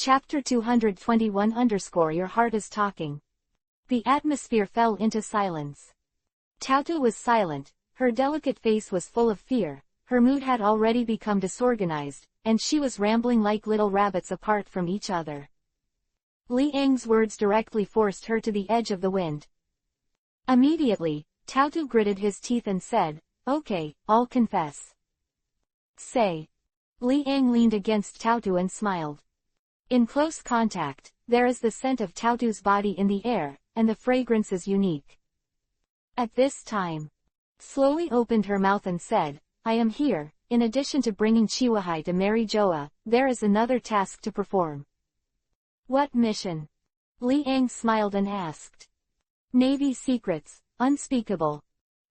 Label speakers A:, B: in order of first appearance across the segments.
A: Chapter 221 Your Heart is Talking. The atmosphere fell into silence. Tautu was silent, her delicate face was full of fear, her mood had already become disorganized, and she was rambling like little rabbits apart from each other. Li Ang's words directly forced her to the edge of the wind. Immediately, Tautu gritted his teeth and said, "Okay, I'll confess." "Say." Li Ang leaned against Tautu and smiled. In close contact, there is the scent of Tautu's body in the air, and the fragrance is unique. At this time, slowly opened her mouth and said, "I am here, in addition to bringing Chiwahai to marry Joa, there is another task to perform." "What mission?" Li Ang smiled and asked. "Navy secrets, unspeakable."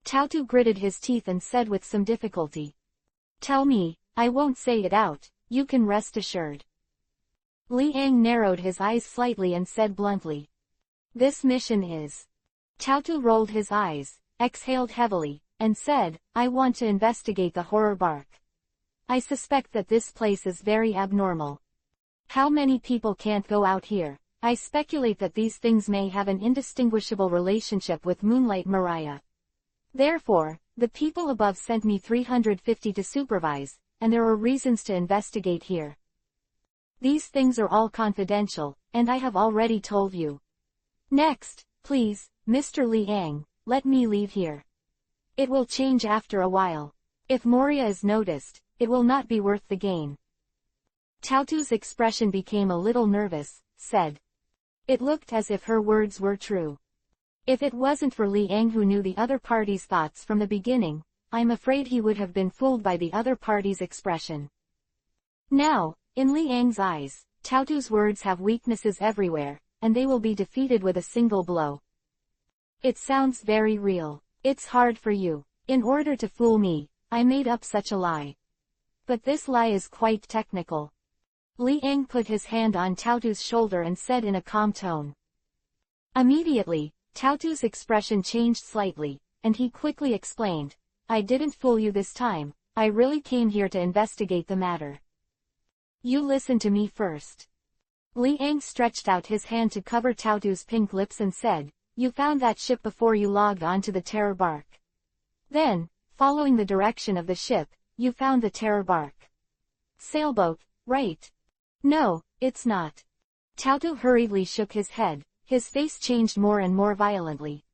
A: Tautu gritted his teeth and said with some difficulty. "Tell me, I won't say it out, you can rest assured." Li Ang narrowed his eyes slightly and said bluntly. "This mission is." Tautu rolled his eyes, exhaled heavily, and said, "I want to investigate the horror bark. I suspect that this place is very abnormal. How many people can't go out here? I speculate that these things may have an indistinguishable relationship with Moonlight Maria. Therefore, the people above sent me 350 to supervise, and there are reasons to investigate here. These things are all confidential, and I have already told you. Next, please, Mr. Li Ang, let me leave here. It will change after a while. If Moria is noticed, it will not be worth the gain." Tautu's expression became a little nervous, said. It looked as if her words were true. If it wasn't for Li Ang who knew the other party's thoughts from the beginning, I'm afraid he would have been fooled by the other party's expression. Now, in Li Ang's eyes, Tautu's words have weaknesses everywhere, and they will be defeated with a single blow. "It sounds very real. It's hard for you. In order to fool me, I made up such a lie. But this lie is quite technical." Li Ang put his hand on Tautu's shoulder and said in a calm tone. Immediately, Tautu's expression changed slightly, and he quickly explained, "I didn't fool you this time, I really came here to investigate the matter. You listen to me first." Li Ang stretched out his hand to cover Tautu's pink lips and said, "You found that ship before you logged onto the terror bark. Then, following the direction of the ship, you found the terror bark. Sailboat, right?" "No, it's not." Tautu hurriedly shook his head, his face changed more and more violently.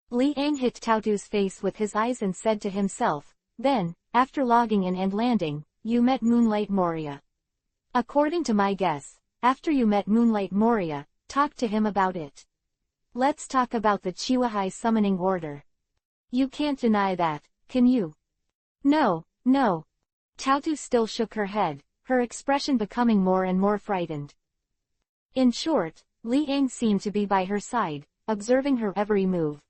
A: Li Ang hit Tautu's face with his eyes and said to himself, "Then, after logging in and landing, you met Moonlight Moria. According to my guess, after you met Moonlight Moria, talk to him about it. Let's talk about the Chiwahai summoning order. You can't deny that, can you?" "No, no." Tautu still shook her head, her expression becoming more and more frightened. In short, Li Ang seemed to be by her side, observing her every move.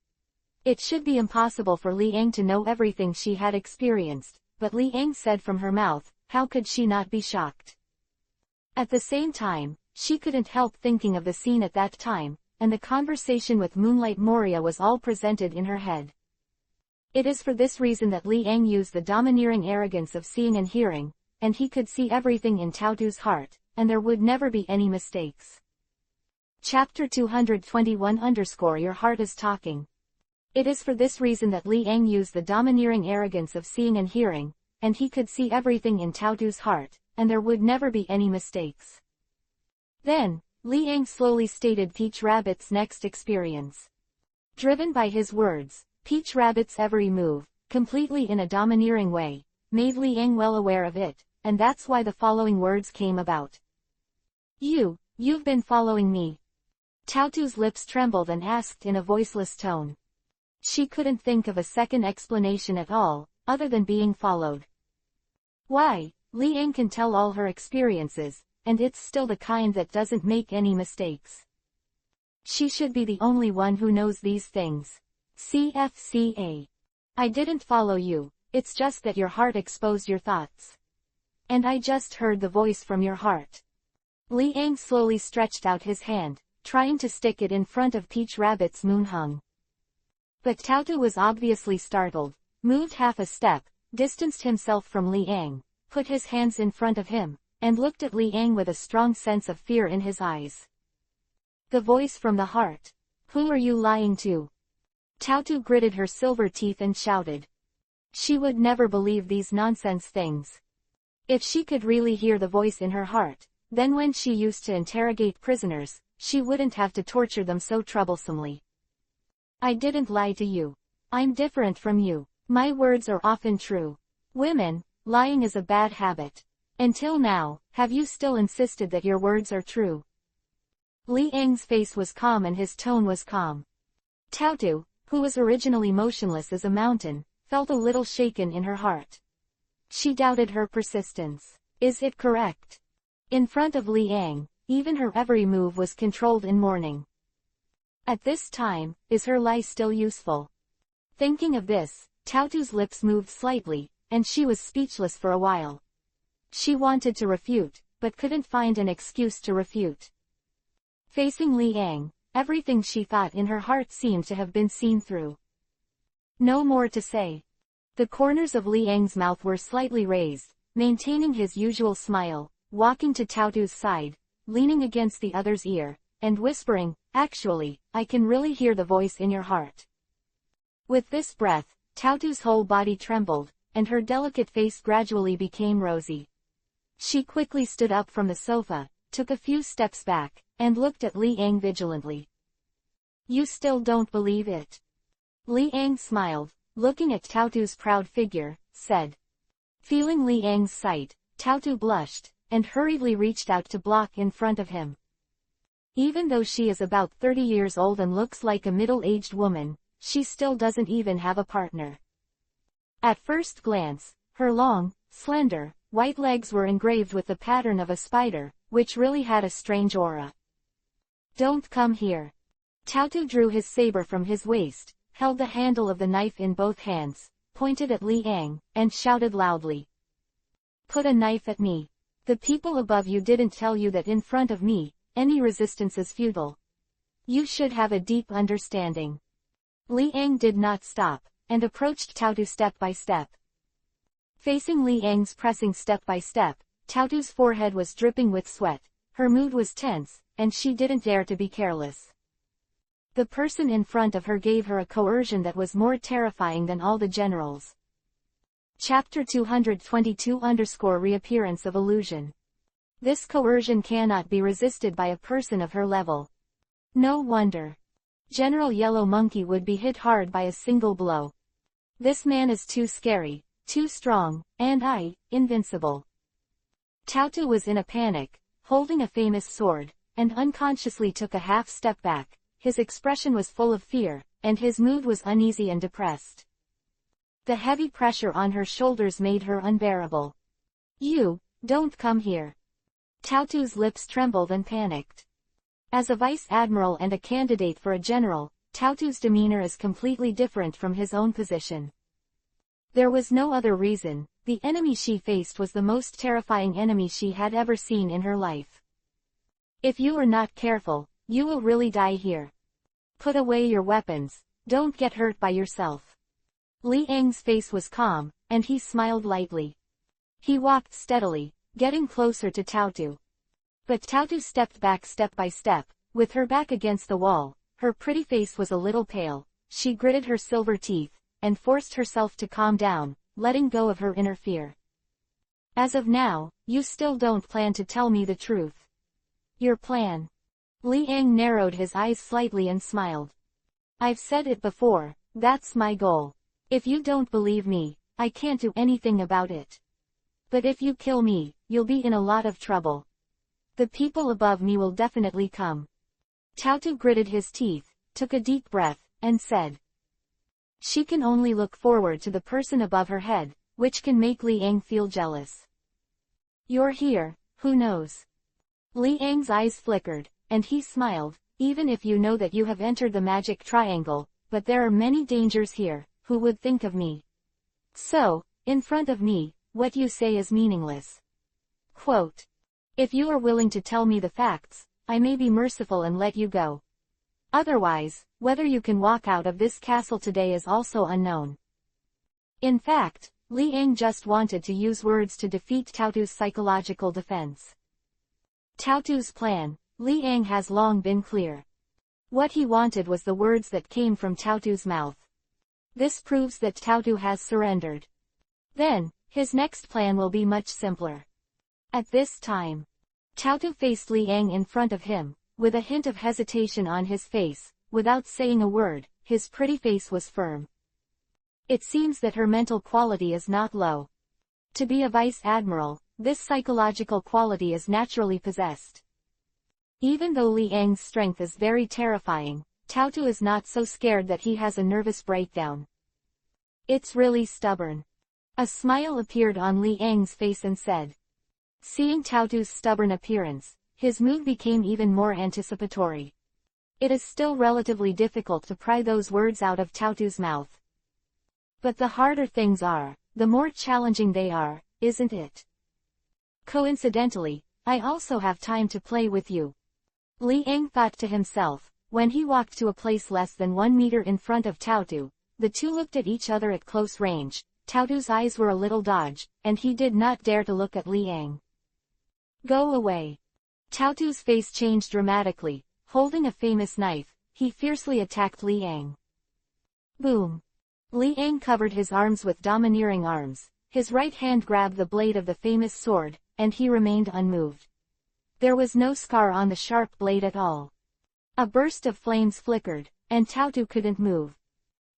A: It should be impossible for Li Ang to know everything she had experienced, but Li Ang said from her mouth, how could she not be shocked? At the same time, she couldn't help thinking of the scene at that time, and the conversation with Moonlight Moria was all presented in her head. It is for this reason that Li Ang used the domineering arrogance of seeing and hearing, and he could see everything in Tautu's heart, and there would never be any mistakes. Chapter 221 Your Heart is Talking. It is for this reason that Li Ang used the domineering arrogance of seeing and hearing, and he could see everything in Tautu's heart, and there would never be any mistakes. Then, Li Ang slowly stated Peach Rabbit's next experience. Driven by his words, Peach Rabbit's every move, completely in a domineering way, made Li Ang well aware of it, and that's why the following words came about. You've been following me." Tautu's lips trembled and asked in a voiceless tone. She couldn't think of a second explanation at all, other than being followed. Why, Li Ang can tell all her experiences, and it's still the kind that doesn't make any mistakes. She should be the only one who knows these things. CFCA. I didn't follow you, it's just that your heart exposed your thoughts. And I just heard the voice from your heart. Li Ang slowly stretched out his hand, trying to stick it in front of Peach Rabbit's moonhung. But Tautu was obviously startled, moved half a step, distanced himself from Li Ang, put his hands in front of him, and looked at Li Ang with a strong sense of fear in his eyes. The voice from the heart. Who are you lying to? Tautu gritted her silver teeth and shouted. She would never believe these nonsense things. If she could really hear the voice in her heart, then when she used to interrogate prisoners, she wouldn't have to torture them so troublesomely. I didn't lie to you. I'm different from you. My words are often true. Women, lying is a bad habit. Until now, have you still insisted that your words are true? Li Ang's face was calm and his tone was calm. Tautu, who was originally motionless as a mountain, felt a little shaken in her heart. She doubted her persistence. Is it correct? In front of Li Ang, even her every move was controlled in mourning. At this time, is her lie still useful? Thinking of this, Tautu's lips moved slightly, and she was speechless for a while. She wanted to refute, but couldn't find an excuse to refute. Facing Li Ang, everything she thought in her heart seemed to have been seen through. No more to say. The corners of Li Ang's mouth were slightly raised, maintaining his usual smile, walking to Tautu's side, leaning against the other's ear, and whispering, actually, I can really hear the voice in your heart. With this breath, Tautu's whole body trembled, and her delicate face gradually became rosy. She quickly stood up from the sofa, took a few steps back, and looked at Li Ang vigilantly. You still don't believe it? Li Ang smiled, looking at Tautu's proud figure, said. Feeling Li Ang's sight, Tautu blushed, and hurriedly reached out to block in front of him. Even though she is about 30 years old and looks like a middle-aged woman, she still doesn't even have a partner. At first glance, her long, slender, white legs were engraved with the pattern of a spider, which really had a strange aura. Don't come here. Tautu drew his saber from his waist, held the handle of the knife in both hands, pointed at Li Ang, and shouted loudly. Put a knife at me. The people above you didn't tell you that in front of me, any resistance is futile. You should have a deep understanding. Li Ang did not stop, and approached Tautu step by step. Facing Li Ang's pressing step by step, Tautu's forehead was dripping with sweat, her mood was tense, and she didn't dare to be careless. The person in front of her gave her a coercion that was more terrifying than all the generals. Chapter 222-Reappearance of Illusion. This coercion cannot be resisted by a person of her level. No wonder. General Yellow Monkey would be hit hard by a single blow. This man is too scary, too strong, and invincible. Tautu was in a panic, holding a famous sword, and unconsciously took a half step back. His expression was full of fear, and his mood was uneasy and depressed. The heavy pressure on her shoulders made her unbearable. You, don't come here. Tautu's lips trembled and panicked. As a vice admiral and a candidate for a general, Tautu's demeanor is completely different from his own position. There was no other reason. The enemy she faced was the most terrifying enemy she had ever seen in her life. If you are not careful, you will really die here. Put away your weapons, don't get hurt by yourself. Li Ang's face was calm, and he smiled lightly. He walked steadily, getting closer to Tautu. But Tautu stepped back step by step, with her back against the wall. Her pretty face was a little pale, she gritted her silver teeth, and forced herself to calm down, letting go of her inner fear. As of now, you still don't plan to tell me the truth. Your plan. Li Ang narrowed his eyes slightly and smiled. I've said it before, that's my goal. If you don't believe me, I can't do anything about it. But if you kill me, you'll be in a lot of trouble. The people above me will definitely come. Tautu gritted his teeth, took a deep breath, and said. She can only look forward to the person above her head, which can make Li Ang feel jealous. You're here, who knows? Li Ang's eyes flickered, and he smiled. Even if you know that you have entered the magic triangle, but there are many dangers here, who would think of me? So, in front of me, what you say is meaningless. Quote. If you are willing to tell me the facts, I may be merciful and let you go. Otherwise, whether you can walk out of this castle today is also unknown. In fact, Li Ang just wanted to use words to defeat Taotu's psychological defense. Taotu's plan, Li Ang has long been clear. What he wanted was the words that came from Taotu's mouth. This proves that Taotu has surrendered. Then, his next plan will be much simpler. At this time, Taotu faced Li Ang in front of him, with a hint of hesitation on his face. Without saying a word, his pretty face was firm. It seems that her mental quality is not low. To be a vice admiral, this psychological quality is naturally possessed. Even though Li Ang's strength is very terrifying, Taotu is not so scared that he has a nervous breakdown. It's really stubborn. A smile appeared on Li Ang's face and said. Seeing Taotu's stubborn appearance, his mood became even more anticipatory. It is still relatively difficult to pry those words out of Taotu's mouth. But the harder things are, the more challenging they are, isn't it? Coincidentally, I also have time to play with you. Li Ang thought to himself. When he walked to a place less than 1 meter in front of Taotu, the two looked at each other at close range. Taotu's eyes were a little dodged, and he did not dare to look at Li Ang. Go away. Taotu's face changed dramatically. Holding a famous knife, he fiercely attacked Li Ang. Boom. Li Ang covered his arms with domineering arms. His right hand grabbed the blade of the famous sword, and he remained unmoved. There was no scar on the sharp blade at all. A burst of flames flickered, and Taotu couldn't move.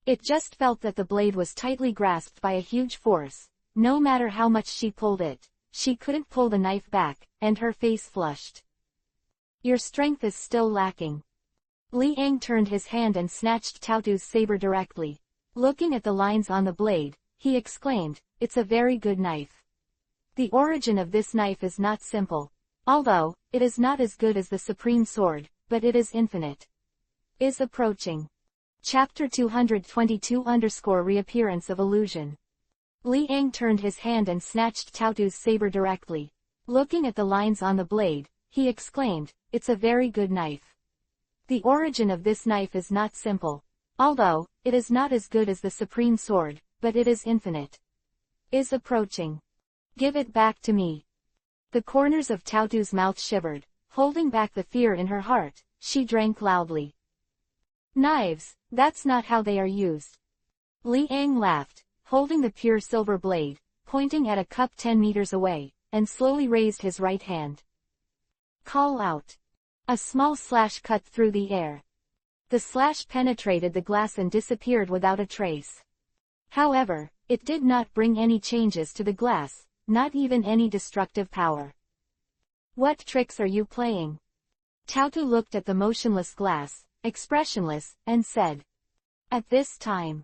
A: It just felt that the blade was tightly grasped by a huge force. No matter how much she pulled it, she couldn't pull the knife back, and her face flushed. Your strength is still lacking. Li Ang turned his hand and snatched Taotu's saber directly. Looking at the lines on the blade, he exclaimed, it's a very good knife. The origin of this knife is not simple. Although, it is not as good as the supreme sword, but it is infinite. Is approaching. Chapter 222-Reappearance of Illusion. Li Ang turned his hand and snatched Taotu's saber directly. Looking at the lines on the blade, he exclaimed, it's a very good knife. The origin of this knife is not simple. Although, it is not as good as the supreme sword, but it is infinite. Is approaching. Give it back to me. The corners of Taotu's mouth shivered. Holding back the fear in her heart, she drank loudly. Knives, that's not how they are used. Li Ang laughed, holding the pure silver blade, pointing at a cup 10 meters away, and slowly raised his right hand. Call out. A small slash cut through the air. The slash penetrated the glass and disappeared without a trace. However, it did not bring any changes to the glass, not even any destructive power. What tricks are you playing? Taotu looked at the motionless glass, expressionless, and said. At this time.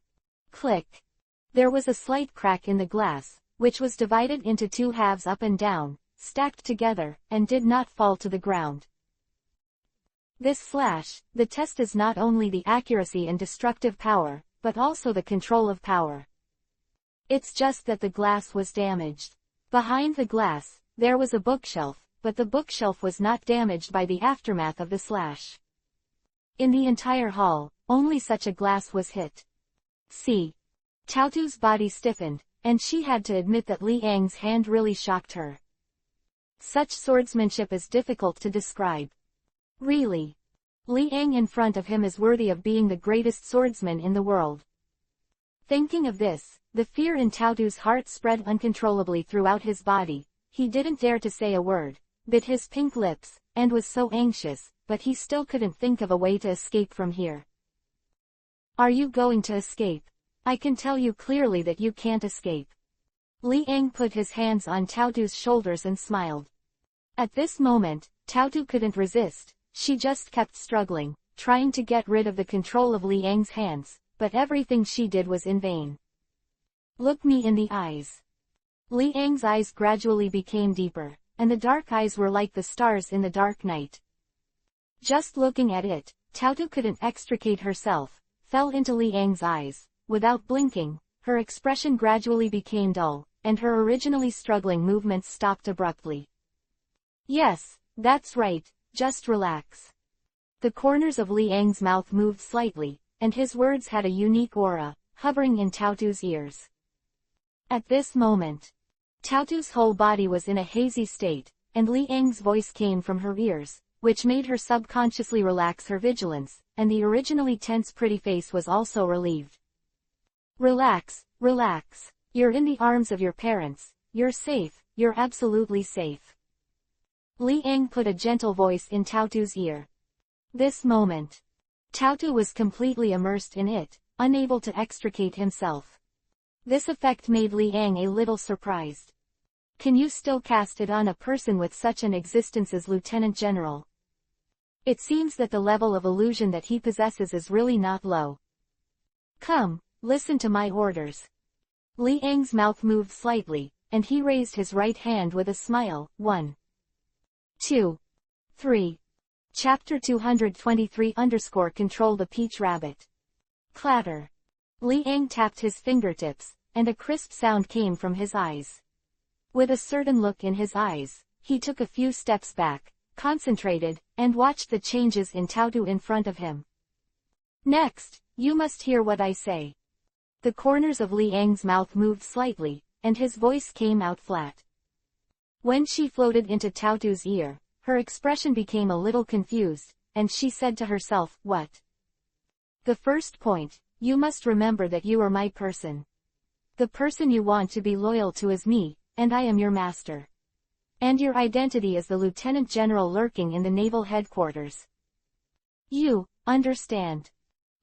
A: Click. There was a slight crack in the glass, which was divided into two halves up and down, stacked together, and did not fall to the ground. This slash, the test is not only the accuracy and destructive power, but also the control of power. It's just that the glass was damaged. Behind the glass, there was a bookshelf, but the bookshelf was not damaged by the aftermath of the slash. In the entire hall, only such a glass was hit. See. Taotu's body stiffened, and she had to admit that Li Ang's hand really shocked her. Such swordsmanship is difficult to describe. Really. Li Ang in front of him is worthy of being the greatest swordsman in the world. Thinking of this, the fear in Taotu's heart spread uncontrollably throughout his body. He didn't dare to say a word, bit his pink lips, and was so anxious, but he still couldn't think of a way to escape from here. Are you going to escape? I can tell you clearly that you can't escape. Li Ang put his hands on Taotu's shoulders and smiled. At this moment, Taotu couldn't resist. She just kept struggling, trying to get rid of the control of Li Ang's hands, but everything she did was in vain. Look me in the eyes. Li Ang's eyes gradually became deeper, and the dark eyes were like the stars in the dark night. Just looking at it, Taotu couldn't extricate herself, fell into Li Ang's eyes. Without blinking, her expression gradually became dull, and her originally struggling movements stopped abruptly. Yes, that's right. Just relax. The corners of Li Ang's mouth moved slightly, and his words had a unique aura, hovering in Taotu's ears. At this moment, Taotu's whole body was in a hazy state, and Li Ang's voice came from her ears, which made her subconsciously relax her vigilance, and the originally tense pretty face was also relieved. Relax, relax. You're in the arms of your parents, you're safe, you're absolutely safe. Li Ang put a gentle voice in Taotu's ear. This moment, Taotu was completely immersed in it, unable to extricate himself. This effect made Li Ang a little surprised. Can you still cast it on a person with such an existence as Lieutenant General? It seems that the level of illusion that he possesses is really not low. Come, listen to my orders. Li Ang's mouth moved slightly, and he raised his right hand with a smile. 1, 2, 3. Chapter 223-Control the Peach Rabbit. Clatter. Li Ang tapped his fingertips, and a crisp sound came from his eyes. With a certain look in his eyes, he took a few steps back, concentrated, and watched the changes in Taotu in front of him. Next, you must hear what I say. The corners of Li Ang's mouth moved slightly, and his voice came out flat. When she floated into Taotu's ear, her expression became a little confused, and she said to herself, what? The first point, you must remember that you are my person. The person you want to be loyal to is me, and I am your master. And your identity is the Lieutenant General lurking in the naval headquarters. You understand.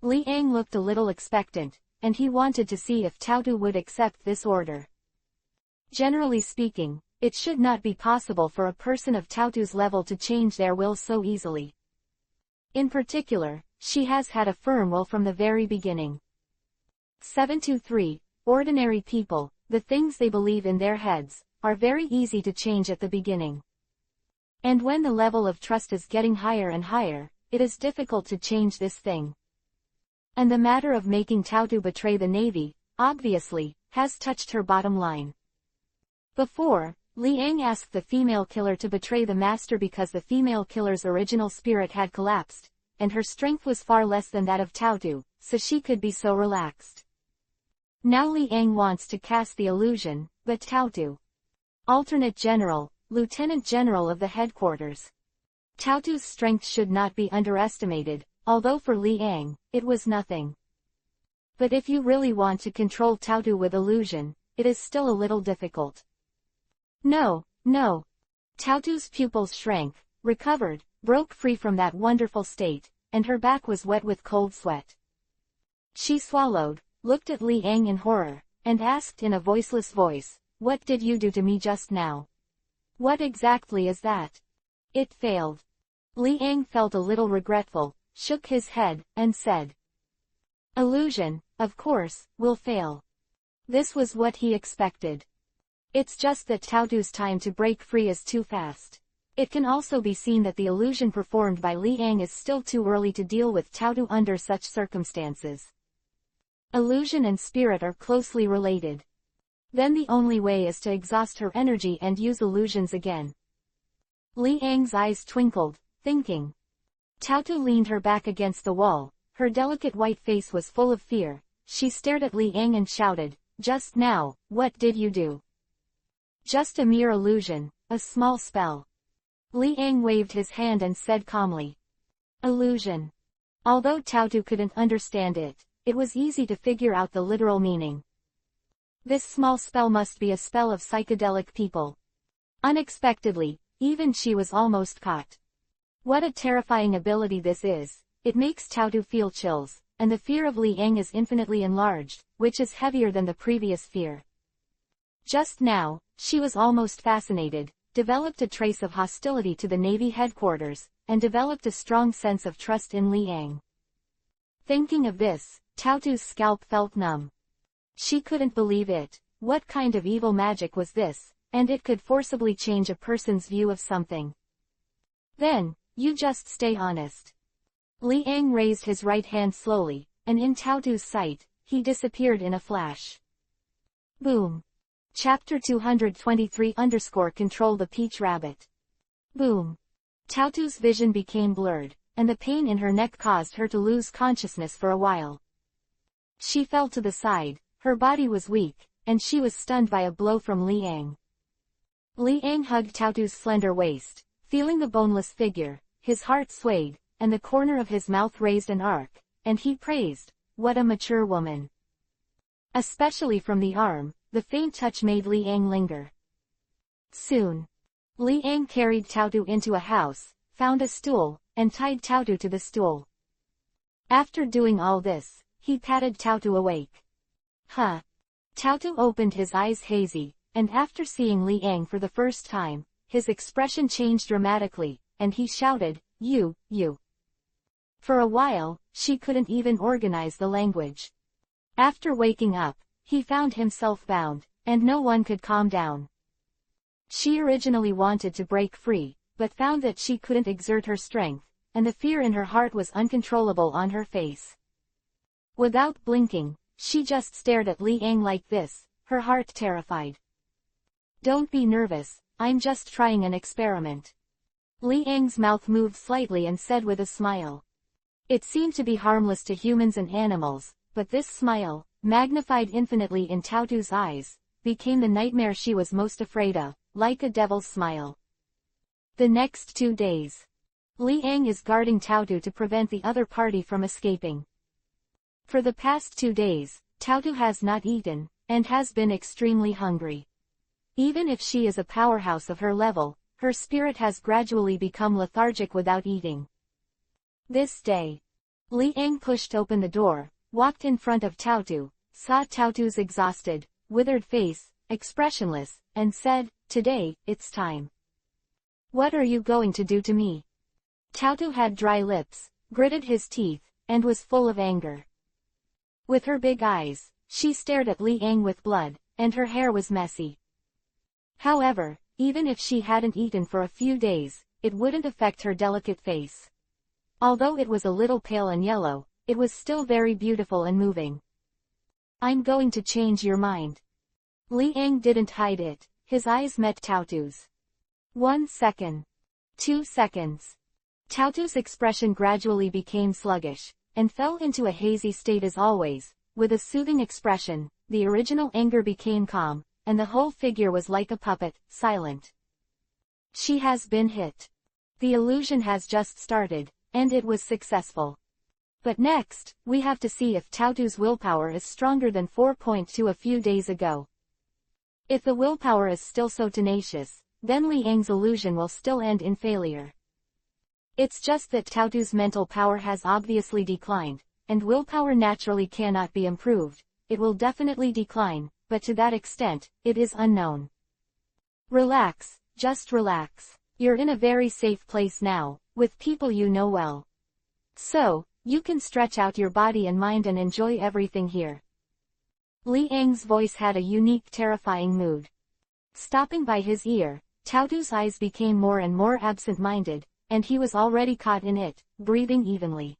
A: Li Ang looked a little expectant, and he wanted to see if Taotu would accept this order. Generally speaking, it should not be possible for a person of Taotu's level to change their will so easily. In particular, she has had a firm will from the very beginning. 723. Ordinary people, the things they believe in their heads, are very easy to change at the beginning. And when the level of trust is getting higher and higher, it is difficult to change this thing. And the matter of making Taotu betray the Navy, obviously, has touched her bottom line. Before, Li Ang asked the female killer to betray the master because the female killer's original spirit had collapsed, and her strength was far less than that of Taotu, so she could be so relaxed. Now Li Ang wants to cast the illusion, but Taotu. Alternate General, Lieutenant General of the headquarters. Taotu's strength should not be underestimated, although for Li Ang, it was nothing. But if you really want to control Taotu with illusion, it is still a little difficult. No, no. Taotu's pupils shrank, recovered, broke free from that wonderful state, and her back was wet with cold sweat. She swallowed, looked at Li Ang in horror, and asked in a voiceless voice, what did you do to me just now? What exactly is that? It failed. Li Ang felt a little regretful, shook his head, and said. Illusion, of course, will fail. This was what he expected. It's just that Taotu's time to break free is too fast. It can also be seen that the illusion performed by Li Ang is still too early to deal with Taotu under such circumstances. Illusion and spirit are closely related. Then the only way is to exhaust her energy and use illusions again. Li Ang's eyes twinkled, thinking. Taotu leaned her back against the wall, her delicate white face was full of fear. She stared at Li Ang and shouted, just now, what did you do? Just a mere illusion, a small spell. Li Ang waved his hand and said calmly. Illusion. Although Taotu couldn't understand it, it was easy to figure out the literal meaning. This small spell must be a spell of psychedelic people. Unexpectedly, even she was almost caught. What a terrifying ability this is. It makes Taotu feel chills, and the fear of Li Ang is infinitely enlarged, which is heavier than the previous fear. Just now, she was almost fascinated, developed a trace of hostility to the Navy headquarters, and developed a strong sense of trust in Li Ang. Thinking of this, Taotu's scalp felt numb. She couldn't believe it. What kind of evil magic was this, and it could forcibly change a person's view of something. Then, you just stay honest. Li Ang raised his right hand slowly, and in Taotu's sight, he disappeared in a flash. Boom. Chapter 223-Control the Peach Rabbit. Boom. Taotu's vision became blurred, and the pain in her neck caused her to lose consciousness for a while. She fell to the side, her body was weak, and she was stunned by a blow from Li Ang. Li Ang hugged Taotu's slender waist, feeling the boneless figure. His heart swayed, and the corner of his mouth raised an arc, and he praised, "What a mature woman." Especially from the arm, the faint touch made Li Ang linger. Soon, Li Ang carried Taotu into a house, found a stool, and tied Taotu to the stool. After doing all this, he patted Taotu awake. Huh. Taotu opened his eyes hazy, and after seeing Li Ang for the first time, his expression changed dramatically, and he shouted, You. For a while, she couldn't even organize the language. After waking up, he found himself bound, and no one could calm down. She originally wanted to break free, but found that she couldn't exert her strength, and the fear in her heart was uncontrollable on her face. Without blinking, she just stared at Li Ang like this, her heart terrified. Don't be nervous, I'm just trying an experiment. Li Ang's mouth moved slightly and said with a smile. It seemed to be harmless to humans and animals, but this smile, magnified infinitely in Taotu's eyes, became the nightmare she was most afraid of, like a devil's smile. The next 2 days, Li Ang is guarding Taotu to prevent the other party from escaping. For the past 2 days, Taotu has not eaten, and has been extremely hungry. Even if she is a powerhouse of her level, her spirit has gradually become lethargic without eating. This day, Li Ang pushed open the door, walked in front of Taotu, saw Taotu's exhausted, withered face, expressionless, and said, Today, it's time. What are you going to do to me? Taotu had dry lips, gritted his teeth, and was full of anger. With her big eyes, she stared at Li Ang with blood, and her hair was messy. However, even if she hadn't eaten for a few days, it wouldn't affect her delicate face. Although it was a little pale and yellow, it was still very beautiful and moving. I'm going to change your mind. Li Ang didn't hide it, his eyes met Taotu's. 1 second. 2 seconds. Taotu's expression gradually became sluggish, and fell into a hazy state as always. With a soothing expression, the original anger became calm, and the whole figure was like a puppet, silent. She has been hit. The illusion has just started, and it was successful. But next, we have to see if Taotu's willpower is stronger than 4.2 a few days ago. If the willpower is still so tenacious, then Li Ang's illusion will still end in failure. It's just that Taotu's mental power has obviously declined, and willpower naturally cannot be improved. It will definitely decline, but to that extent, it is unknown. Relax, just relax. You're in a very safe place now, with people you know well. So, you can stretch out your body and mind and enjoy everything here. Li Ang's voice had a unique terrifying mood. Stopping by his ear, Taotu's eyes became more and more absent-minded, and he was already caught in it, breathing evenly.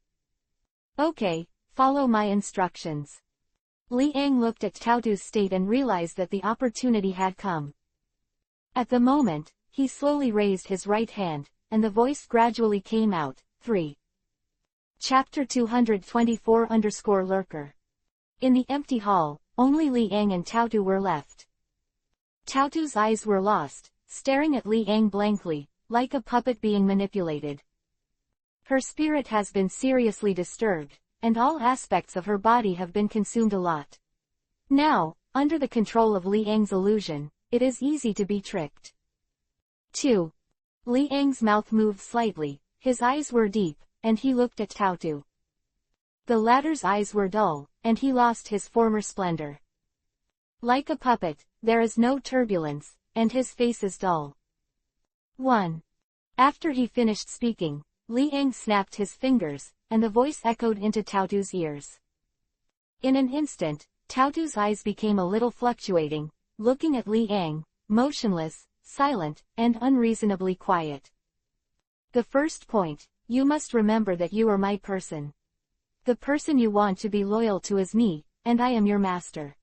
A: Okay, follow my instructions. Li Ang looked at Taotu's state and realized that the opportunity had come. At the moment, he slowly raised his right hand, and the voice gradually came out. 3. Chapter 224-Lurker. In the empty hall, only Li Ang and Taotu were left. Taotu's eyes were lost, staring at Li Ang blankly, like a puppet being manipulated. Her spirit has been seriously disturbed, and all aspects of her body have been consumed a lot. Now, under the control of Li Ang's illusion, it is easy to be tricked. 2. Li Ang's mouth moved slightly, his eyes were deep, and he looked at Taotu. The latter's eyes were dull, and he lost his former splendor. Like a puppet, there is no turbulence, and his face is dull. 1. After he finished speaking, Li Ang snapped his fingers, and the voice echoed into Taotu's ears. In an instant, Taotu's eyes became a little fluctuating, looking at Li Ang, motionless, silent, and unreasonably quiet. The first point, you must remember that you are my person. The person you want to be loyal to is me, and I am your master.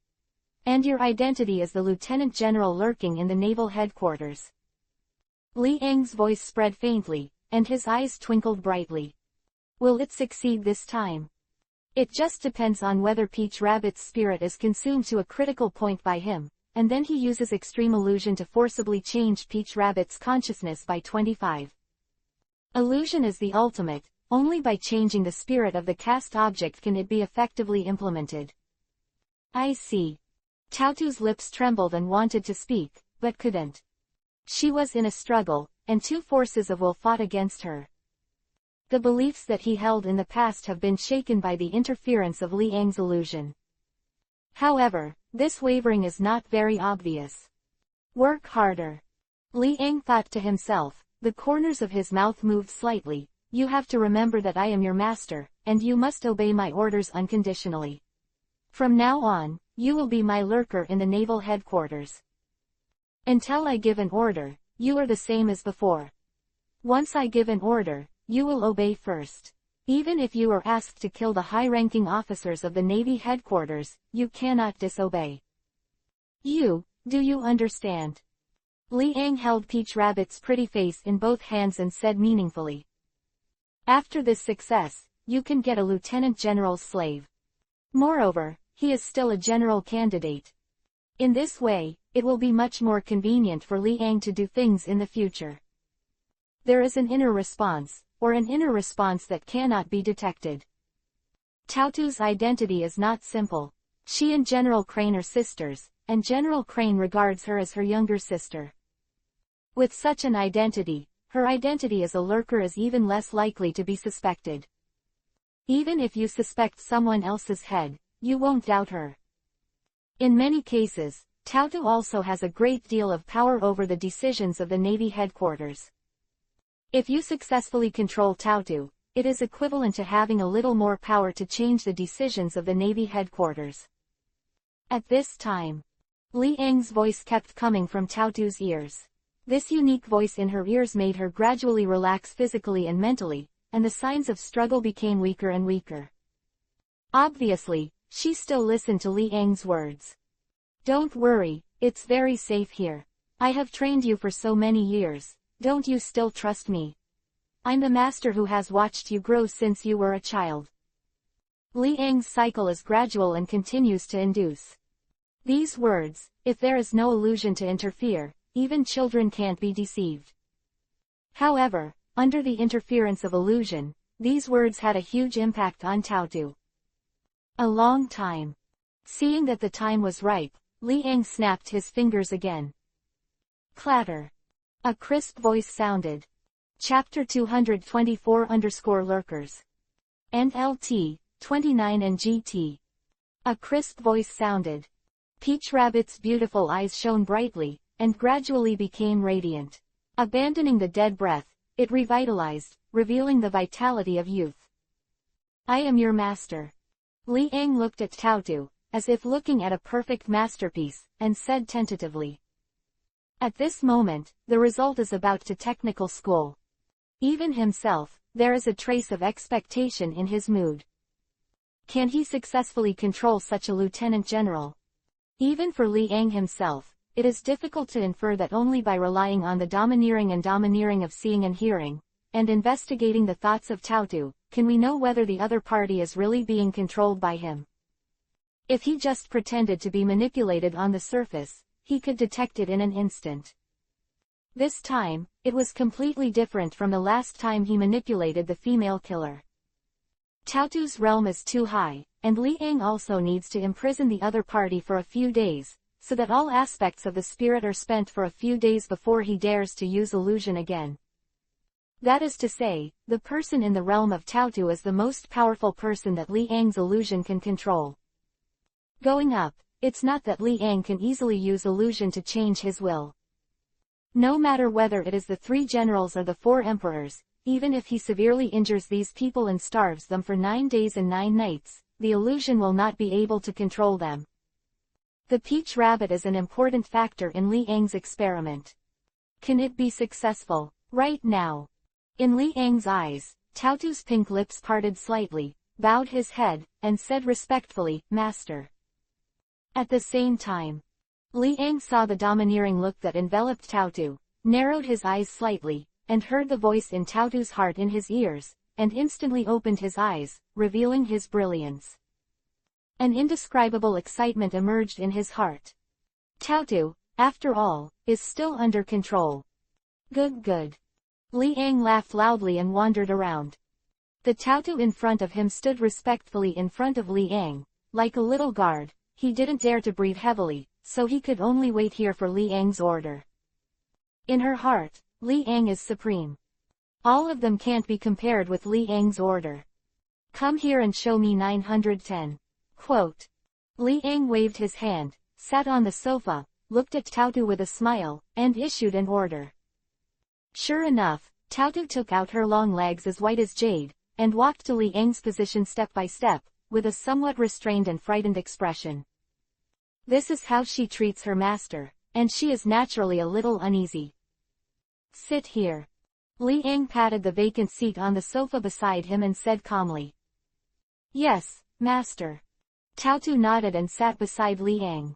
A: And your identity is the Lieutenant General lurking in the naval headquarters. Li Ang's voice spread faintly, and his eyes twinkled brightly. Will it succeed this time? It just depends on whether Peach Rabbit's spirit is consumed to a critical point by him, and then he uses extreme illusion to forcibly change Peach Rabbit's consciousness by 25. Illusion is the ultimate, only by changing the spirit of the cast object can it be effectively implemented. I see. Tautu's lips trembled and wanted to speak, but couldn't. She was in a struggle, and two forces of will fought against her. The beliefs that he held in the past have been shaken by the interference of Li Ang's illusion. However, this wavering is not very obvious. Work harder. Li Ang thought to himself, the corners of his mouth moved slightly. You have to remember that I am your master, and you must obey my orders unconditionally. From now on, you will be my lurker in the naval headquarters. Until I give an order, you are the same as before. Once I give an order, you will obey first. Even if you are asked to kill the high-ranking officers of the Navy headquarters, you cannot disobey. Do you understand? Li Ang held Peach Rabbit's pretty face in both hands and said meaningfully. After this success, you can get a lieutenant general's slave. Moreover, he is still a general candidate. In this way, it will be much more convenient for Li Ang to do things in the future. There is an inner response, or an inner response that cannot be detected. Tautu's identity is not simple. She and General Crane are sisters, and General Crane regards her as her younger sister. With such an identity, her identity as a lurker is even less likely to be suspected. Even if you suspect someone else's head, you won't doubt her. In many cases, Tautu also has a great deal of power over the decisions of the Navy headquarters. If you successfully control Tautu, it is equivalent to having a little more power to change the decisions of the Navy headquarters. At this time, Li Ang's voice kept coming from Tautu's ears. This unique voice in her ears made her gradually relax physically and mentally, and the signs of struggle became weaker and weaker. Obviously, she still listened to Li Ang's words. Don't worry, it's very safe here. I have trained you for so many years. Don't you still trust me? I'm the master who has watched you grow since you were a child. Li Ang's cycle is gradual and continues to induce. These words, if there is no illusion to interfere, even children can't be deceived. However, under the interference of illusion, these words had a huge impact on Tautu. A long time. Seeing that the time was ripe, Li Ang snapped his fingers again. Clatter. A crisp voice sounded. Chapter 224-Lurkers. NLT, 29 and GT. A crisp voice sounded. Peach Rabbit's beautiful eyes shone brightly, and gradually became radiant. Abandoning the dead breath, it revitalized, revealing the vitality of youth. I am your master. Li Ang looked at Tautu, as if looking at a perfect masterpiece, and said tentatively. At this moment, the result is about to technical school. Even himself, there is a trace of expectation in his mood. Can he successfully control such a lieutenant general? Even for Li Ang himself, it is difficult to infer that only by relying on the domineering of seeing and hearing, and investigating the thoughts of Tautu, can we know whether the other party is really being controlled by him. If he just pretended to be manipulated on the surface, he could detect it in an instant. This time, it was completely different from the last time he manipulated the female killer. Tautu's realm is too high, and Li Ang also needs to imprison the other party for a few days, so that all aspects of the spirit are spent for a few days before he dares to use illusion again. That is to say, the person in the realm of Tautu is the most powerful person that Li Ang's illusion can control. Going up, it's not that Li Ang can easily use illusion to change his will. No matter whether it is the 3 generals or the 4 emperors, even if he severely injures these people and starves them for 9 days and 9 nights, the illusion will not be able to control them. The Peach Rabbit is an important factor in Li Ang's experiment. Can it be successful, right now? In Li Ang's eyes, Tautu's pink lips parted slightly, bowed his head, and said respectfully, Master. At the same time, Li Ang saw the domineering look that enveloped Tautu, narrowed his eyes slightly, and heard the voice in Tautu's heart in his ears, and instantly opened his eyes, revealing his brilliance. An indescribable excitement emerged in his heart. Taotu, after all, is still under control. Good good. Li Ang laughed loudly and wandered around. The Taotu in front of him stood respectfully in front of Li Ang, like a little guard. He didn't dare to breathe heavily, so he could only wait here for Li Ang's order. In her heart, Li Ang is supreme. All of them can't be compared with Li Ang's order. Come here and show me 910. Quote. Li Ang waved his hand, sat on the sofa, looked at Taotu with a smile, and issued an order. Sure enough, Taotu took out her long legs as white as jade, and walked to Li Ang's position step by step, with a somewhat restrained and frightened expression. This is how she treats her master, and she is naturally a little uneasy. Sit here. Li Ang patted the vacant seat on the sofa beside him and said calmly. Yes, master. Taotu nodded and sat beside Li Ang.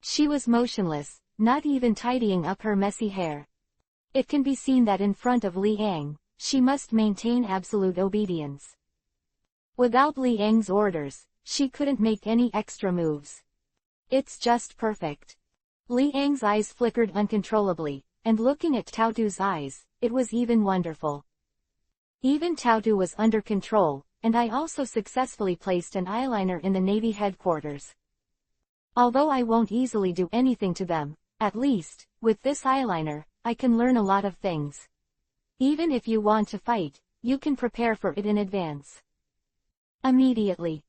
A: She was motionless, not even tidying up her messy hair. It can be seen that in front of Li Ang, she must maintain absolute obedience. Without Li Ang's orders, she couldn't make any extra moves. It's just perfect. Li Ang's eyes flickered uncontrollably, and looking at Taotu's eyes, it was even wonderful. Even Taotu was under control, and I also successfully placed an eyeliner in the Navy headquarters. Although I won't easily do anything to them, at least, with this eyeliner, I can learn a lot of things. Even if you want to fight, you can prepare for it in advance. Immediately,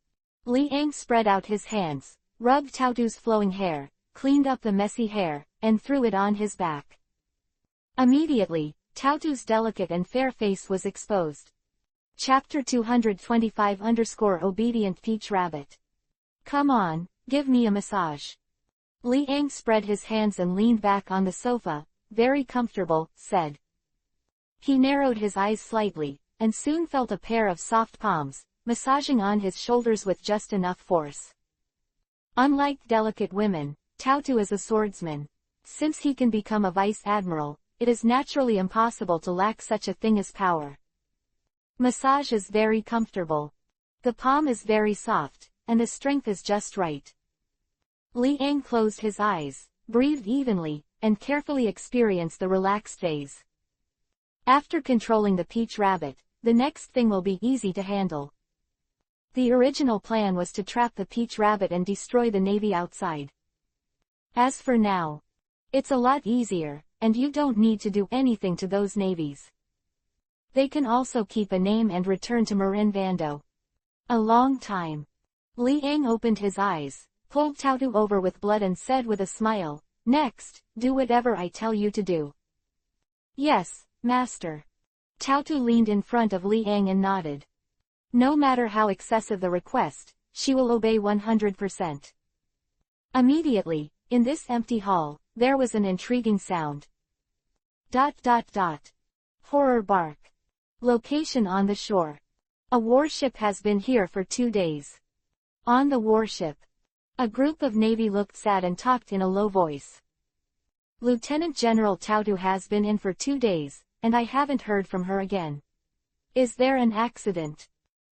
A: Li Ang spread out his hands, rubbed Taotu's flowing hair, cleaned up the messy hair, and threw it on his back. Immediately, Taotu's delicate and fair face was exposed. Chapter 225-Obedient Peach Rabbit. Come on, give me a massage. Li Ang spread his hands and leaned back on the sofa, very comfortable, said. He narrowed his eyes slightly, and soon felt a pair of soft palms, massaging on his shoulders with just enough force. Unlike delicate women, Taotu is a swordsman. Since he can become a vice admiral, it is naturally impossible to lack such a thing as power. Massage is very comfortable. The palm is very soft, and the strength is just right. Li Ang closed his eyes, breathed evenly, and carefully experienced the relaxed phase. After controlling the peach rabbit, the next thing will be easy to handle. The original plan was to trap the peach rabbit and destroy the Navy outside. As for now, it's a lot easier, and you don't need to do anything to those navies. They can also keep a name and return to Marin Vando. A long time. Li Ang opened his eyes, pulled Taotu over with blood and said with a smile, Next, do whatever I tell you to do. Yes, master. Taotu leaned in front of Li Ang and nodded. No matter how excessive the request, she will obey 100%. Immediately, in this empty hall, there was an intriguing sound. ... Horror bark. Location on the shore. A warship has been here for 2 days. On the warship. A group of Navy looked sad and talked in a low voice. Lieutenant General Taotu has been in for 2 days, and I haven't heard from her again. Is there an accident?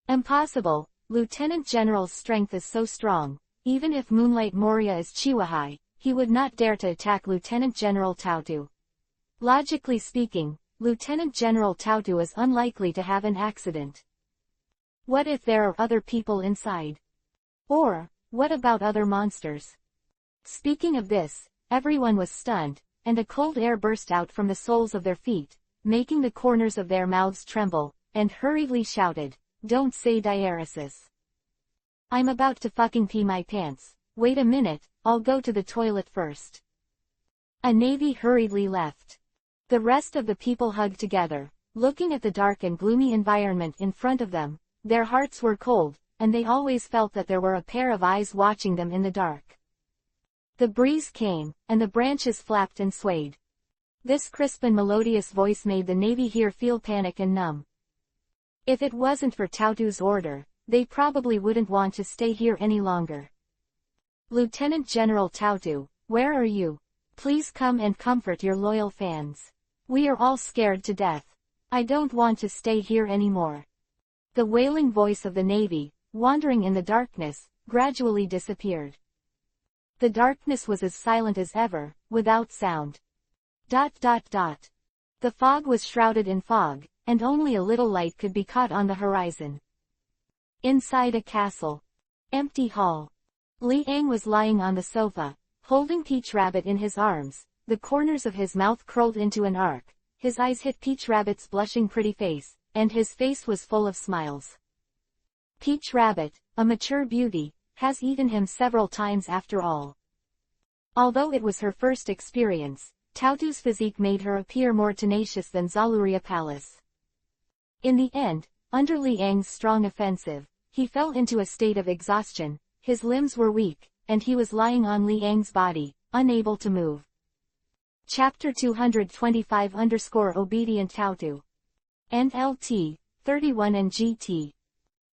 A: Impossible, Lieutenant General's strength is so strong, even if Moonlight Moria is Chihuahai, he would not dare to attack Lieutenant General Taotu. Logically speaking, Lieutenant General Taotu is unlikely to have an accident. What if there are other people inside? Or, what about other monsters? Speaking of this, everyone was stunned, and a cold air burst out from the soles of their feet, making the corners of their mouths tremble, and hurriedly shouted, Don't say diaresis. I'm about to fucking pee my pants. Wait a minute, I'll go to the toilet first. A Navy hurriedly left. The rest of the people hugged together, looking at the dark and gloomy environment in front of them. Their hearts were cold, and they always felt that there were a pair of eyes watching them in the dark. The breeze came, and the branches flapped and swayed. This crisp and melodious voice made the Navy here feel panic and numb. If it wasn't for Taotu's order, they probably wouldn't want to stay here any longer. Lieutenant General Taotu, where are you? Please come and comfort your loyal fans. We are all scared to death. I don't want to stay here anymore. The wailing voice of the Navy, wandering in the darkness, gradually disappeared. The darkness was as silent as ever, without sound. The fog was shrouded in fog, and only a little light could be caught on the horizon. Inside a castle. Empty hall. Liang was lying on the sofa, holding Peach Rabbit in his arms, the corners of his mouth curled into an arc, his eyes hit Peach Rabbit's blushing pretty face, and his face was full of smiles. Peach Rabbit, a mature beauty, has eaten him several times after all. Although it was her first experience, Tautu's physique made her appear more tenacious than Zaluria Palace. In the end, under Liang's strong offensive, he fell into a state of exhaustion, his limbs were weak, and he was lying on Liang's body, unable to move. Chapter 225-Obedient Tautu. NLT, 31 and GT.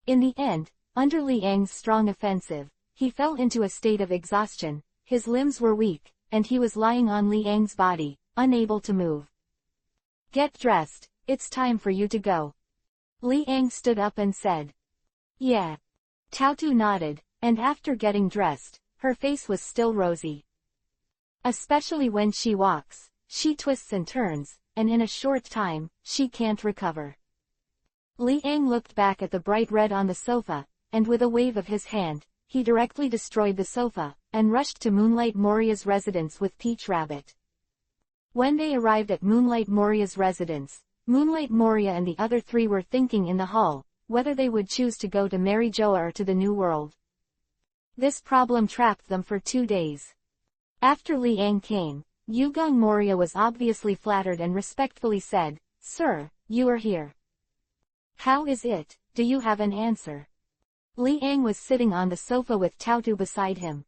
A: In the end, under Liang's strong offensive, he fell into a state of exhaustion, his limbs were weak, and he was lying on Liang's body, unable to move. Get dressed, it's time for you to go. Liang stood up and said. Yeah. Tautu nodded, and after getting dressed, her face was still rosy. Especially when she walks, she twists and turns, and in a short time, she can't recover. Liang looked back at the bright red on the sofa, and with a wave of his hand, he directly destroyed the sofa, and rushed to Moonlight Moria's residence with Peach Rabbit. When they arrived at Moonlight Moria's residence, Moonlight Moria and the other three were thinking in the hall, whether they would choose to go to Mary Joa or to the New World. This problem trapped them for 2 days. After Liang came, Yugong Moria was obviously flattered and respectfully said, "Sir, you are here. How is it, do you have an answer?" Liang was sitting on the sofa with Tautu beside him.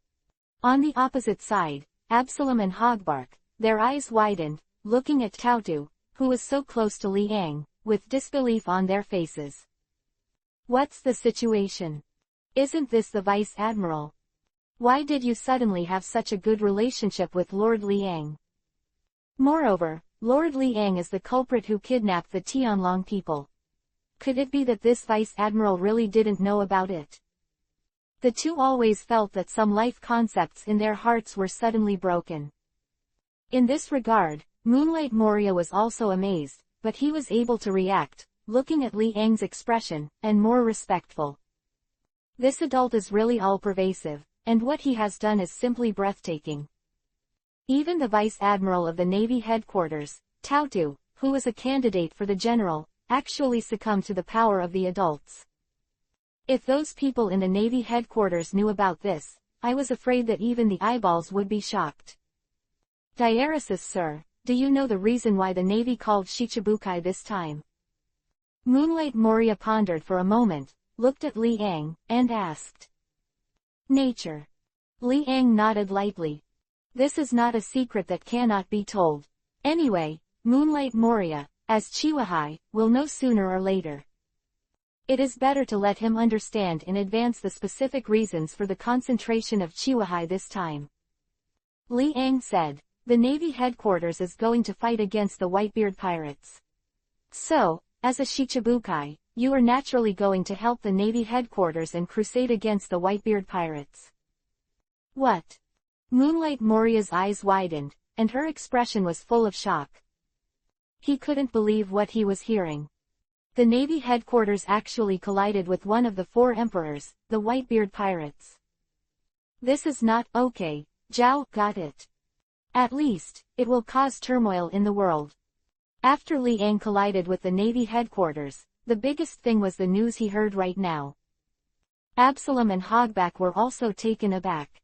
A: On the opposite side, Absalom and Hogbark, their eyes widened, looking at Tautu, who was so close to Liang, with disbelief on their faces. What's the situation? Isn't this the Vice Admiral? Why did you suddenly have such a good relationship with Lord Liang? Moreover, Lord Liang is the culprit who kidnapped the Tianlong people. Could it be that this Vice Admiral really didn't know about it? The two always felt that some life concepts in their hearts were suddenly broken. In this regard, Moonlight Moria was also amazed, but he was able to react, looking at Liang's expression, and more respectful. This adult is really all-pervasive, and what he has done is simply breathtaking. Even the Vice Admiral of the Navy headquarters, Tautu, who was a candidate for the general, actually succumbed to the power of the adults. If those people in the Navy headquarters knew about this, I was afraid that even the eyeballs would be shocked. Diaresis, sir, do you know the reason why the Navy called Shichibukai this time? Moonlight Moria pondered for a moment, looked at Liang, and asked. Nature. Liang nodded lightly. This is not a secret that cannot be told. Anyway, Moonlight Moria, as Chiwahai, will know sooner or later. It is better to let him understand in advance the specific reasons for the concentration of Chiwahai this time. Liang said, the Navy headquarters is going to fight against the Whitebeard pirates. So, as a Shichibukai, you are naturally going to help the Navy headquarters and crusade against the Whitebeard pirates. What? Moonlight Moria's eyes widened, and her expression was full of shock. He couldn't believe what he was hearing. The Navy headquarters actually collided with one of the 4 emperors, the Whitebeard pirates. This is not okay, Zhao, got it. At least, it will cause turmoil in the world. After Liang collided with the Navy headquarters, the biggest thing was the news he heard right now. Absalom and Hogback were also taken aback.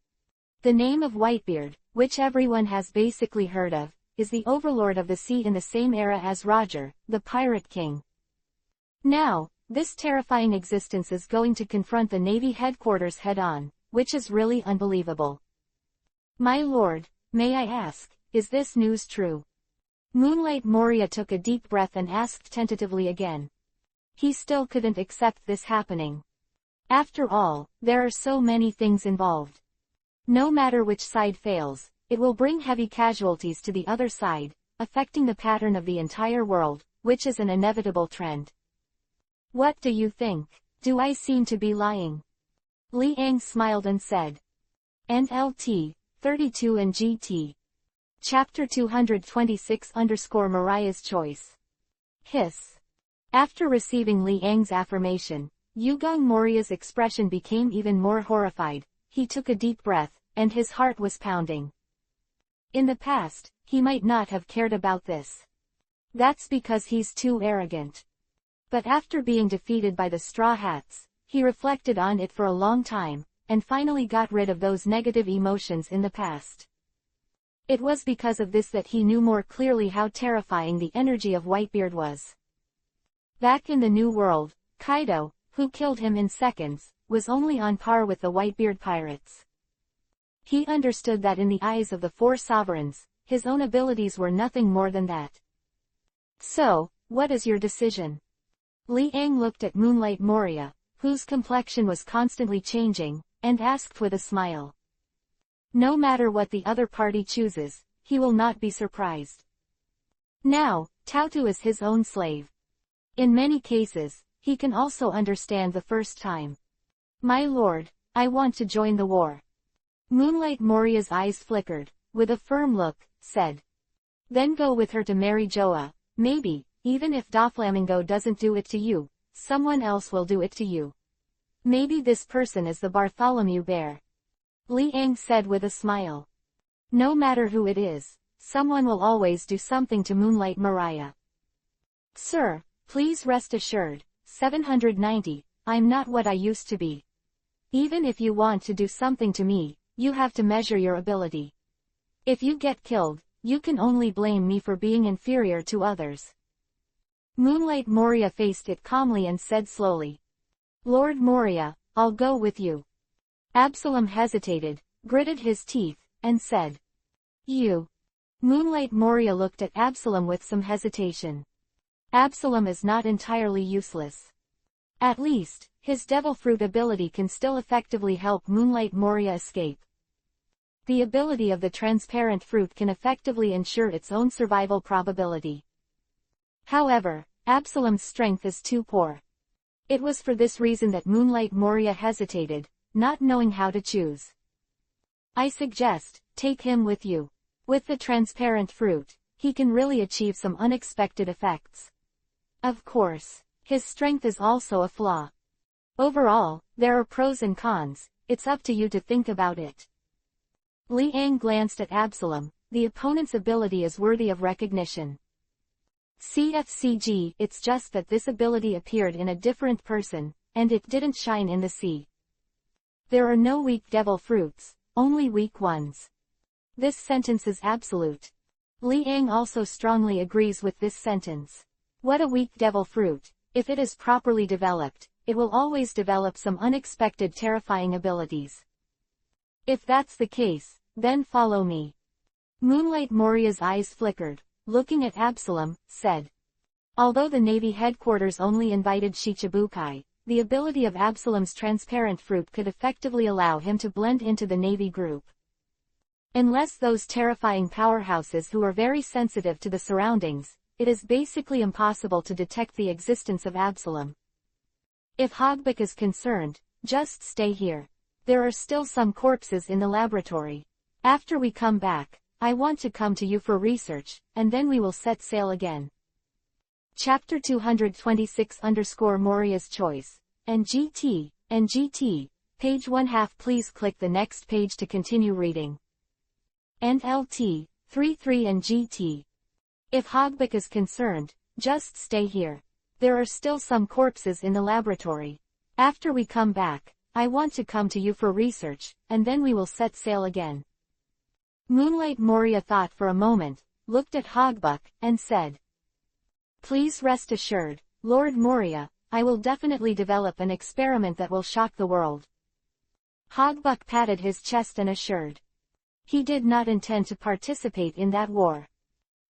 A: The name of Whitebeard, which everyone has basically heard of, is the overlord of the sea in the same era as Roger, the Pirate King. Now, this terrifying existence is going to confront the Navy headquarters head-on, which is really unbelievable. My lord, may I ask, is this news true? Moonlight Moria took a deep breath and asked tentatively again. He still couldn't accept this happening. After all, there are so many things involved. No matter which side fails, it will bring heavy casualties to the other side, affecting the pattern of the entire world, which is an inevitable trend. What do you think? Do I seem to be lying? Liang smiled and said. And LT, 32 and GT. Chapter 226_Mariah's Choice. Hiss. After receiving Liang's affirmation, Yugong Moria's expression became even more horrified. He took a deep breath, and his heart was pounding. In the past, he might not have cared about this. That's because he's too arrogant. But after being defeated by the Straw Hats, he reflected on it for a long time, and finally got rid of those negative emotions in the past. It was because of this that he knew more clearly how terrifying the energy of Whitebeard was. Back in the New World, Kaido, who killed him in seconds, was only on par with the Whitebeard pirates. He understood that in the eyes of the four sovereigns, his own abilities were nothing more than that. So, what is your decision? Liang looked at Moonlight Moria, whose complexion was constantly changing, and asked with a smile. No matter what the other party chooses, he will not be surprised. Now, Tautu is his own slave. In many cases, he can also understand the first time. My lord, I want to join the war. Moonlight Moria's eyes flickered, with a firm look, said. Then go with her to marry Joa, maybe, even if Doflamingo doesn't do it to you, someone else will do it to you. Maybe this person is the Bartholomew Bear. Liang said with a smile. No matter who it is, someone will always do something to Moonlight Moria. Sir, please rest assured, 790, I'm not what I used to be. Even if you want to do something to me, you have to measure your ability. If you get killed, you can only blame me for being inferior to others. Moonlight Moria faced it calmly and said slowly. Lord Moria, I'll go with you. Absalom hesitated, gritted his teeth, and said. You. Moonlight Moria looked at Absalom with some hesitation. Absalom is not entirely useless. At least, his Devil Fruit ability can still effectively help Moonlight Moria escape. The ability of the transparent fruit can effectively ensure its own survival probability. However, Absalom's strength is too poor. It was for this reason that Moonlight Moria hesitated, not knowing how to choose. I suggest, take him with you. With the transparent fruit, he can really achieve some unexpected effects. Of course, his strength is also a flaw. Overall, there are pros and cons, it's up to you to think about it. Liang glanced at Absalom, the opponent's ability is worthy of recognition. CFCG, it's just that this ability appeared in a different person, and it didn't shine in the sea. There are no weak devil fruits, only weak ones. This sentence is absolute. Liang also strongly agrees with this sentence. What a weak devil fruit, if it is properly developed, it will always develop some unexpected terrifying abilities. If that's the case, then follow me. Moonlight Moria's eyes flickered, looking at Absalom, said. Although the Navy headquarters only invited Shichibukai, the ability of Absalom's transparent fruit could effectively allow him to blend into the Navy group. Unless those terrifying powerhouses who are very sensitive to the surroundings, it is basically impossible to detect the existence of Absalom. If Hogbuk is concerned, just stay here. There are still some corpses in the laboratory. After we come back, I want to come to you for research, and then we will set sail again. Chapter 226_Moria's Choice, NGT, page 1/2. Please click the next page to continue reading. NLT, 33 and GT. If Hogbuk is concerned, just stay here. There are still some corpses in the laboratory. After we come back, I want to come to you for research, and then we will set sail again. Moonlight Moria thought for a moment, looked at Hogbuk, and said. Please rest assured, Lord Moria, I will definitely develop an experiment that will shock the world. Hogbuk patted his chest and assured. He did not intend to participate in that war.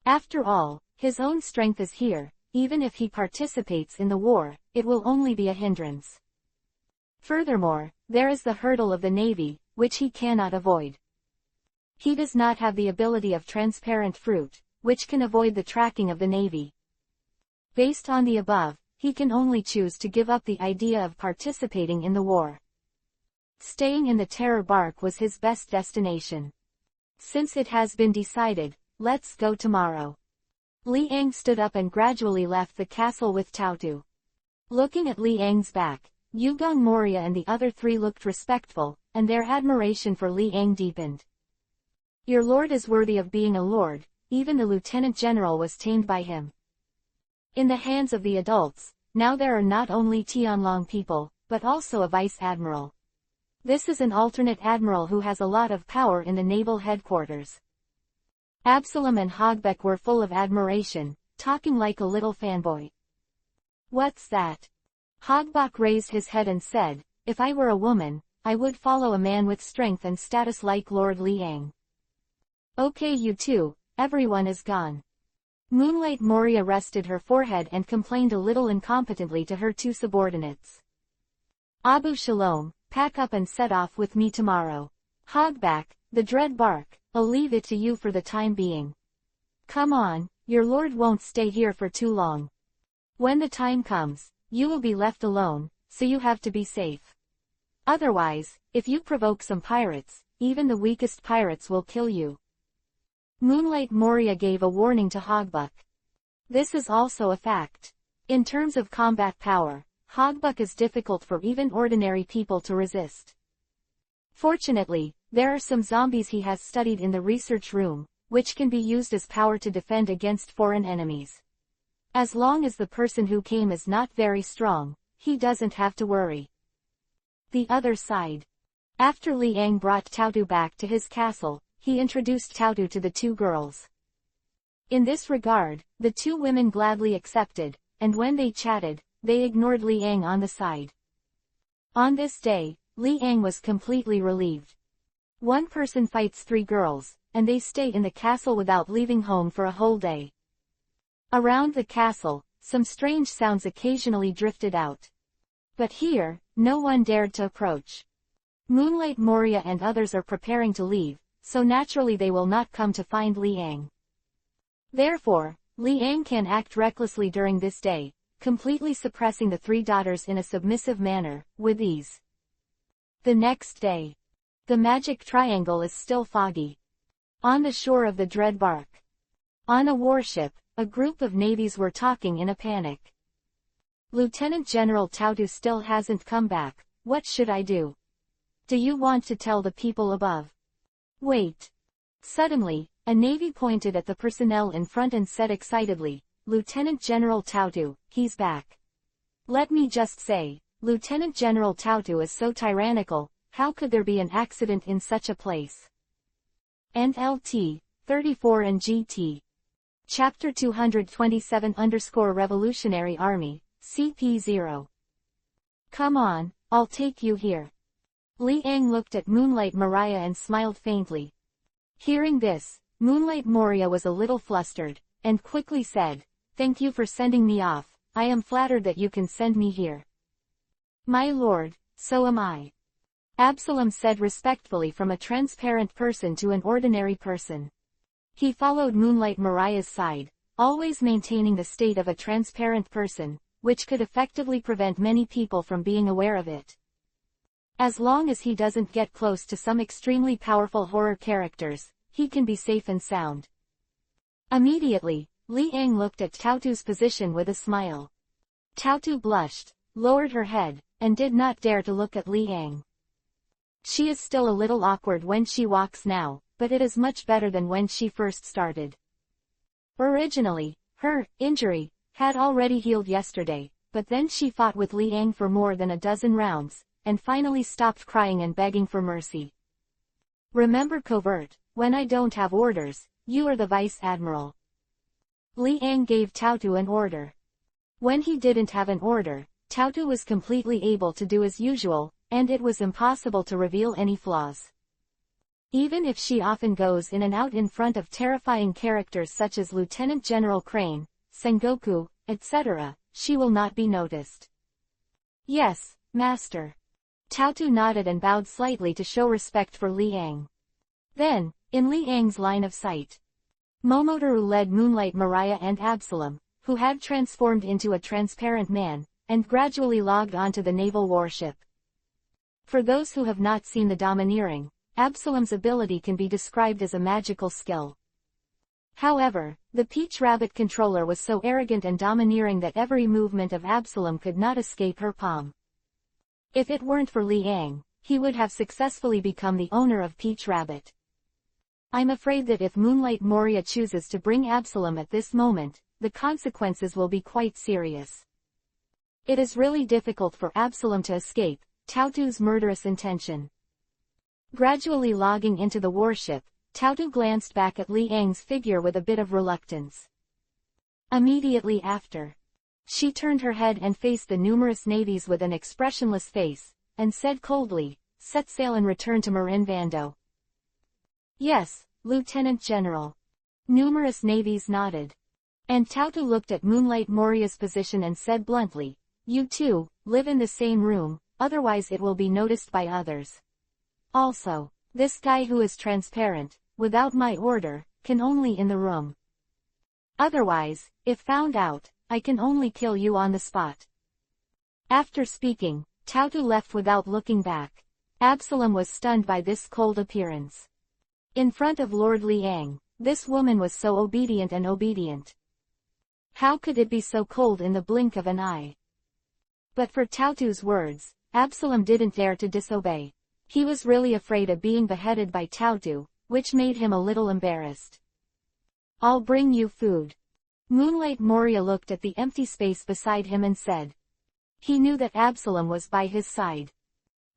A: After all, his own strength is here, even if he participates in the war, it will only be a hindrance. Furthermore, there is the hurdle of the Navy, which he cannot avoid. He does not have the ability of transparent fruit, which can avoid the tracking of the Navy. Based on the above, he can only choose to give up the idea of participating in the war. Staying in the terror bark was his best destination. Since it has been decided, let's go tomorrow. Li Ang stood up and gradually left the castle with Tautu. Looking at Li Ang's back, Yugong Moria and the other three looked respectful, and their admiration for Li Ang deepened. Your lord is worthy of being a lord, even the lieutenant general was tamed by him. In the hands of the adults, now there are not only Tianlong people, but also a vice admiral. This is an alternate admiral who has a lot of power in the naval headquarters. Absalom and Hogbek were full of admiration, talking like a little fanboy. What's that? Hogbek raised his head and said, if I were a woman, I would follow a man with strength and status like Lord Liang. Okay, you two, everyone is gone. Moonlight Moria rested her forehead and complained a little incompetently to her two subordinates. Abu Shalom, pack up and set off with me tomorrow. Hogbek, the dread bark, I'll leave it to you for the time being. Come on, your lord won't stay here for too long. When the time comes, you will be left alone, so you have to be safe. Otherwise, if you provoke some pirates, even the weakest pirates will kill you. Moonlight Moria gave a warning to Hogbek. This is also a fact. In terms of combat power, Hogbek is difficult for even ordinary people to resist. Fortunately, there are some zombies he has studied in the research room, which can be used as power to defend against foreign enemies. As long as the person who came is not very strong, he doesn't have to worry. The other side. After Li Ang brought Tautu back to his castle, he introduced Tautu to the two girls. In this regard, the two women gladly accepted, and when they chatted, they ignored Li Ang on the side. On this day, Li Ang was completely relieved. One person fights three girls, and they stay in the castle without leaving home for a whole day. Around the castle, some strange sounds occasionally drifted out. But here, no one dared to approach. Moonlight Moria and others are preparing to leave, so naturally they will not come to find Li Ang. Therefore, Li Ang can act recklessly during this day, completely suppressing the three daughters in a submissive manner, with ease. The next day. The magic triangle is still foggy. On the shore of the Dread Bark. On a warship, a group of navies were talking in a panic. Lieutenant General Tautu still hasn't come back, what should I do? Do you want to tell the people above? Wait. Suddenly, a navy pointed at the personnel in front and said excitedly, Lieutenant General Tautu, he's back. Let me just say, Lieutenant General Tautu is so tyrannical, how could there be an accident in such a place? NLT, 34 and GT. Chapter 227-Revolutionary Army, CP0. Come on, I'll take you here. Li Ang looked at Moonlight Moria and smiled faintly. Hearing this, Moonlight Moria was a little flustered, and quickly said, Thank you for sending me off, I am flattered that you can send me here. My lord, so am I. Absalom said respectfully from a transparent person to an ordinary person. He followed Moonlight Moria's side, always maintaining the state of a transparent person, which could effectively prevent many people from being aware of it. As long as he doesn't get close to some extremely powerful horror characters, he can be safe and sound. Immediately, Li Ang looked at Tautu's position with a smile. Tautu blushed, lowered her head, and did not dare to look at Li Ang. She is still a little awkward when she walks now, but it is much better than when she first started. Originally, her injury had already healed yesterday, but then she fought with Li Ang for more than a dozen rounds, and finally stopped crying and begging for mercy. Remember covert, when I don't have orders, you are the vice admiral. Li Ang gave Tautu an order. When he didn't have an order, Tautu was completely able to do as usual, and it was impossible to reveal any flaws. Even if she often goes in and out in front of terrifying characters such as Lieutenant General Crane, Sengoku, etc., she will not be noticed. Yes, master. Tautu nodded and bowed slightly to show respect for Li Ang. Then, in Li Ang's line of sight, Momotaru led Moonlight Moria and Absalom, who had transformed into a transparent man, and gradually logged onto the naval warship. For those who have not seen the domineering, Absalom's ability can be described as a magical skill. However, the Peach Rabbit controller was so arrogant and domineering that every movement of Absalom could not escape her palm. If it weren't for Liang, he would have successfully become the owner of Peach Rabbit. I'm afraid that if Moonlight Moria chooses to bring Absalom at this moment, the consequences will be quite serious. It is really difficult for Absalom to escape Tautu's murderous intention. Gradually logging into the warship, Tautu glanced back at Liang's figure with a bit of reluctance. Immediately after, she turned her head and faced the numerous navies with an expressionless face, and said coldly, "Set sail and return to Marin Vando." "Yes, Lieutenant General." Numerous navies nodded. And Tautu looked at Moonlight Moria's position and said bluntly, "You two, live in the same room, otherwise it will be noticed by others. Also, this guy who is transparent, without my order, can only in the room. Otherwise, if found out, I can only kill you on the spot." After speaking, Tautu left without looking back. Absalom was stunned by this cold appearance. In front of Lord Liang, this woman was so obedient and obedient. How could it be so cold in the blink of an eye? But for Tautu's words, Absalom didn't dare to disobey. He was really afraid of being beheaded by Tautu, which made him a little embarrassed. "I'll bring you food." Moonlight Moria looked at the empty space beside him and said. He knew that Absalom was by his side.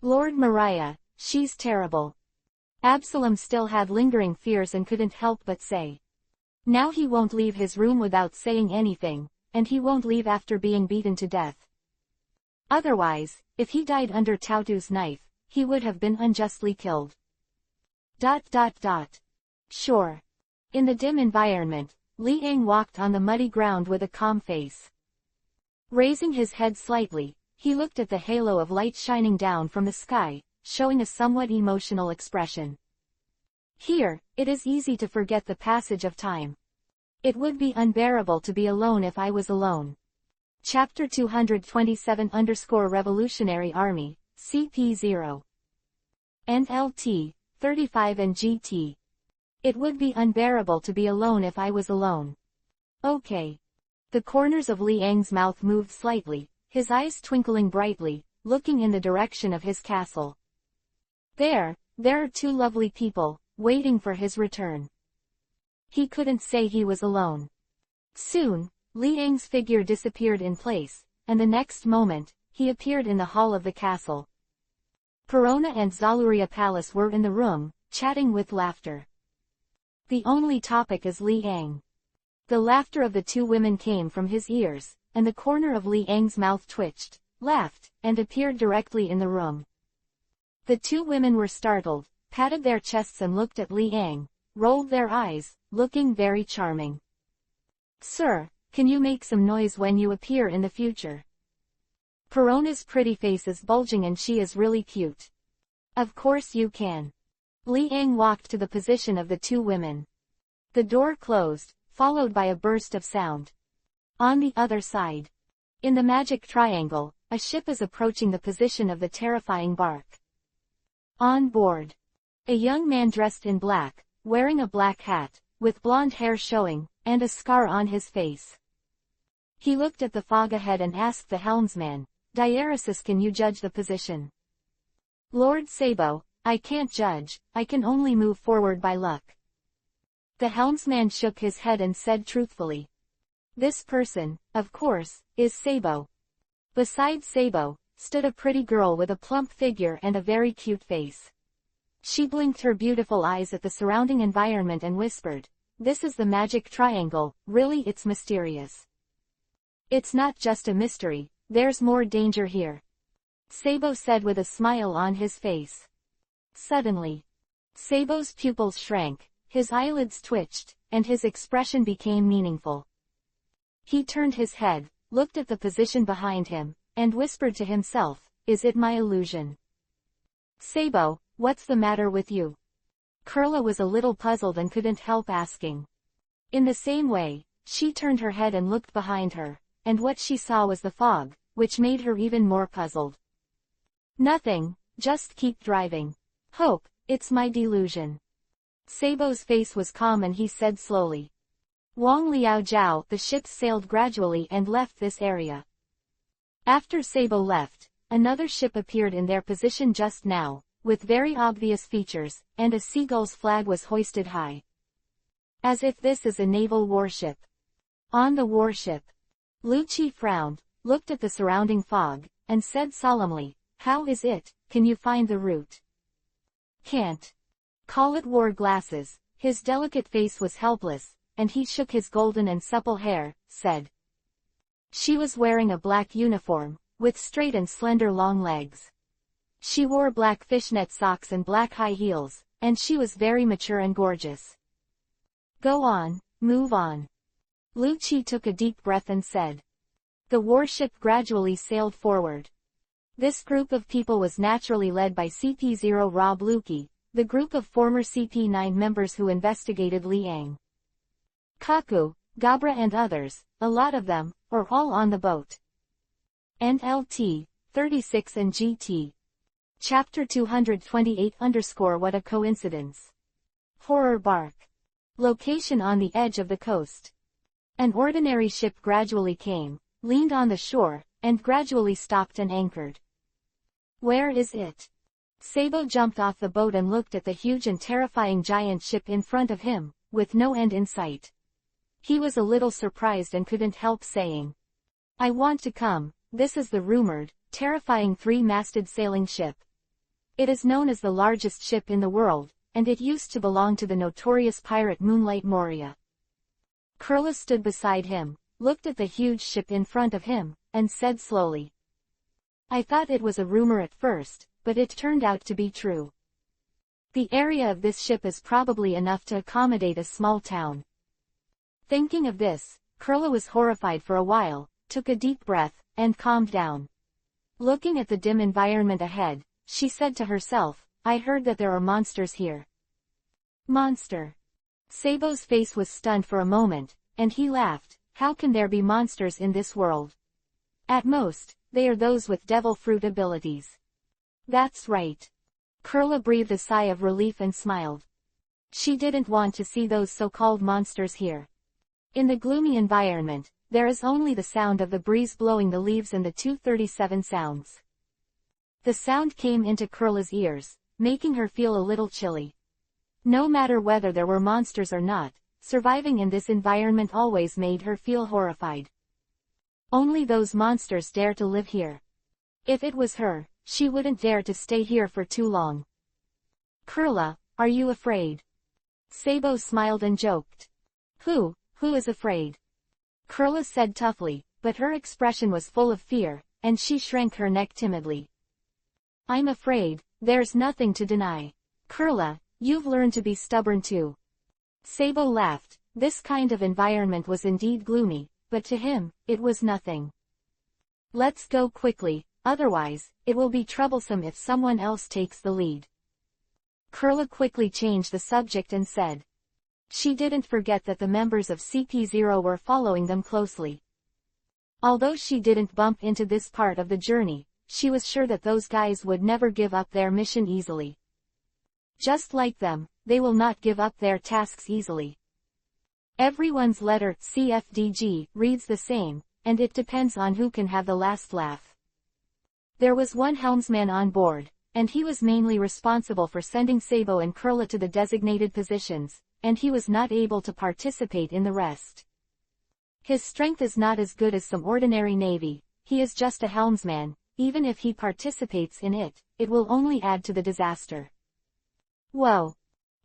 A: "Lord Maria, she's terrible." Absalom still had lingering fears and couldn't help but say. Now he won't leave his room without saying anything, and he won't leave after being beaten to death. Otherwise, if he died under Tautu's knife, he would have been unjustly killed. ... Sure. In the dim environment, Liang walked on the muddy ground with a calm face. Raising his head slightly, he looked at the halo of light shining down from the sky, showing a somewhat emotional expression. Here, it is easy to forget the passage of time. It would be unbearable to be alone if I was alone. Chapter 227-Revolutionary Army, CP0. NLT, 35 and GT. It would be unbearable to be alone if I was alone. Okay. The corners of Liang's mouth moved slightly, his eyes twinkling brightly, looking in the direction of his castle. There are two lovely people, waiting for his return. He couldn't say he was alone. Soon, Liang's figure disappeared in place, and the next moment, he appeared in the hall of the castle. Perona and Zaluria Palace were in the room, chatting with laughter. The only topic is Liang. The laughter of the two women came from his ears, and the corner of Liang's mouth twitched, laughed, and appeared directly in the room. The two women were startled, patted their chests and looked at Liang, rolled their eyes, looking very charming. "Sir, can you make some noise when you appear in the future?" Perona's pretty face is bulging and she is really cute. "Of course you can." Liang walked to the position of the two women. The door closed, followed by a burst of sound. On the other side, in the magic triangle, a ship is approaching the position of the terrifying bark. On board, a young man dressed in black, wearing a black hat, with blonde hair showing, and a scar on his face. He looked at the fog ahead and asked the helmsman, "Diaresis, can you judge the position?" "Lord Sabo, I can't judge, I can only move forward by luck." The helmsman shook his head and said truthfully. This person, of course, is Sabo. Beside Sabo, stood a pretty girl with a plump figure and a very cute face. She blinked her beautiful eyes at the surrounding environment and whispered, "This is the magic triangle, really it's mysterious." "It's not just a mystery, there's more danger here," Sabo said with a smile on his face. Suddenly, Sabo's pupils shrank, his eyelids twitched, and his expression became meaningful. He turned his head, looked at the position behind him, and whispered to himself, "Is it my illusion?" "Sabo, what's the matter with you?" Kurla was a little puzzled and couldn't help asking. In the same way, She turned her head and looked behind her, and what she saw was the fog, which made her even more puzzled. Nothing, just keep driving. Hope, it's my delusion. Sabo's face was calm and he said slowly. Wang Liao Jiao, the ships sailed gradually and left this area. After Sabo left, another ship appeared in their position just now, with very obvious features, and a seagull's flag was hoisted high. As if this is a naval warship. On the warship, Lu Qi frowned, looked at the surrounding fog, and said solemnly, "How is it, can you find the route?" "Can't. Call it war glasses." His delicate face was helpless, and he shook his golden and supple hair, said. She was wearing a black uniform, with straight and slender long legs. She wore black fishnet socks and black high heels, and she was very mature and gorgeous. "Go on, move on." Lu Qi took a deep breath and said. The warship gradually sailed forward. This group of people was naturally led by CP0 Rob Luki, the group of former CP9 members who investigated Liang. Kaku, Gabra and others, a lot of them, are all on the boat. And LT, 36 and GT. Chapter 228 _ What a coincidence. Horror bark. Location on the edge of the coast. An ordinary ship gradually came, leaned on the shore, and gradually stopped and anchored. Where is it? Sabo jumped off the boat and looked at the huge and terrifying giant ship in front of him, with no end in sight. He was a little surprised and couldn't help saying. I want to come. This is the rumored, terrifying three-masted sailing ship. It is known as the largest ship in the world, and it used to belong to the notorious pirate Moonlight Moria. Kurla stood beside him, looked at the huge ship in front of him, and said slowly. I thought it was a rumor at first, but it turned out to be true. The area of this ship is probably enough to accommodate a small town. Thinking of this, Kurla was horrified for a while, took a deep breath, and calmed down. Looking at the dim environment ahead, she said to herself, I heard that there are monsters here. Monster. Sabo's face was stunned for a moment, and he laughed. How can there be monsters in this world? At most, they are those with devil fruit abilities. That's right. Kurla breathed a sigh of relief and smiled. She didn't want to see those so-called monsters here. In the gloomy environment, there is only the sound of the breeze blowing the leaves and the 237 sounds. The sound came into Kurla's ears, making her feel a little chilly. No matter whether there were monsters or not, surviving in this environment always made her feel horrified. Only those monsters dare to live here. If it was her, she wouldn't dare to stay here for too long. Kurla, are you afraid? Sabo smiled and joked. Who is afraid? Kurla said toughly, but her expression was full of fear, and she shrank her neck timidly. I'm afraid, there's nothing to deny. Kurla, you've learned to be stubborn too. Sabo laughed. This kind of environment was indeed gloomy, but to him, it was nothing. Let's go quickly, otherwise, it will be troublesome if someone else takes the lead. Kurla quickly changed the subject and said. She didn't forget that the members of CP0 were following them closely. Although she didn't bump into this part of the journey, she was sure that those guys would never give up their mission easily. Just like them, they will not give up their tasks easily. Everyone's letter, CFDG, reads the same, and it depends on who can have the last laugh. There was one helmsman on board, and he was mainly responsible for sending Sabo and Kurla to the designated positions, and he was not able to participate in the rest. His strength is not as good as some ordinary navy, he is just a helmsman. Even if he participates in it, it will only add to the disaster. Whoa!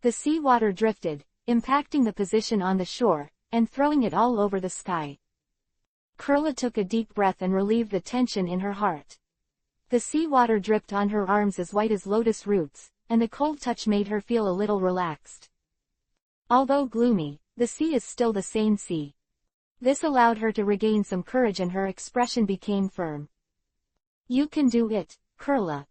A: The seawater drifted, impacting the position on the shore, and throwing it all over the sky. Kurla took a deep breath and relieved the tension in her heart. The seawater dripped on her arms as white as lotus roots, and the cold touch made her feel a little relaxed. Although gloomy, the sea is still the same sea. This allowed her to regain some courage and her expression became firm. You can do it, Kurla.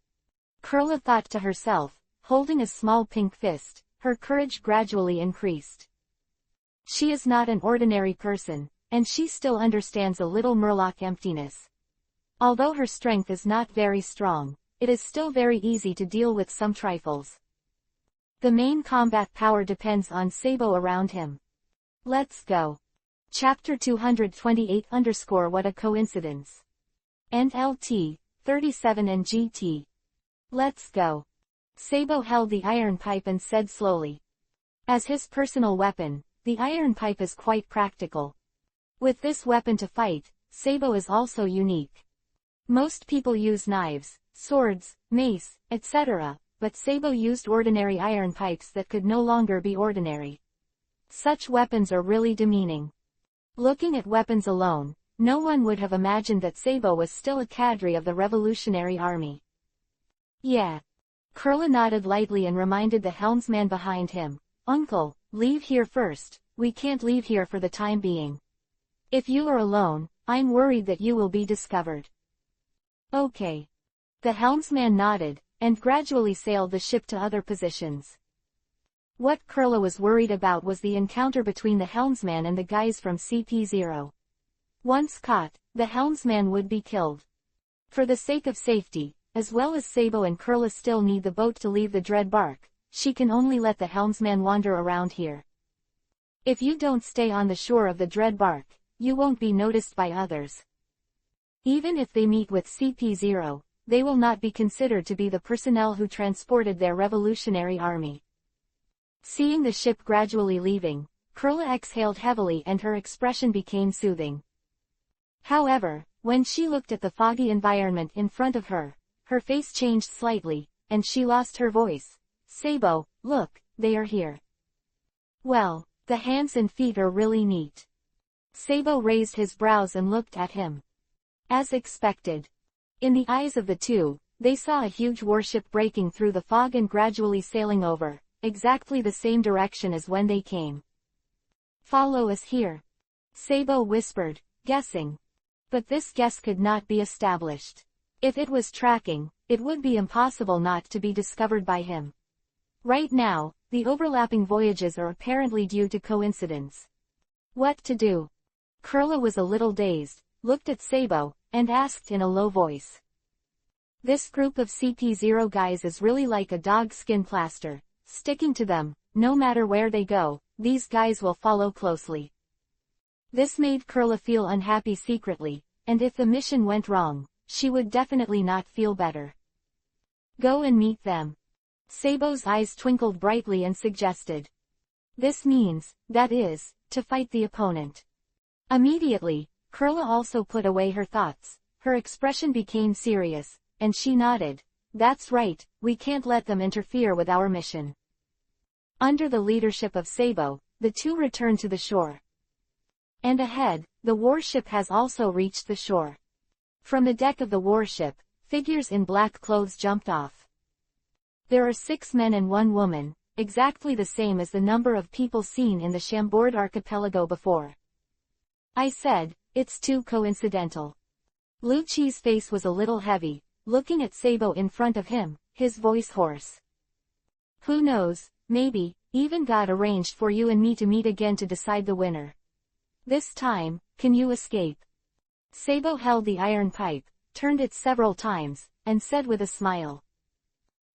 A: Kurla thought to herself, holding a small pink fist, her courage gradually increased. She is not an ordinary person, and she still understands a little Murloc emptiness. Although her strength is not very strong, it is still very easy to deal with some trifles. The main combat power depends on Sabo around him. Let's go. Chapter 228_What a coincidence. And LT, 37 and GT. Let's go. Sabo held the iron pipe and said slowly. As his personal weapon, the iron pipe is quite practical. With this weapon to fight, Sabo is also unique. Most people use knives, swords, mace, etc., but Sabo used ordinary iron pipes that could no longer be ordinary. Such weapons are really demeaning. Looking at weapons alone, no one would have imagined that Sabo was still a cadre of the Revolutionary Army. Yeah. Kurla nodded lightly and reminded the helmsman behind him, "Uncle, leave here first, we can't leave here for the time being. If you are alone, I'm worried that you will be discovered." Okay. The helmsman nodded, and gradually sailed the ship to other positions. What Kurla was worried about was the encounter between the helmsman and the guys from CP0. Once caught, the helmsman would be killed. For the sake of safety, as well as Sabo and Kurla still need the boat to leave the Dread Bark, she can only let the helmsman wander around here. If you don't stay on the shore of the Dread Bark, you won't be noticed by others. Even if they meet with CP0, they will not be considered to be the personnel who transported their revolutionary army. Seeing the ship gradually leaving, Kurla exhaled heavily and her expression became soothing. However, when she looked at the foggy environment in front of her, her face changed slightly, and she lost her voice. "Sabo, look, they are here." "Well, the hands and feet are really neat." Sabo raised his brows and looked at him. As expected. In the eyes of the two, they saw a huge warship breaking through the fog and gradually sailing over, exactly the same direction as when they came. "Follow us here," Sabo whispered, guessing. But this guess could not be established. If it was tracking, it would be impossible not to be discovered by him. Right now, the overlapping voyages are apparently due to coincidence. What to do? Kurla was a little dazed, looked at Sabo, and asked in a low voice. "This group of CP0 guys is really like a dog skin plaster, sticking to them, no matter where they go, these guys will follow closely." This made Kurla feel unhappy secretly, and if the mission went wrong, she would definitely not feel better. "Go and meet them." Sabo's eyes twinkled brightly and suggested. "This means, that is, to fight the opponent." Immediately, Kurla also put away her thoughts, her expression became serious, and she nodded. "That's right, we can't let them interfere with our mission." Under the leadership of Sabo, the two returned to the shore. And ahead, the warship has also reached the shore. From the deck of the warship, figures in black clothes jumped off. There are 6 men and 1 woman, exactly the same as the number of people seen in the Chambord archipelago before. I said, it's too coincidental. Lucci's face was a little heavy, looking at Sabo in front of him, his voice hoarse. "Who knows, maybe, even God arranged for you and me to meet again to decide the winner. This time, can you escape?" Sabo held the iron pipe, turned it several times, and said with a smile.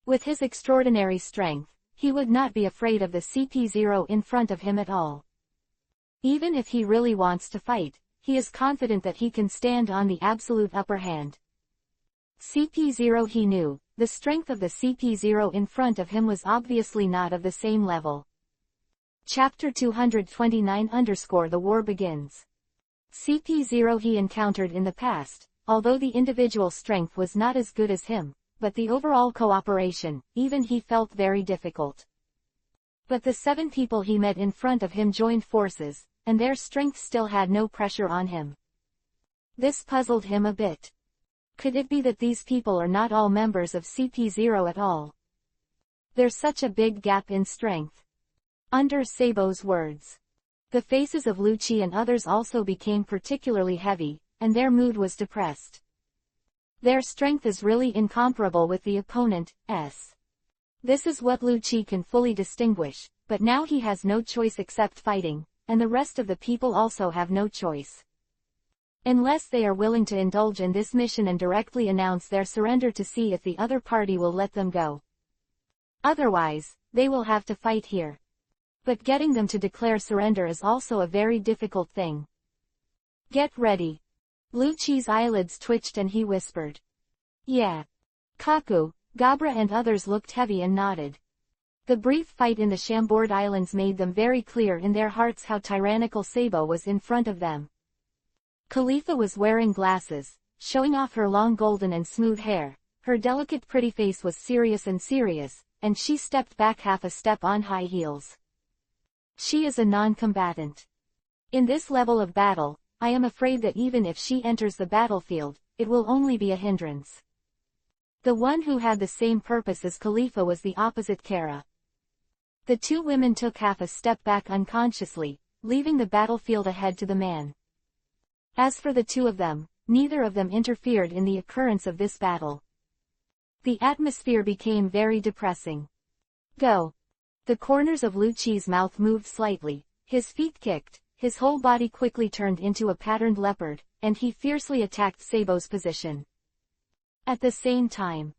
A: With his extraordinary strength, he would not be afraid of the CP0 in front of him at all. Even if he really wants to fight, he is confident that he can stand on the absolute upper hand. CP0 he knew, the strength of the CP0 in front of him was obviously not of the same level. Chapter 229 The War Begins. CP0 he encountered in the past, although the individual strength was not as good as him, but the overall cooperation, even he felt very difficult. But the 7 people he met in front of him joined forces, and their strength still had no pressure on him. This puzzled him a bit. Could it be that these people are not all members of CP0 at all? There's such a big gap in strength. Under Sabo's words, the faces of Lucci and others also became particularly heavy, and their mood was depressed. Their strength is really incomparable with the opponent's. This is what Lucci can fully distinguish, but now he has no choice except fighting, and the rest of the people also have no choice. Unless they are willing to indulge in this mission and directly announce their surrender to see if the other party will let them go. Otherwise, they will have to fight here. But getting them to declare surrender is also a very difficult thing. Get ready. Lucci's eyelids twitched and he whispered. Yeah. Kaku, Gabra and others looked heavy and nodded. The brief fight in the Chambord Islands made them very clear in their hearts how tyrannical Sabo was in front of them. Khalifa was wearing glasses, showing off her long golden and smooth hair. Her delicate pretty face was serious, and she stepped back half a step on high heels. She is a non-combatant. In this level of battle, I am afraid that even if she enters the battlefield, it will only be a hindrance. The one who had the same purpose as Khalifa was the opposite Kara. The two women took half a step back unconsciously, leaving the battlefield ahead to the man. As for the two of them, neither of them interfered in the occurrence of this battle. The atmosphere became very depressing. Go. The corners of Lucci's mouth moved slightly, his feet kicked, his whole body quickly turned into a patterned leopard, and he fiercely attacked Sabo's position. At the same time,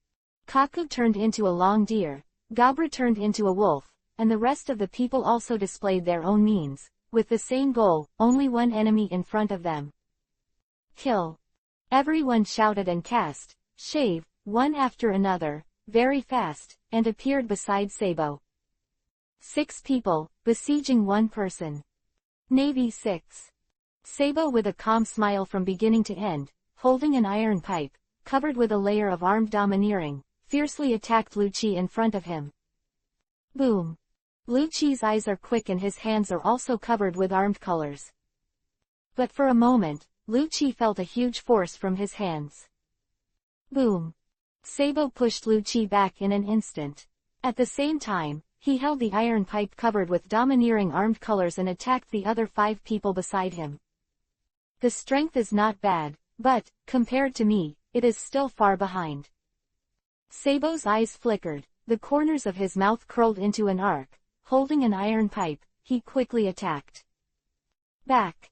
A: Kaku turned into a long deer, Gabra turned into a wolf, and the rest of the people also displayed their own means, with the same goal, only one enemy in front of them. Kill. Everyone shouted and cast, shave, one after another, very fast, and appeared beside Sabo. 6 people, besieging 1 person. Navy 6. Sabo with a calm smile from beginning to end, holding an iron pipe, covered with a layer of armed domineering, fiercely attacked Lucci in front of him. Boom. Lucci's eyes are quick and his hands are also covered with armed colors. But for a moment, Lucci felt a huge force from his hands. Boom. Sabo pushed Lucci back in an instant. At the same time, he held the iron pipe covered with domineering armed colors and attacked the other 5 people beside him. The strength is not bad, but, compared to me, it is still far behind. Sabo's eyes flickered, the corners of his mouth curled into an arc. Holding an iron pipe, he quickly attacked. Back.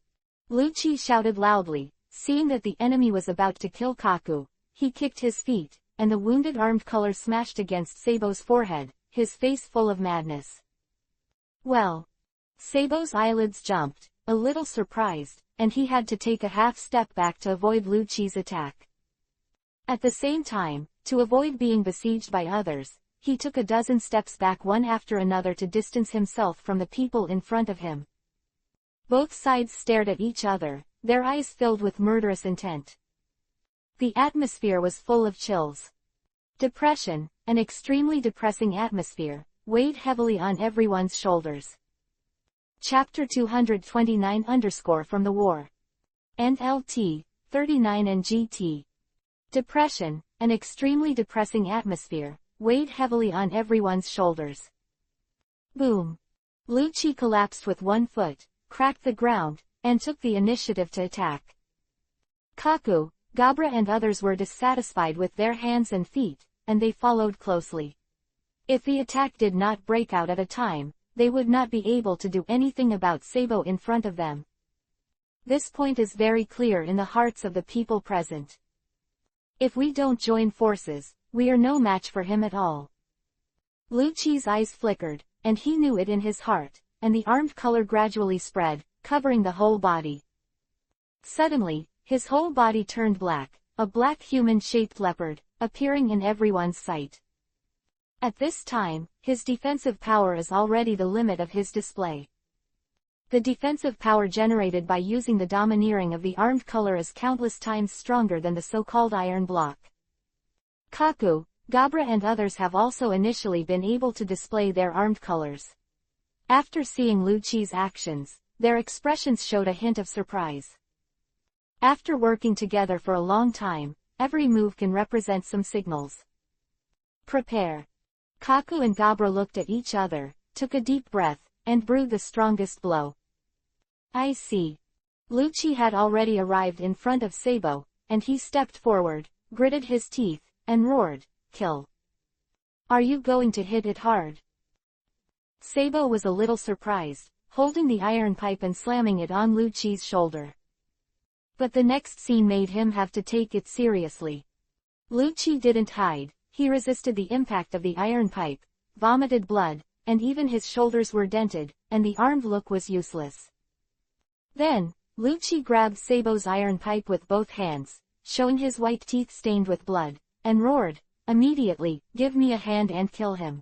A: Lucci shouted loudly, seeing that the enemy was about to kill Kaku. He kicked his feet, and the wounded armed color smashed against Sabo's forehead, his face full of madness. Well. Sabo's eyelids jumped, a little surprised, and he had to take a half step back to avoid Lucci's attack. At the same time, to avoid being besieged by others, he took a dozen steps back one after another to distance himself from the people in front of him. Both sides stared at each other, their eyes filled with murderous intent. The atmosphere was full of chills. Depression, an extremely depressing atmosphere, weighed heavily on everyone's shoulders. Chapter 229 from the war. NLT, 39 and GT. Depression, an extremely depressing atmosphere, weighed heavily on everyone's shoulders. Boom. Lucci collapsed with 1 foot, cracked the ground, and took the initiative to attack. Kaku, Gabra and others were dissatisfied with their hands and feet, and they followed closely. If the attack did not break out at a time, they would not be able to do anything about Sabo in front of them. This point is very clear in the hearts of the people present. If we don't join forces, we are no match for him at all. Lucci's eyes flickered, and he knew it in his heart, and the armed color gradually spread, covering the whole body. Suddenly, his whole body turned black, a black human-shaped leopard, appearing in everyone's sight. At this time, his defensive power is already the limit of his display. The defensive power generated by using the domineering of the armed color is countless times stronger than the so-called iron block. Kaku, Gabra and others have also initially been able to display their armed colors. After seeing Lucci's actions, their expressions showed a hint of surprise. After working together for a long time, every move can represent some signals. Prepare. Kaku and Gabra looked at each other, took a deep breath, and brewed the strongest blow. I see. Lucci had already arrived in front of Sabo, and he stepped forward, gritted his teeth, and roared, "Kill! Are you going to hit it hard?" Sabo was a little surprised, holding the iron pipe and slamming it on Lu Qi's shoulder. But the next scene made him have to take it seriously. Lu Qi didn't hide, he resisted the impact of the iron pipe, vomited blood, and even his shoulders were dented, and the armed look was useless. Then, Lu Qi grabbed Sabo's iron pipe with both hands, showing his white teeth stained with blood, and roared, "Immediately, give me a hand and kill him."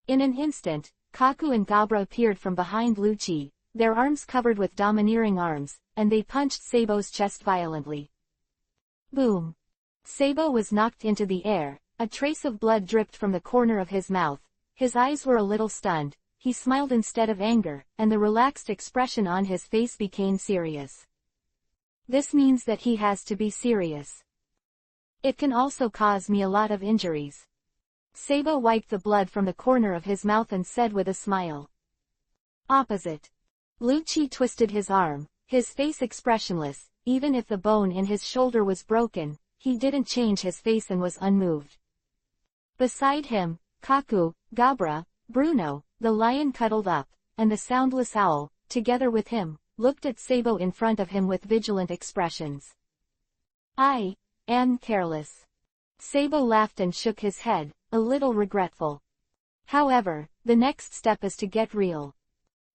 A: In an instant, Kaku and Gabra appeared from behind Lu Qi, their arms covered with domineering arms, and they punched Sabo's chest violently. Boom! Sabo was knocked into the air, a trace of blood dripped from the corner of his mouth, his eyes were a little stunned, he smiled instead of anger, and the relaxed expression on his face became serious. This means that he has to be serious. It can also cause me a lot of injuries. Sabo wiped the blood from the corner of his mouth and said with a smile. Opposite. Lu Qi twisted his arm, his face expressionless, even if the bone in his shoulder was broken, he didn't change his face and was unmoved. Beside him, Kaku, Gabra, Bruno, the lion cuddled up, and the soundless owl, together with him, looked at Sabo in front of him with vigilant expressions. "I am careless." Sabo laughed and shook his head, a little regretful. However, the next step is to get real.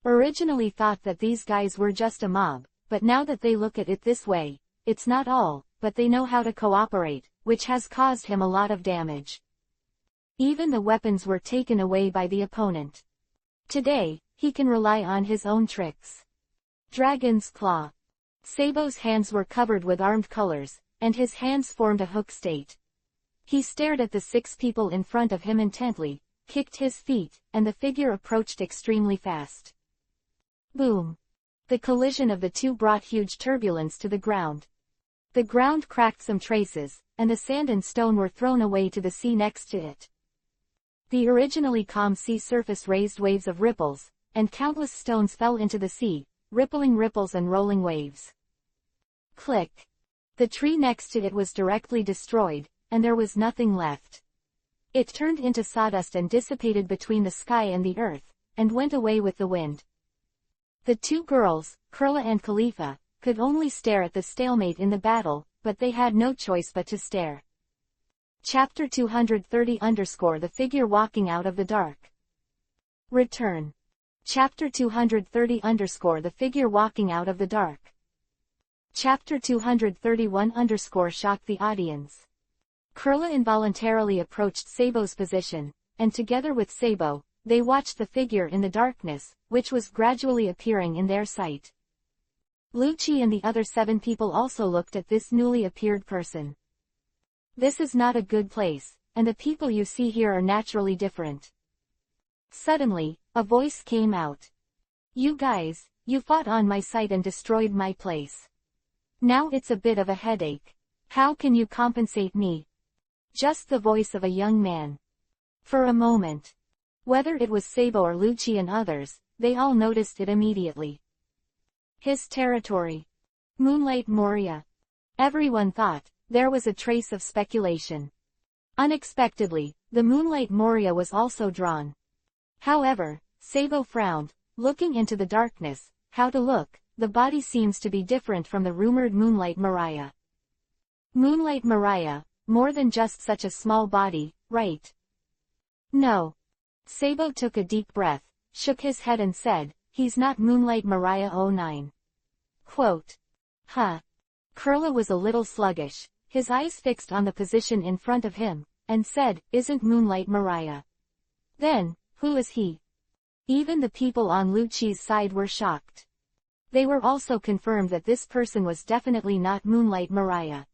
A: Originally thought that these guys were just a mob, but now that they look at it this way, it's not all, but they know how to cooperate, which has caused him a lot of damage. Even the weapons were taken away by the opponent. Today, he can rely on his own tricks. Dragon's Claw. Sabo's hands were covered with armed colors, and his hands formed a hook state. He stared at the 6 people in front of him intently, kicked his feet, and the figure approached extremely fast. Boom! The collision of the two brought huge turbulence to the ground. The ground cracked some traces, and the sand and stone were thrown away to the sea next to it. The originally calm sea surface raised waves of ripples, and countless stones fell into the sea, rippling ripples and rolling waves. Click! The tree next to it was directly destroyed, and there was nothing left. It turned into sawdust and dissipated between the sky and the earth, and went away with the wind. The two girls, Kurla and Khalifa, could only stare at the stalemate in the battle, but they had no choice but to stare. Chapter 230 The figure walking out of the dark. Return. Chapter 230 The figure walking out of the dark. Chapter 231 shocked the audience. Kurla involuntarily approached Sabo's position, and together with Sabo, they watched the figure in the darkness, which was gradually appearing in their sight. Lu Qi and the other 7 people also looked at this newly appeared person. This is not a good place, and the people you see here are naturally different. Suddenly, a voice came out. "You guys, you fought on my site and destroyed my place. Now it's a bit of a headache. How can you compensate me?" Just the voice of a young man. For a moment. Whether it was Sabo or Lu Qi and others, they all noticed it immediately. His territory. Moonlight Moria. Everyone thought. There was a trace of speculation. Unexpectedly, the Moonlight Moria was also drawn. However, Sabo frowned, looking into the darkness. How to look, the body seems to be different from the rumored Moonlight Moria. Moonlight Moria, more than just such a small body, right? No. Sabo took a deep breath, shook his head and said, "He's not Moonlight Moria 09. Quote. Huh. Kurla was a little sluggish, his eyes fixed on the position in front of him, and said, "Isn't Moonlight Moria? Then, who is he?" Even the people on Lu Qi's side were shocked. They were also confirmed that this person was definitely not Moonlight Moria.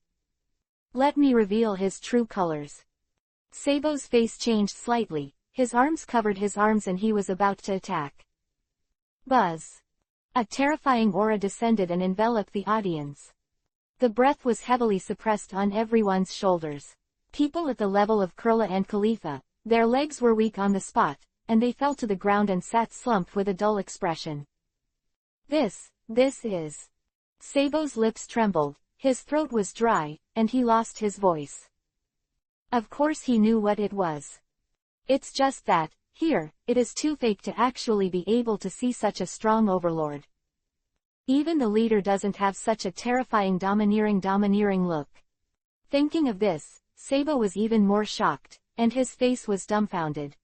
A: Let me reveal his true colors. Sabo's face changed slightly, his arms covered his arms and he was about to attack. Buzz. A terrifying aura descended and enveloped the audience. The breath was heavily suppressed on everyone's shoulders. People at the level of Kurla and Khalifa, their legs were weak on the spot, and they fell to the ground and sat slumped with a dull expression. This is. Sabo's lips trembled, his throat was dry, and he lost his voice. Of course he knew what it was. It's just that, Here, it is too fake to actually be able to see such a strong overlord. Even the leader doesn't have such a terrifying domineering look. Thinking of this, Sabo was even more shocked, and his face was dumbfounded.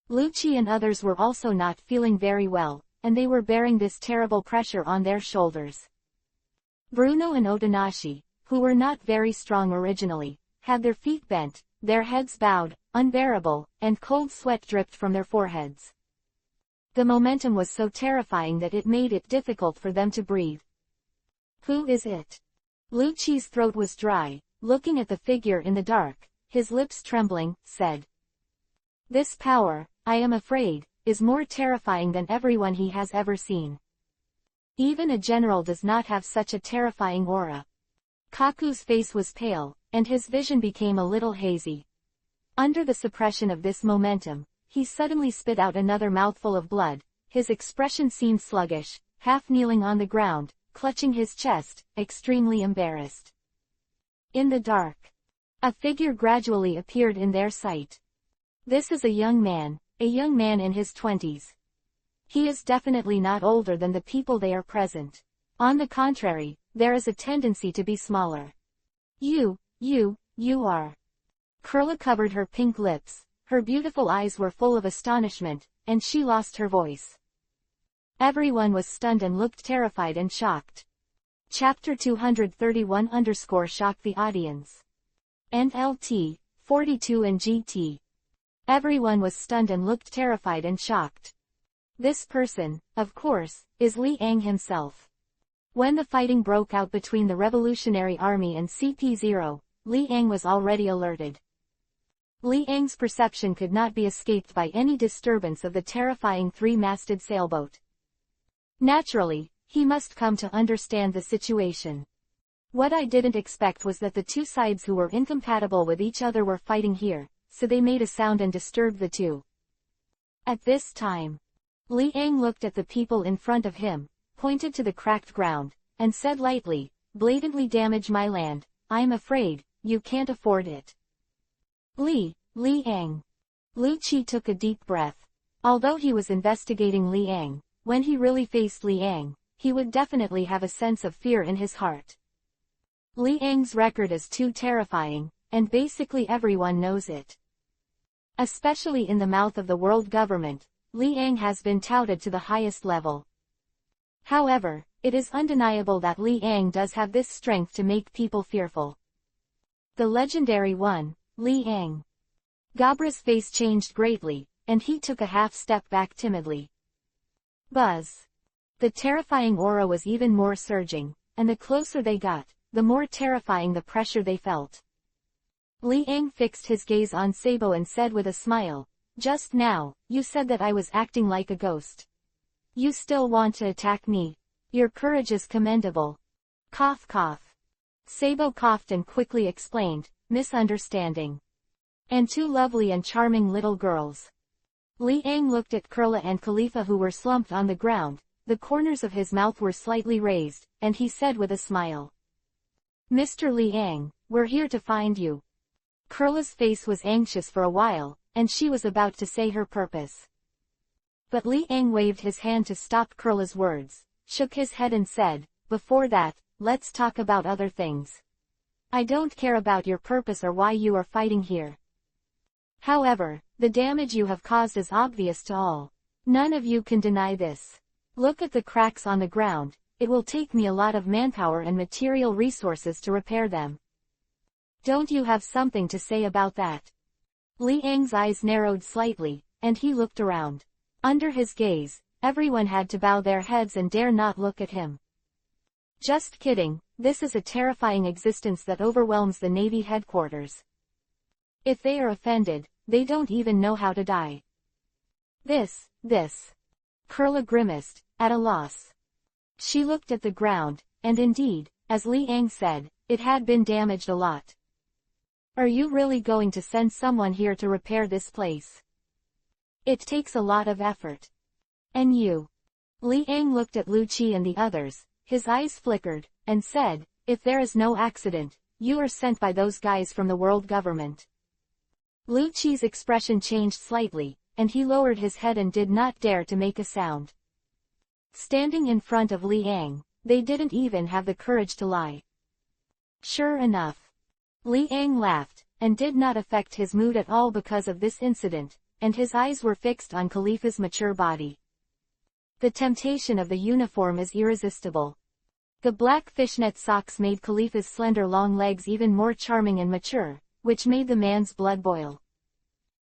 A: Lucci and others were also not feeling very well, and they were bearing this terrible pressure on their shoulders. Bruno and Otonashi, who were not very strong originally, had their feet bent, their heads bowed, unbearable, and cold sweat dripped from their foreheads. The momentum was so terrifying that it made it difficult for them to breathe. Who is it? Lucci's throat was dry, looking at the figure in the dark, his lips trembling, said. This power, I am afraid, is more terrifying than everyone he has ever seen. Even a general does not have such a terrifying aura. Kaku's face was pale, and his vision became a little hazy. Under the suppression of this momentum, he suddenly spit out another mouthful of blood. His expression seemed sluggish, half kneeling on the ground, clutching his chest, extremely embarrassed. In the dark, a figure gradually appeared in their sight. This is a young man in his 20s. He is definitely not older than the people they are present. On the contrary, there is a tendency to be smaller. You are. Kurla covered her pink lips, her beautiful eyes were full of astonishment, and she lost her voice. Everyone was stunned and looked terrified and shocked. Chapter 231 shocked the audience. NLT, 42 and GT. Everyone was stunned and looked terrified and shocked. This person, of course, is Li Ang himself. When the fighting broke out between the Revolutionary Army and CP0, Li Ang was already alerted. Li Ang's perception could not be escaped by any disturbance of the terrifying three-masted sailboat. Naturally, he must come to understand the situation. What I didn't expect was that the two sides who were incompatible with each other were fighting here, so they made a sound and disturbed the two. At this time, Li Ang looked at the people in front of him, pointed to the cracked ground, and said lightly, blatantly damage my land, I'm afraid, you can't afford it. Li Ang. Lucci took a deep breath. Although he was investigating Li Ang, when he really faced Li Ang, he would definitely have a sense of fear in his heart. Li Ang's record is too terrifying, and basically everyone knows it. Especially in the mouth of the world government, Li Ang has been touted to the highest level. However, it is undeniable that Li Ang does have this strength to make people fearful. The legendary one, Li Ang. Gabra's face changed greatly, and he took a half step back timidly. Buzz. The terrifying aura was even more surging, and the closer they got, the more terrifying the pressure they felt. Li Ang fixed his gaze on Sabo and said with a smile, just now, you said that I was acting like a ghost. You still want to attack me? Your courage is commendable. Cough cough. Sabo coughed and quickly explained, misunderstanding. And two lovely and charming little girls. Li Ang looked at Kurla and Khalifa who were slumped on the ground, the corners of his mouth were slightly raised, and he said with a smile. Mr. Li Ang, we're here to find you. Kurla's face was anxious for a while, and she was about to say her purpose. But Li Ang waved his hand to stop Kurla's words, shook his head and said, before that, let's talk about other things. I don't care about your purpose or why you are fighting here. However, the damage you have caused is obvious to all. None of you can deny this. Look at the cracks on the ground, it will take me a lot of manpower and material resources to repair them. Don't you have something to say about that? Li Ang's eyes narrowed slightly, and he looked around. Under his gaze, everyone had to bow their heads and dare not look at him. Just kidding, this is a terrifying existence that overwhelms the Navy headquarters. If they are offended, they don't even know how to die. This. Kurla grimaced, at a loss. She looked at the ground, and indeed, as Li Ang said, it had been damaged a lot. Are you really going to send someone here to repair this place? It takes a lot of effort. And you? Li Ang looked at Lucci and the others, his eyes flickered, and said, if there is no accident, you are sent by those guys from the world government. Lucci's expression changed slightly, and he lowered his head and did not dare to make a sound. Standing in front of Liang, they didn't even have the courage to lie. Sure enough. Liang laughed, and did not affect his mood at all because of this incident, and his eyes were fixed on Khalifa's mature body. The temptation of the uniform is irresistible. The black fishnet socks made Khalifa's slender long legs even more charming and mature, which made the man's blood boil.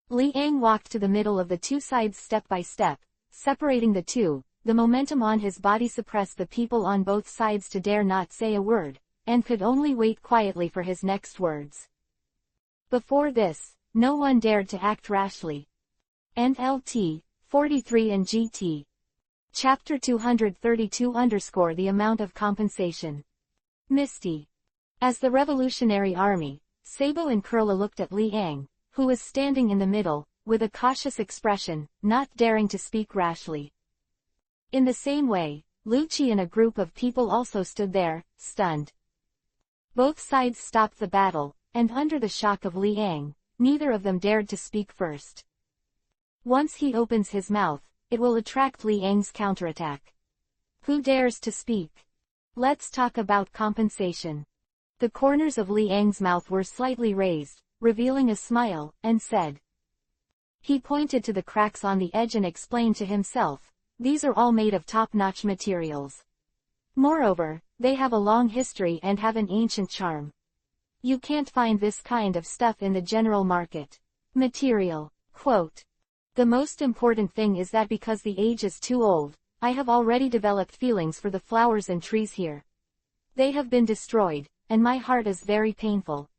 A: Liang walked to the middle of the two sides step by step, separating the two. The momentum on his body suppressed the people on both sides to dare not say a word, and could only wait quietly for his next words. Before this, no one dared to act rashly. NLT, 43 and GT. Chapter 232 _ The amount of compensation. Misty. As the Revolutionary Army, Sabo and Kurla looked at Liang, who was standing in the middle, with a cautious expression, not daring to speak rashly. In the same way, Lucci and a group of people also stood there, stunned. Both sides stopped the battle, and under the shock of Liang, neither of them dared to speak first. Once he opens his mouth, it will attract Liang's counterattack. Who dares to speak? Let's talk about compensation. The corners of Liang's mouth were slightly raised, revealing a smile, and said. He pointed to the cracks on the edge and explained to himself, these are all made of top-notch materials. Moreover, they have a long history and have an ancient charm. You can't find this kind of stuff in the general market. Material. Quote. The most important thing is that because the age is too old, I have already developed feelings for the flowers and trees here. They have been destroyed, and my heart is very painful.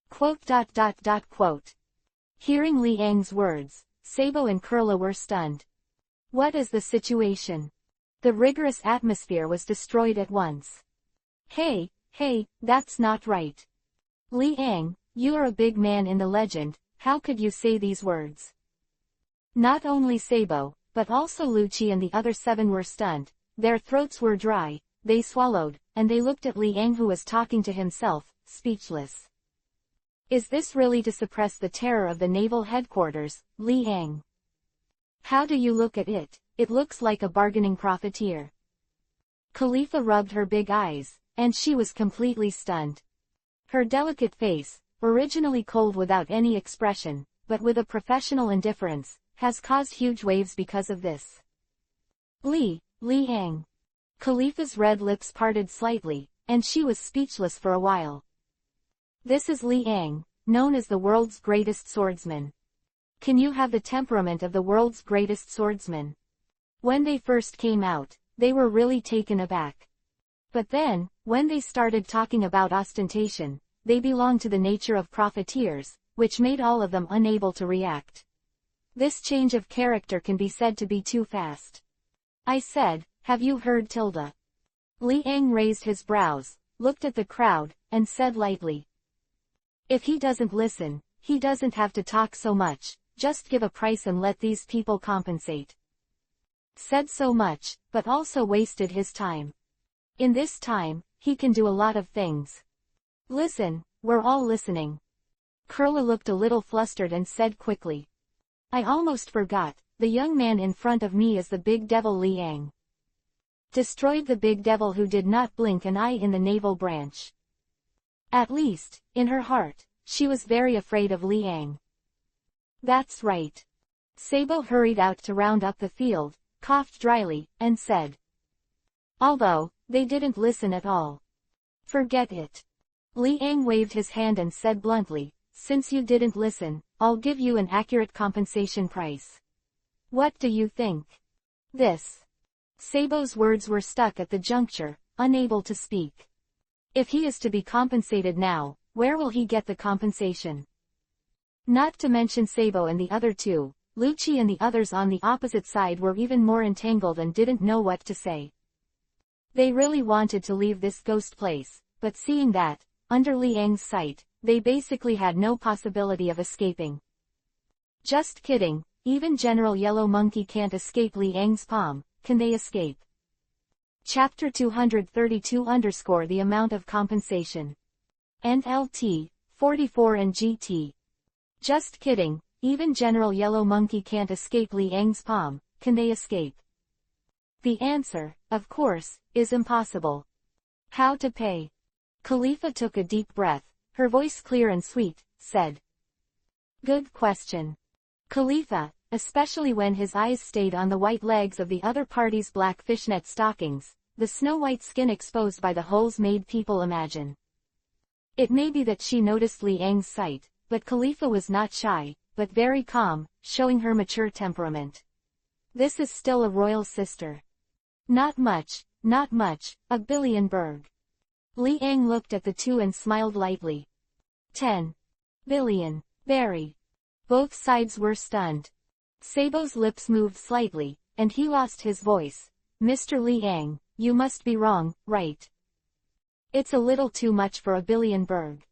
A: Quote. Hearing Liang's words, Sabo and Kurla were stunned. What is the situation? The rigorous atmosphere was destroyed at once. Hey, that's not right. Liang, you are a big man in the legend, how could you say these words? Not only Sabo, but also Lucci and the other 7 were stunned, their throats were dry, they swallowed, and they looked at Liang who was talking to himself, speechless. Is this really to suppress the terror of the naval headquarters, Liang? How do you look at it? It looks like a bargaining profiteer. Khalifa rubbed her big eyes, and she was completely stunned. Her delicate face, originally cold without any expression, but with a professional indifference, has caused huge waves because of this. Liang. Khalifa's red lips parted slightly, and she was speechless for a while. This is Liang, known as the world's greatest swordsman. Can you have the temperament of the world's greatest swordsman? When they first came out, they were really taken aback. But then, when they started talking about ostentation, they belonged to the nature of profiteers, which made all of them unable to react. This change of character can be said to be too fast. I said, have you heard Tilda? Liang raised his brows, looked at the crowd, and said lightly. If he doesn't listen, he doesn't have to talk so much. Just give a price and let these people compensate. Said so much, but also wasted his time. In this time, he can do a lot of things. Listen, we're all listening. Kurla looked a little flustered and said quickly. I almost forgot, the young man in front of me is the big devil Liang. Destroyed the big devil who did not blink an eye in the naval branch. At least, in her heart, she was very afraid of Liang. That's right. Sabo hurried out to round up the field, coughed dryly, and said. Although, they didn't listen at all. Forget it. Liang waved his hand and said bluntly, since you didn't listen, I'll give you an accurate compensation price. What do you think? This. Sabo's words were stuck at the juncture, unable to speak. If he is to be compensated now, where will he get the compensation? Not to mention Sabo and the other 2, Lucci and the others on the opposite side were even more entangled and didn't know what to say. They really wanted to leave this ghost place, but seeing that, under Liang's sight, they basically had no possibility of escaping. Just kidding, even General Yellow Monkey can't escape Liang's palm, can they escape? Chapter 232 _ The amount of compensation. NLT, 44 and GT. Just kidding, even General Yellow Monkey can't escape Li Yang's palm, can they escape? The answer, of course, is impossible. How to pay? Khalifa took a deep breath, her voice clear and sweet, said. Good question. Khalifa, especially when his eyes stayed on the white legs of the other party's black fishnet stockings, the snow-white skin exposed by the holes made people imagine. It may be that she noticed Li Yang's sight, but Khalifa was not shy, but very calm, showing her mature temperament. This is still a royal sister. Not much, $1 billion berg. Li Yang looked at the two and smiled lightly. 10 billion, berry. Both sides were stunned. Sabo's lips moved slightly, and he lost his voice. Mr. Li Yang, you must be wrong, right? It's a little too much for $1 billion berg.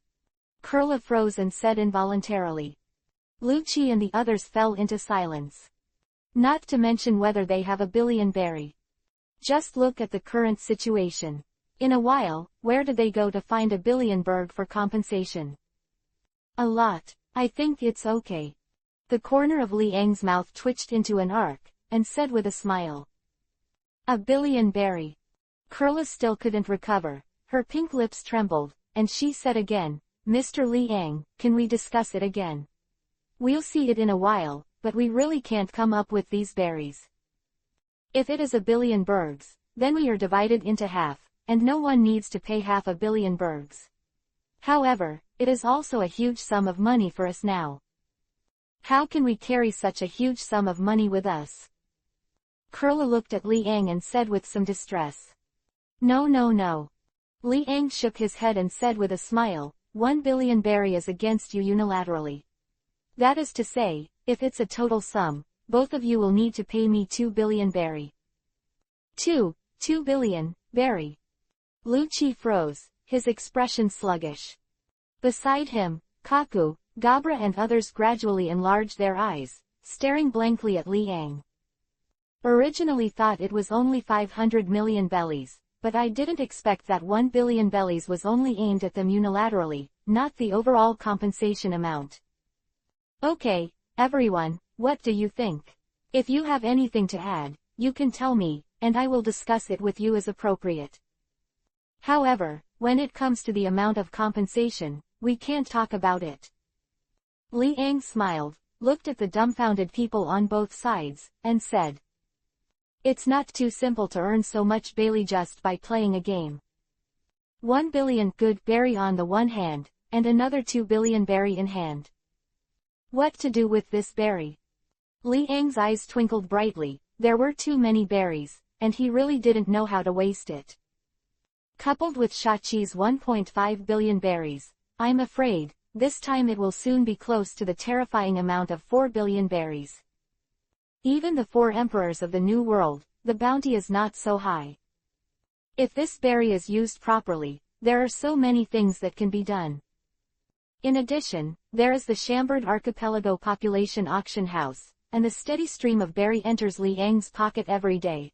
A: Kurla froze and said involuntarily. Lu Qi and the others fell into silence. Not to mention whether they have $1 billion berry. Just look at the current situation. In a while, where did they go to find $1 billion berg for compensation? A lot. I think it's okay. The corner of Li Yang's mouth twitched into an arc, and said with a smile. $1 billion berry. Kurla still couldn't recover, her pink lips trembled, and she said again, Mr. Li Yang, can we discuss it again? We'll see it in a while, but we really can't come up with these berries. If it is $1 billion bergs, then we are divided into half, and no one needs to pay half $1 billion bergs. However, it is also a huge sum of money for us now. How can we carry such a huge sum of money with us? Kurla looked at Li Yang and said with some distress. No. Li Yang shook his head and said with a smile, $1 billion berry is against you unilaterally. That is to say, if it's a total sum, both of you will need to pay me $2 billion berry. 2 billion, berry. Lu Qi froze, his expression sluggish. Beside him, Kaku, Gabra and others gradually enlarged their eyes, staring blankly at Li Yang. Originally thought it was only 500 million bellies, but I didn't expect that 1 billion bellies was only aimed at them unilaterally, not the overall compensation amount. Okay, everyone, what do you think? If you have anything to add, you can tell me, and I will discuss it with you as appropriate. However, when it comes to the amount of compensation, we can't talk about it. Li Yang smiled, looked at the dumbfounded people on both sides, and said. It's not too simple to earn so much berry just by playing a game. 1 billion good berry on the one hand, and another 2 billion berry in hand. What to do with this berry? Li Yang's eyes twinkled brightly, there were too many berries, and he really didn't know how to waste it. Coupled with Shachi's 1.5 billion berries, I'm afraid, this time it will soon be close to the terrifying amount of 4 billion berries. Even the 4 emperors of the New World, the bounty is not so high. If this berry is used properly, there are so many things that can be done. In addition, there is the Chambord Archipelago Population Auction House, and the steady stream of berry enters Li Yang's pocket every day.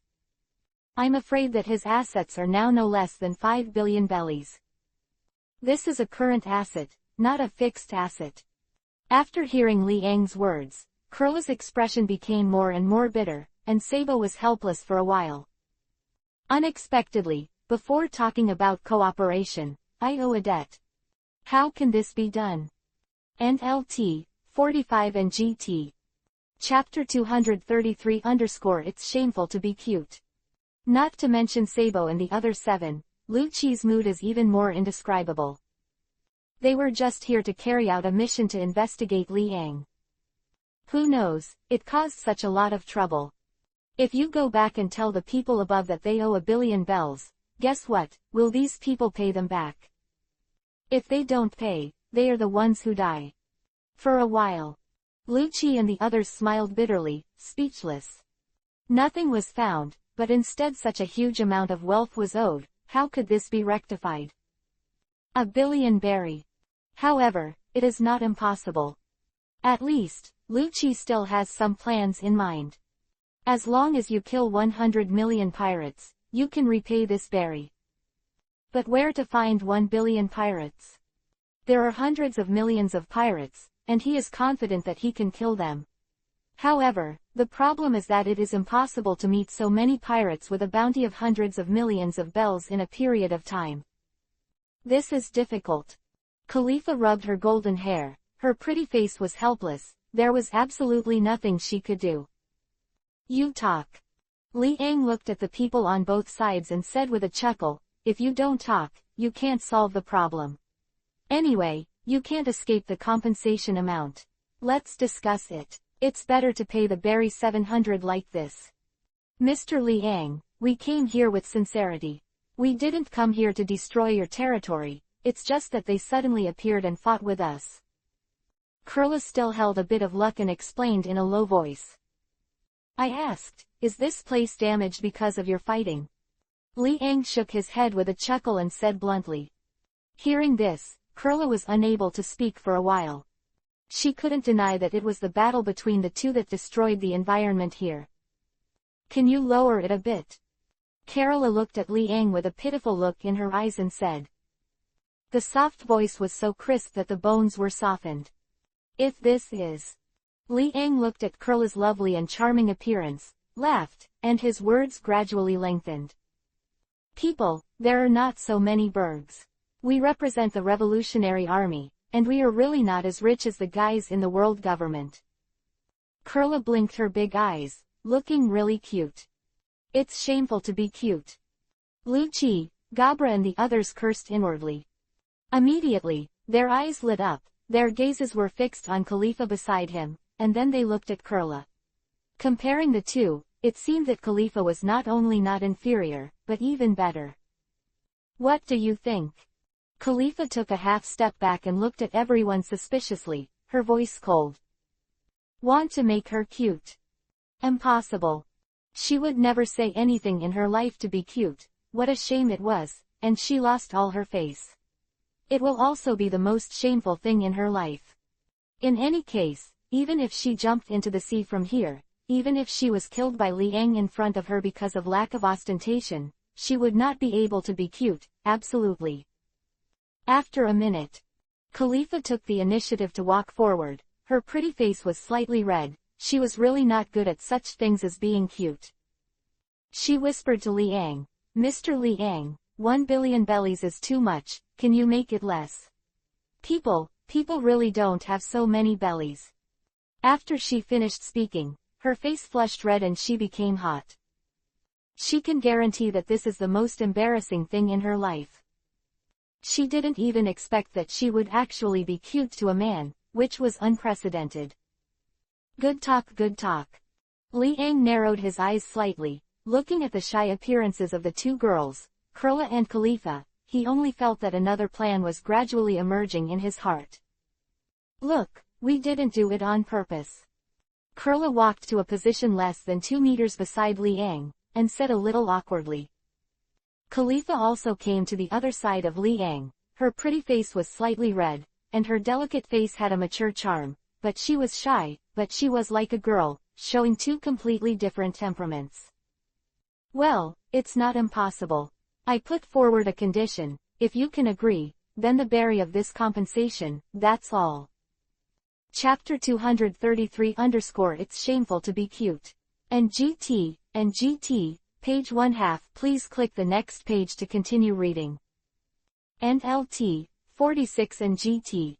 A: I'm afraid that his assets are now no less than 5 billion bellies. This is a current asset, not a fixed asset. After hearing Li Yang's words, Kurla's expression became more and more bitter, and Sabo was helpless for a while. Unexpectedly, before talking about cooperation, I owe a debt. How can this be done? NLT, 45 and GT. Chapter 233 _ It's shameful to be cute. Not to mention Sabo and the other 7, Lu Qi's mood is even more indescribable. They were just here to carry out a mission to investigate Li Yang. Who knows, it caused such a lot of trouble. If you go back and tell the people above that they owe 1 billion bells, guess what, will these people pay them back? If they don't pay, they are the ones who die. For a while, Lu Qi and the others smiled bitterly, speechless. Nothing was found, but instead such a huge amount of wealth was owed. How could this be rectified? 1 billion berry. However, it is not impossible. At least, Lu Qi still has some plans in mind. As long as you kill 100 million pirates, you can repay this berry. But where to find 1 billion pirates? There are hundreds of millions of pirates, and he is confident that he can kill them. However, the problem is that it is impossible to meet so many pirates with a bounty of hundreds of millions of bells in a period of time. This is difficult. Khalifa rubbed her golden hair. Her pretty face was helpless. There was absolutely nothing she could do. You talk. Liang looked at the people on both sides and said with a chuckle, if you don't talk, you can't solve the problem. Anyway, you can't escape the compensation amount. Let's discuss it. It's better to pay the berry 700 like this. Mr. Liang, we came here with sincerity. We didn't come here to destroy your territory, it's just that they suddenly appeared and fought with us. Kurla still held a bit of luck and explained in a low voice. I asked, is this place damaged because of your fighting? Liang shook his head with a chuckle and said bluntly. Hearing this, Kurla was unable to speak for a while. She couldn't deny that it was the battle between the two that destroyed the environment here. Can you lower it a bit? Kerala looked at Liang with a pitiful look in her eyes and said. The soft voice was so crisp that the bones were softened. If this is... Liang looked at Kurla's lovely and charming appearance, laughed, and his words gradually lengthened. People, there are not so many bergs. We represent the Revolutionary Army, and we are really not as rich as the guys in the world government. Kurla blinked her big eyes, looking really cute. It's shameful to be cute. Lu Chi, Gabra and the others cursed inwardly. Immediately, their eyes lit up, their gazes were fixed on Khalifa beside him, and then they looked at Kurla. Comparing the two, it seemed that Khalifa was not only not inferior, but even better. What do you think? Khalifa took a half step back and looked at everyone suspiciously, her voice cold. Want to make her cute? Impossible. She would never say anything in her life to be cute, what a shame it was, and she lost all her face. It will also be the most shameful thing in her life. In any case, even if she jumped into the sea from here, even if she was killed by Liang in front of her because of lack of ostentation, she would not be able to be cute, absolutely. After a minute, Khalifa took the initiative to walk forward. Her pretty face was slightly red. She was really not good at such things as being cute. She whispered to Liang, Mr. Liang, 1 billion bellies is too much, can you make it less? People really don't have so many bellies. After she finished speaking, her face flushed red and she became hot. She can guarantee that this is the most embarrassing thing in her life. She didn't even expect that she would actually be cute to a man, which was unprecedented. Good talk, good talk. Liang narrowed his eyes slightly, looking at the shy appearances of the two girls, Kurla and Khalifa. He only felt that another plan was gradually emerging in his heart. Look, we didn't do it on purpose. Kurla walked to a position less than 2 meters beside Liang, and said a little awkwardly. Khalifa also came to the other side of Liang. Her pretty face was slightly red, and her delicate face had a mature charm, but she was shy, but she was like a girl, showing two completely different temperaments. Well, it's not impossible. I put forward a condition. If you can agree, then the berry of this compensation, that's all. Chapter 233 _ It's shameful to be cute. And GT, page 1/2. Please click the next page to continue reading. And LT, 46 and GT.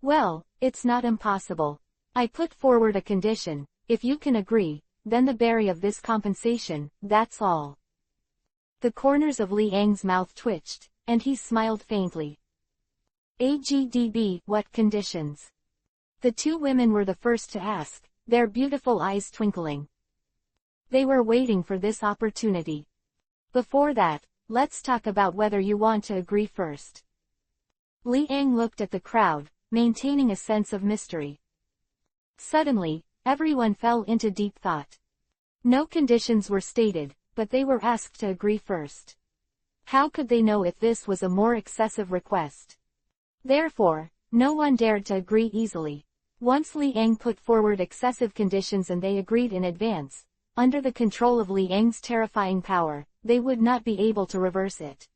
A: Well, it's not impossible. I put forward a condition. If you can agree, then the berry of this compensation, that's all. The corners of Liang's mouth twitched, and he smiled faintly. AGDB, what conditions? The two women were the first to ask, their beautiful eyes twinkling. They were waiting for this opportunity. Before that, let's talk about whether you want to agree first. Liang looked at the crowd, maintaining a sense of mystery. Suddenly, everyone fell into deep thought. No conditions were stated, but they were asked to agree first. How could they know if this was a more excessive request? Therefore, no one dared to agree easily. Once Liang put forward excessive conditions and they agreed in advance, under the control of Liang's terrifying power, they would not be able to reverse it.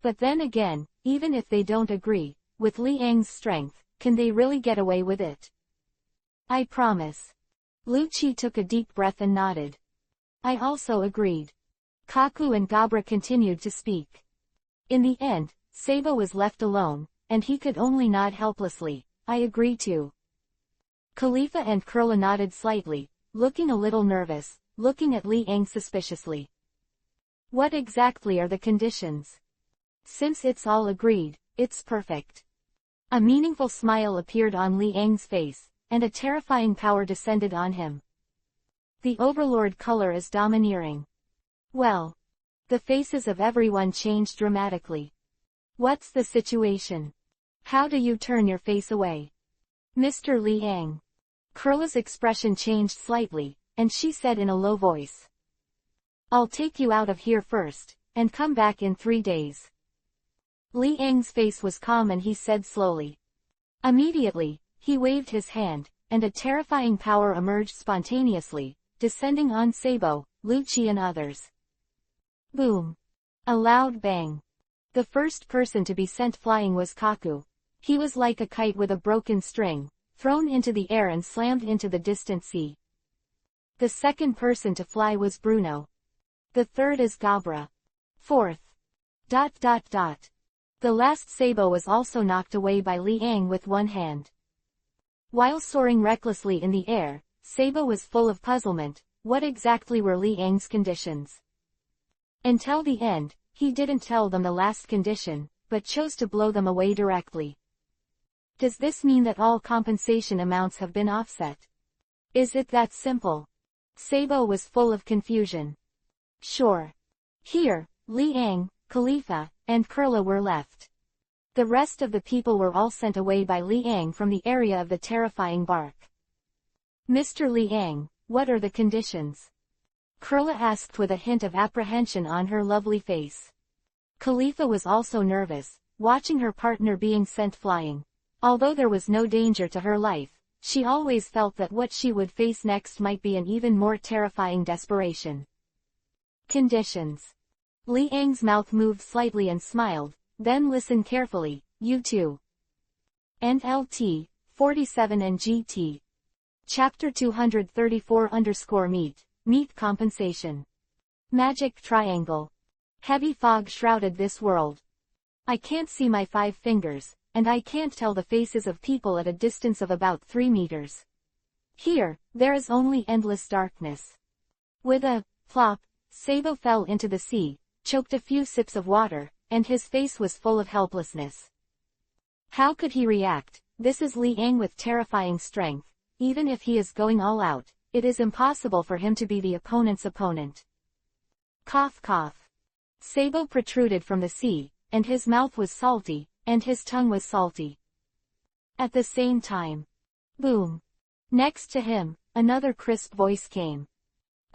A: But then again, even if they don't agree, with Liang's strength, can they really get away with it? I promise. Lu Qi took a deep breath and nodded. I also agreed. Kaku and Gabra continued to speak. In the end, Sabo was left alone, and he could only nod helplessly. I agree too. Khalifa and Kurla nodded slightly, looking a little nervous, looking at Li Ang suspiciously. What exactly are the conditions? Since it's all agreed, it's perfect. A meaningful smile appeared on Li Ang's face, and a terrifying power descended on him. The overlord color is domineering. Well. The faces of everyone changed dramatically. What's the situation? How do you turn your face away? Mr. Li Ang. Kurla's expression changed slightly, and she said in a low voice. I'll take you out of here first, and come back in 3 days. Li Ang's face was calm and he said slowly. Immediately, he waved his hand, and a terrifying power emerged spontaneously, descending on Sabo, Lu Qi and others. Boom. A loud bang. The first person to be sent flying was Kaku. He was like a kite with a broken string, thrown into the air and slammed into the distant sea. The second person to fly was Bruno. The third is Gabra. Fourth. ... The last Sabo was also knocked away by Li Ang with one hand. While soaring recklessly in the air, Sabo was full of puzzlement. What exactly were Li Ang's conditions? Until the end, he didn't tell them the last condition, but chose to blow them away directly. Does this mean that all compensation amounts have been offset? Is it that simple? Sabo was full of confusion. Sure. Here, Li Ang, Khalifa, and Kurla were left. The rest of the people were all sent away by Li Ang from the area of the terrifying bark. Mr. Li Ang, what are the conditions? Kurla asked with a hint of apprehension on her lovely face. Khalifa was also nervous, watching her partner being sent flying. Although there was no danger to her life, she always felt that what she would face next might be an even more terrifying desperation. Conditions. Li Ang's mouth moved slightly and smiled, then listen carefully, you too. NLT, 47 and GT. Chapter 234_meet. Meet compensation. Magic triangle. Heavy fog shrouded this world. I can't see my 5 fingers, and I can't tell the faces of people at a distance of about 3 meters. Here, there is only endless darkness. With a plop, Sabo fell into the sea, choked a few sips of water, and his face was full of helplessness. How could he react? This is Li Ang with terrifying strength. Even if he is going all out, it is impossible for him to be the opponent's opponent. Cough cough. Sabo protruded from the sea, and his mouth was salty, and his tongue was salty. At the same time. Boom. Next to him, another crisp voice came.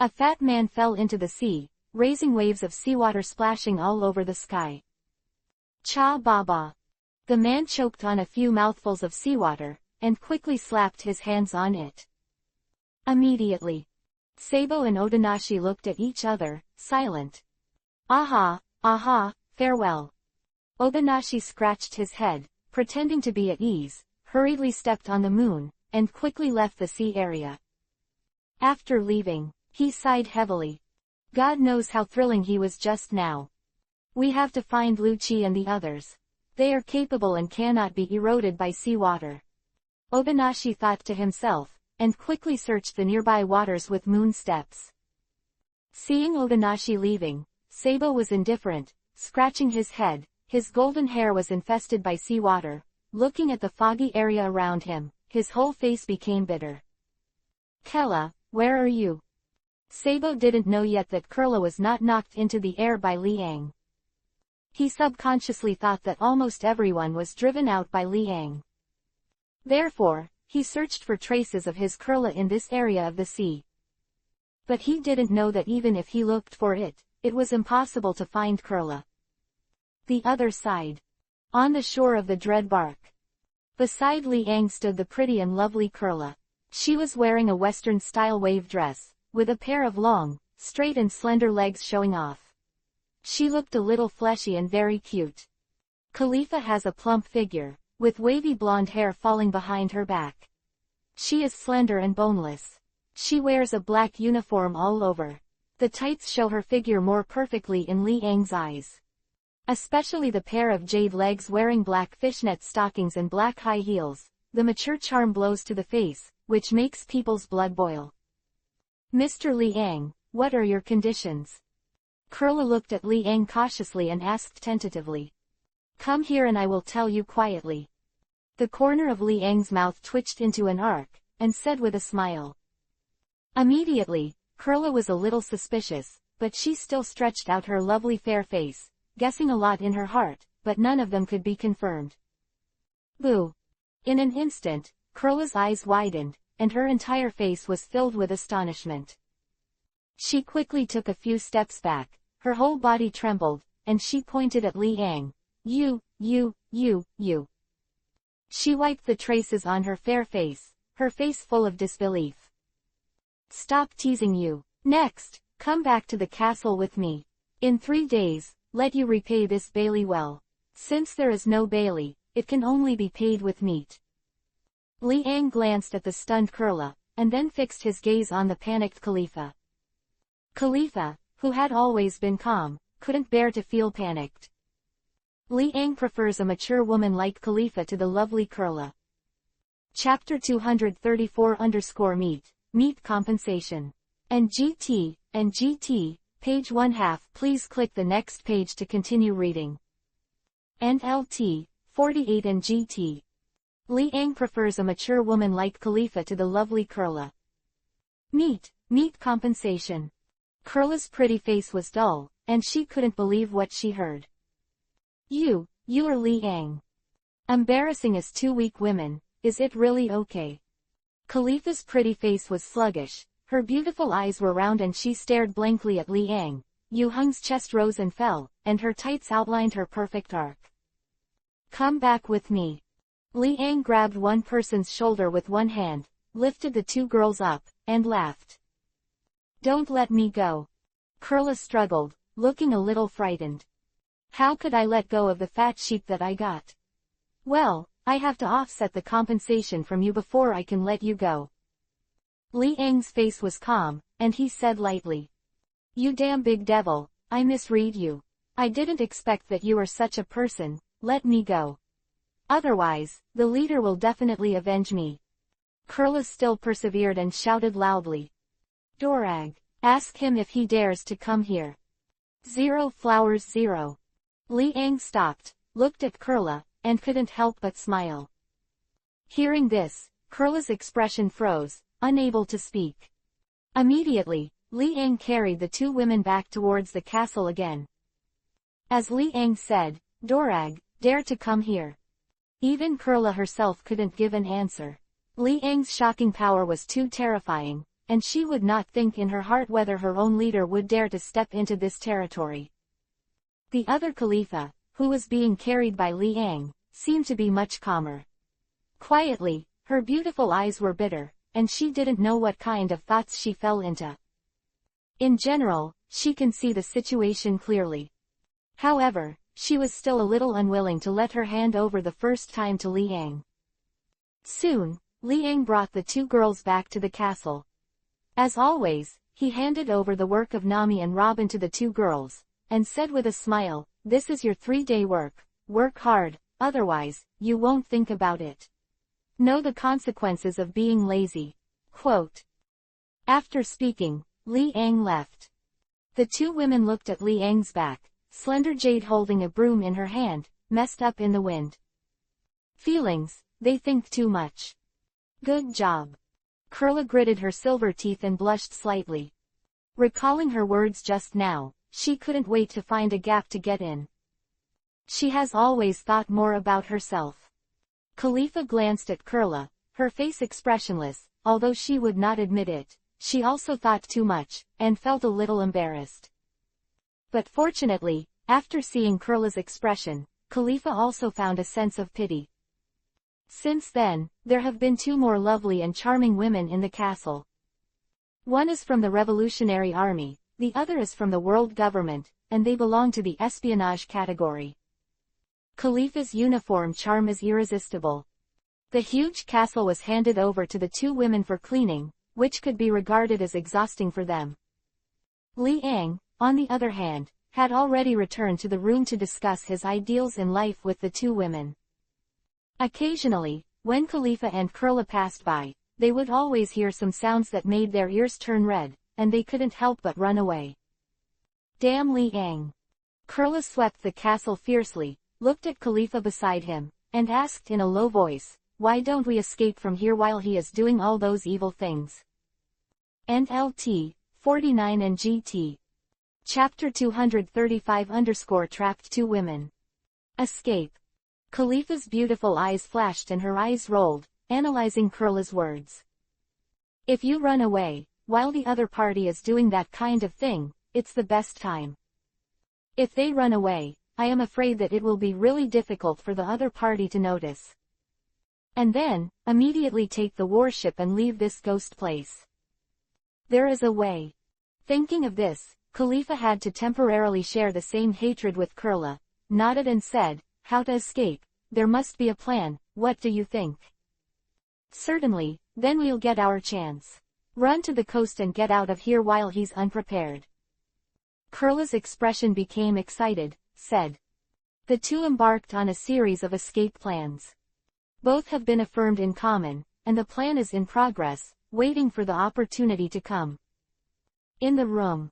A: A fat man fell into the sea, raising waves of seawater splashing all over the sky. Cha Baba. The man choked on a few mouthfuls of seawater, and quickly slapped his hands on it. Immediately. Sabo and Otonashi looked at each other, silent. Aha, farewell. Otonashi scratched his head, pretending to be at ease, hurriedly stepped on the moon, and quickly left the sea area. After leaving, he sighed heavily. God knows how thrilling he was just now. We have to find Lu Qi and the others. They are capable and cannot be eroded by seawater. Otonashi thought to himself, and quickly searched the nearby waters with moon steps. Seeing Otonashi leaving, Sabo was indifferent, scratching his head. His golden hair was infested by seawater. Looking at the foggy area around him, his whole face became bitter. Kella, where are you? Sabo didn't know yet that Kurla was not knocked into the air by Li Ang. He subconsciously thought that almost everyone was driven out by Li Ang. Therefore, he searched for traces of his Kurla in this area of the sea. But he didn't know that even if he looked for it, it was impossible to find Kurla. The other side. On the shore of the dread bark. Beside Li Ang stood the pretty and lovely Kurla. She was wearing a Western-style wave dress, with a pair of long, straight and slender legs showing off. She looked a little fleshy and very cute. Khalifa has a plump figure, with wavy blonde hair falling behind her back. She is slender and boneless. She wears a black uniform all over. The tights show her figure more perfectly in Li Ang's eyes. Especially the pair of jade legs wearing black fishnet stockings and black high heels. The mature charm blows to the face, which makes people's blood boil. Mr. Li Ang, what are your conditions? Kurla looked at Li Ang cautiously and asked tentatively. Come here and I will tell you quietly. The corner of Li Ang's mouth twitched into an arc, and said with a smile. Immediately, Kurla was a little suspicious, but she still stretched out her lovely fair face, guessing a lot in her heart, but none of them could be confirmed. Boo! In an instant, Kurla's eyes widened, and her entire face was filled with astonishment. She quickly took a few steps back, her whole body trembled, and she pointed at Li Ang. You. She wiped the traces on her fair face, her face full of disbelief. Stop teasing you. Next, come back to the castle with me. In 3 days, let you repay this Bailey well. Since there is no Bailey, it can only be paid with meat. Li Ang glanced at the stunned Kurla, and then fixed his gaze on the panicked Khalifa. Khalifa, who had always been calm, couldn't bear to feel panicked. Li Ang prefers a mature woman like Khalifa to the lovely Kurla. Chapter 234 Meat Compensation. And GT, page 1/2. Please click the next page to continue reading. And LT, 48 and GT. Li Ang prefers a mature woman like Khalifa to the lovely Kurla. Meat compensation. Kurla's pretty face was dull, and she couldn't believe what she heard. You are Li Ang. Embarrassing as 2 weak women, is it really okay? Khalifa's pretty face was sluggish, her beautiful eyes were round and she stared blankly at Li Ang. Yu Hung's chest rose and fell, and her tights outlined her perfect arc. Come back with me. Li Ang grabbed one person's shoulder with one hand, lifted the 2 girls up, and laughed. Don't let me go. Kurla struggled, looking a little frightened. How could I let go of the fat sheep that I got? Well, I have to offset the compensation from you before I can let you go. Li Ang's face was calm, and he said lightly. You damn big devil, I misread you. I didn't expect that you were such a person, let me go. Otherwise, the leader will definitely avenge me. Kurla still persevered and shouted loudly. Dorag, ask him if he dares to come here. 0 flowers 0. Li Ang stopped, looked at Kurla, and couldn't help but smile. Hearing this, Kurla's expression froze, unable to speak. Immediately, Li Ang carried the 2 women back towards the castle again. As Li Ang said, Dorag, dare to come here. Even Kurla herself couldn't give an answer. Li Ang's shocking power was too terrifying, and she would not think in her heart whether her own leader would dare to step into this territory. The other Khalifa, who was being carried by Li Ang, seemed to be much calmer. Quietly, her beautiful eyes were bitter, and she didn't know what kind of thoughts she fell into. In general, she can see the situation clearly. However, she was still a little unwilling to let her hand over the first time to Li Ang. Soon, Li Ang brought the 2 girls back to the castle. As always, he handed over the work of Nami and Robin to the 2 girls, and said with a smile, this is your 3-day work, work hard, otherwise, you won't think about it. Know the consequences of being lazy. Quote. After speaking, Li Ang left. The 2 women looked at Li Ang's back, slender jade holding a broom in her hand, messed up in the wind. Feelings, they think too much. Good job. Kurla gritted her silver teeth and blushed slightly. Recalling her words just now, she couldn't wait to find a gap to get in. She has always thought more about herself. Khalifa glanced at Kurla, her face expressionless, although she would not admit it. She also thought too much, and felt a little embarrassed. But fortunately, after seeing Kurla's expression, Khalifa also found a sense of pity. Since then, there have been 2 more lovely and charming women in the castle. One is from the Revolutionary Army, the other is from the world government, and they belong to the espionage category. Khalifa's uniform charm is irresistible. The huge castle was handed over to the two women for cleaning, which could be regarded as exhausting for them. Liang, on the other hand, had already returned to the room to discuss his ideals in life with the two women. Occasionally, when Khalifa and Kurla passed by, they would always hear some sounds that made their ears turn red, and they couldn't help but run away. Damn Liang! Kurla swept the castle fiercely, looked at Khalifa beside him, and asked in a low voice, "Why don't we escape from here while he is doing all those evil things?" NLT, 49 and GT. Chapter 235 Trapped Two Women. Escape. Khalifa's beautiful eyes flashed and her eyes rolled, analyzing Kurla's words. If you run away, while the other party is doing that kind of thing, it's the best time. If they run away, I am afraid that it will be really difficult for the other party to notice. And then, immediately take the warship and leave this ghost place. There is a way. Thinking of this, Khalifa had to temporarily share the same hatred with Kurla, nodded and said, "How to escape? There must be a plan, what do you think?" "Certainly, then we'll get our chance. Run to the coast and get out of here while he's unprepared." Kurla's expression became excited, said. The two embarked on a series of escape plans. Both have been affirmed in common, and the plan is in progress, waiting for the opportunity to come. In the room.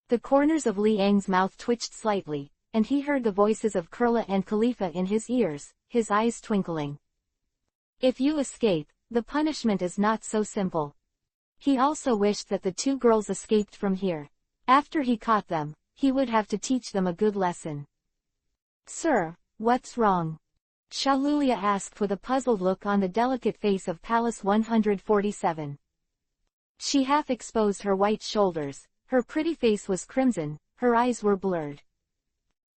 A: The corners of Liang's mouth twitched slightly, and he heard the voices of Kurla and Khalifa in his ears, his eyes twinkling. If you escape, the punishment is not so simple. He also wished that the two girls escaped from here. After he caught them, he would have to teach them a good lesson. "Sir, what's wrong?" Shalulia asked with a puzzled look on the delicate face of Palace 147. She half exposed her white shoulders, her pretty face was crimson, her eyes were blurred.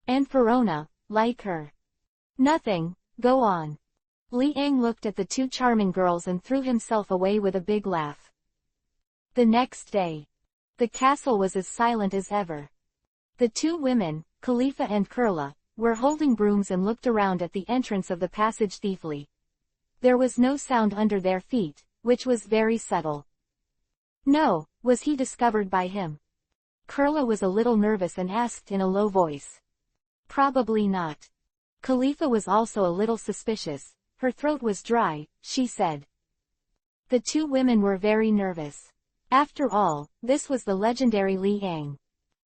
A: "And Verona, like her." "Nothing, go on." Liang looked at the two charming girls and threw himself away with a big laugh. The next day. The castle was as silent as ever. The two women, Khalifa and Kurla, were holding brooms and looked around at the entrance of the passage thiefly. There was no sound under their feet, which was very subtle. No, was he discovered by him? Kurla was a little nervous and asked in a low voice. Probably not. Khalifa was also a little suspicious, her throat was dry, she said. The two women were very nervous. After all, this was the legendary Liang.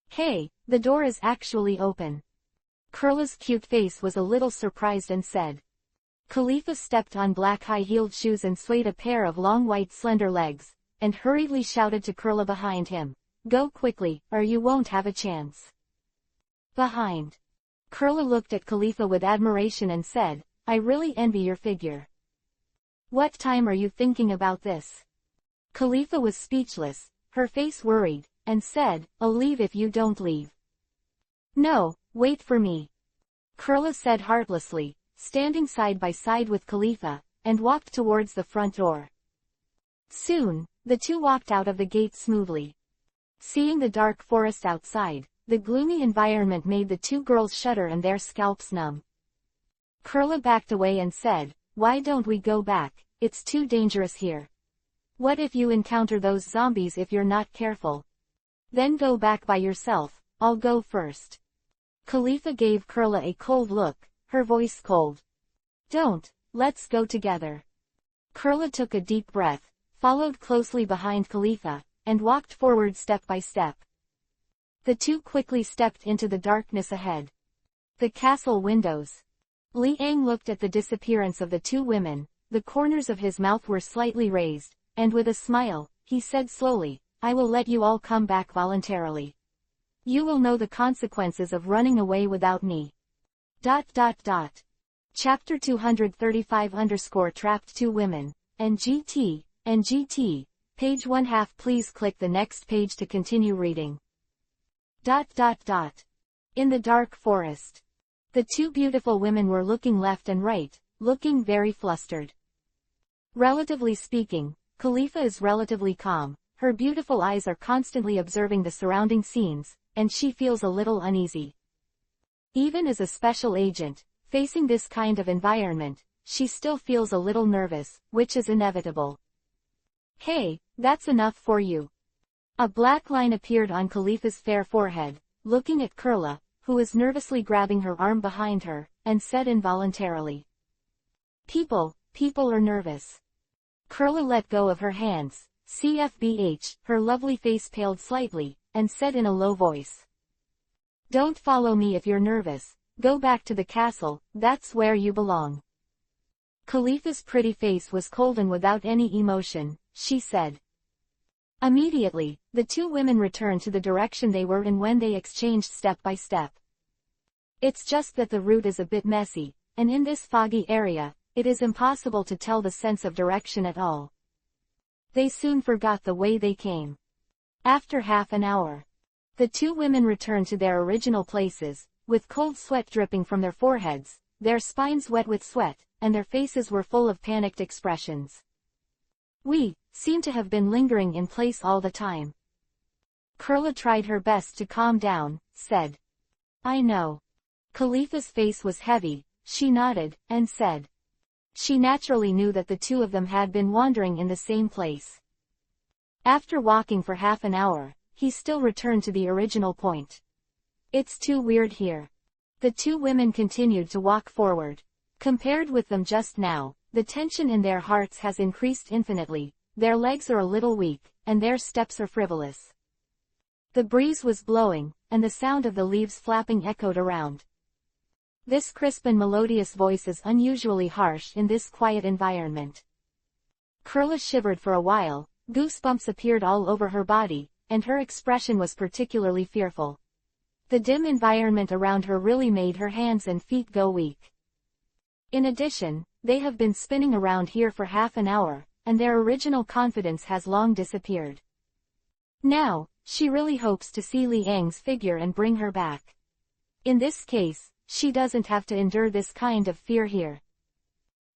A: Hey, the door is actually open. Kurla's cute face was a little surprised and said. Khalifa stepped on black high-heeled shoes and swayed a pair of long white slender legs, and hurriedly shouted to Kurla behind him, "Go quickly, or you won't have a chance." Behind. Kurla looked at Khalifa with admiration and said, "I really envy your figure. What time are you thinking about this?" Khalifa was speechless, her face worried, and said, "I'll leave if you don't leave." "No, wait for me," Kurla said heartlessly, standing side by side with Khalifa, and walked towards the front door. Soon, the two walked out of the gate smoothly. Seeing the dark forest outside, the gloomy environment made the two girls shudder and their scalps numb. Kurla backed away and said, "Why don't we go back? It's too dangerous here. What if you encounter those zombies if you're not careful? Then go back by yourself, I'll go first." Khalifa gave Kurla a cold look, her voice cold. "Don't, let's go together." Kurla took a deep breath, followed closely behind Khalifa, and walked forward step by step. The two quickly stepped into the darkness ahead. The castle windows. Liang looked at the disappearance of the two women, the corners of his mouth were slightly raised, and with a smile, he said slowly, "I will let you all come back voluntarily. You will know the consequences of running away without me." Chapter 235 Trapped Two Women, NGT, page 1/2. Please click the next page to continue reading. In the dark forest. The two beautiful women were looking left and right, looking very flustered. Relatively speaking, Khalifa is relatively calm, her beautiful eyes are constantly observing the surrounding scenes, and she feels a little uneasy. Even as a special agent, facing this kind of environment, she still feels a little nervous, which is inevitable. Hey, that's enough for you. A black line appeared on Khalifa's fair forehead, looking at Kurla, who was nervously grabbing her arm behind her, and said involuntarily. People are nervous. Kurla let go of her hands, CFBH, her lovely face paled slightly, and said in a low voice. Don't follow me if you're nervous, go back to the castle, that's where you belong. Khalifa's pretty face was cold and without any emotion, she said. Immediately, the two women returned to the direction they were in when they exchanged step by step. It's just that the route is a bit messy, and in this foggy area, it is impossible to tell the sense of direction at all. They soon forgot the way they came. After half an hour, the two women returned to their original places, with cold sweat dripping from their foreheads, their spines wet with sweat, and their faces were full of panicked expressions. We seem to have been lingering in place all the time. Kurla tried her best to calm down, said. I know. Khalifa's face was heavy, she nodded, and said. She naturally knew that the two of them had been wandering in the same place. After walking for half an hour, he still returned to the original point. It's too weird here. The two women continued to walk forward. Compared with them just now, the tension in their hearts has increased infinitely, their legs are a little weak, and their steps are frivolous. The breeze was blowing, and the sound of the leaves flapping echoed around. This crisp and melodious voice is unusually harsh in this quiet environment. Kurla shivered for a while, goosebumps appeared all over her body, and her expression was particularly fearful. The dim environment around her really made her hands and feet go weak. In addition, they have been spinning around here for half an hour, and their original confidence has long disappeared. Now, she really hopes to see Li Yang's figure and bring her back. In this case, she doesn't have to endure this kind of fear here.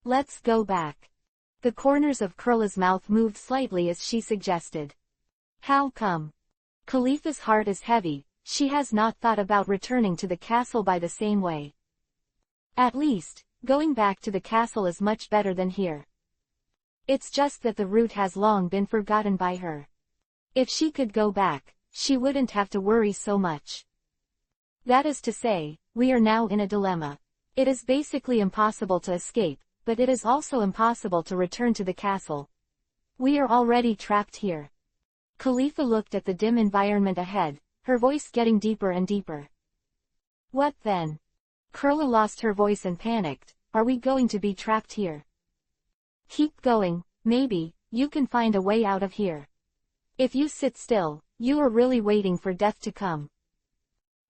A: Let's go back. The corners of Kurla's mouth moved slightly as she suggested. How come? Khalifa's heart is heavy, she has not thought about returning to the castle by the same way. At least, going back to the castle is much better than here. It's just that the route has long been forgotten by her. If she could go back, she wouldn't have to worry so much. That is to say, we are now in a dilemma. It is basically impossible to escape, but it is also impossible to return to the castle. We are already trapped here. Khalifa looked at the dim environment ahead, her voice getting deeper and deeper. What then? Kurla lost her voice and panicked. Are we going to be trapped here? Keep going, maybe, you can find a way out of here. If you sit still, you are really waiting for death to come.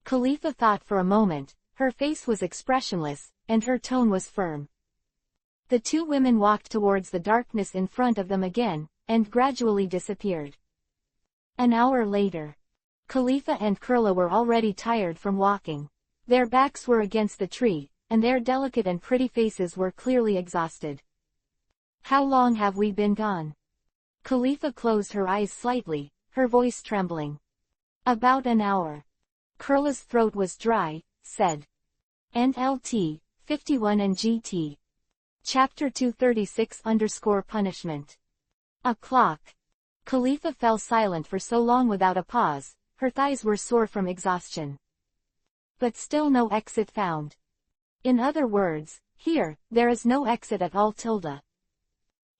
A: Khalifa thought for a moment, her face was expressionless, and her tone was firm. The two women walked towards the darkness in front of them again, and gradually disappeared. An hour later, Khalifa and Kurla were already tired from walking. Their backs were against the tree, and their delicate and pretty faces were clearly exhausted. How long have we been gone? Khalifa closed her eyes slightly, her voice trembling. About an hour. Kurla's throat was dry, said. NLT, 51 and GT. Chapter 236-Punishment. A clock. Khalifa fell silent for so long without a pause, her thighs were sore from exhaustion. But still no exit found. In other words, here, there is no exit at all.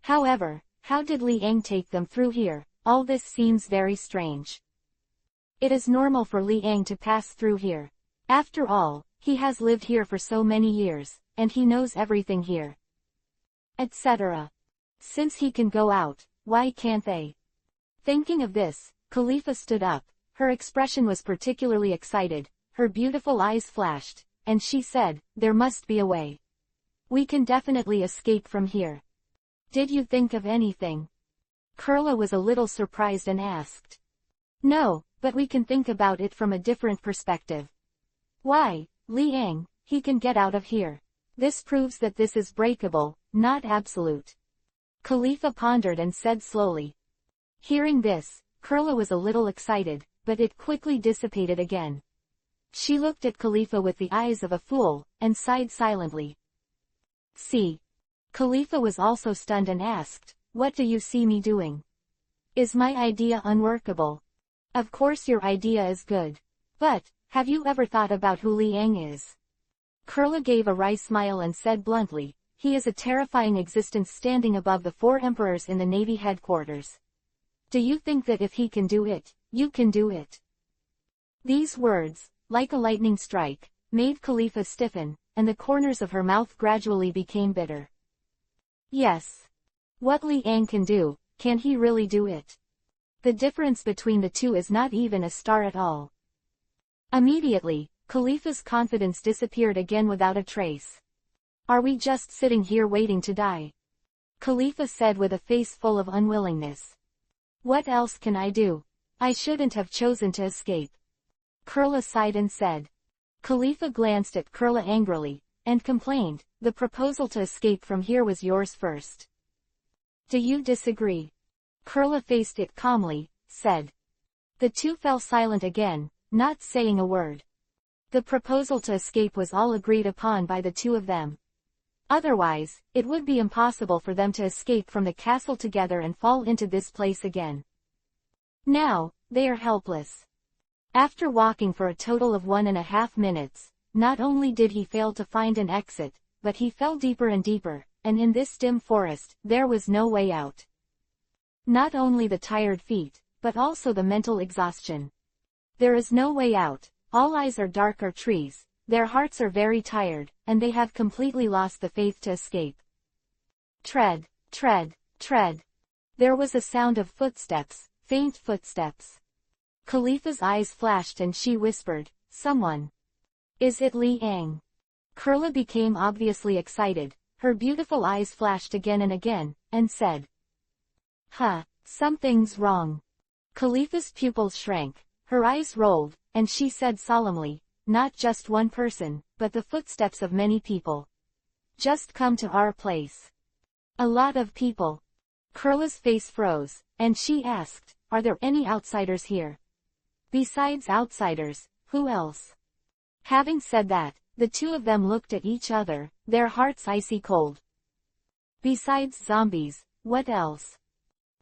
A: However, how did Li Yang take them through here? All this seems very strange. It is normal for Li Yang to pass through here. After all, he has lived here for so many years, and he knows everything here. Etc. Since he can go out, why can't they? Thinking of this, Khalifa stood up, her expression was particularly excited, her beautiful eyes flashed, and she said, there must be a way. We can definitely escape from here. Did you think of anything? Kurla was a little surprised and asked. No, but we can think about it from a different perspective. Why, Li Yang, he can get out of here. This proves that this is breakable, not absolute. Khalifa pondered and said slowly. Hearing this, Kurla was a little excited, but it quickly dissipated again. She looked at Khalifa with the eyes of a fool, and sighed silently. See. Khalifa was also stunned and asked, "What do you see me doing? Is my idea unworkable?" "Of course your idea is good. But, have you ever thought about who Liang is?" Kurla gave a wry smile and said bluntly, "He is a terrifying existence standing above the 4 emperors in the Navy headquarters. Do you think that if he can do it, you can do it?" These words, like a lightning strike, made Khalifa stiffen, and the corners of her mouth gradually became bitter. Yes. What Liang can do, can he really do it? The difference between the two is not even a star at all. Immediately, Khalifa's confidence disappeared again without a trace. "Are we just sitting here waiting to die?" Khalifa said with a face full of unwillingness. "What else can I do? I shouldn't have chosen to escape." Kurla sighed and said. Khalifa glanced at Kurla angrily, and complained, "The proposal to escape from here was yours first. Do you disagree?" Kurla faced it calmly, said. The two fell silent again, not saying a word. The proposal to escape was all agreed upon by the two of them. Otherwise, it would be impossible for them to escape from the castle together and fall into this place again. Now, they are helpless. After walking for a total of 1.5 minutes, not only did he fail to find an exit, but he fell deeper and deeper, and in this dim forest, there was no way out. Not only the tired feet, but also the mental exhaustion. There is no way out, all eyes are dark or trees, their hearts are very tired, and they have completely lost the faith to escape. Tread, tread, tread. There was a sound of footsteps, faint footsteps. Khalifa's eyes flashed and she whispered, "Someone. Is it Liang?" Kurla became obviously excited, her beautiful eyes flashed again and again, and said, "Huh, something's wrong." Khalifa's pupils shrank, her eyes rolled, and she said solemnly, "Not just one person, but the footsteps of many people. Just come to our place." "A lot of people." Kurla's face froze, and she asked, "Are there any outsiders here?" "Besides outsiders, who else?" Having said that, the two of them looked at each other, their hearts icy cold. "Besides zombies, what else?"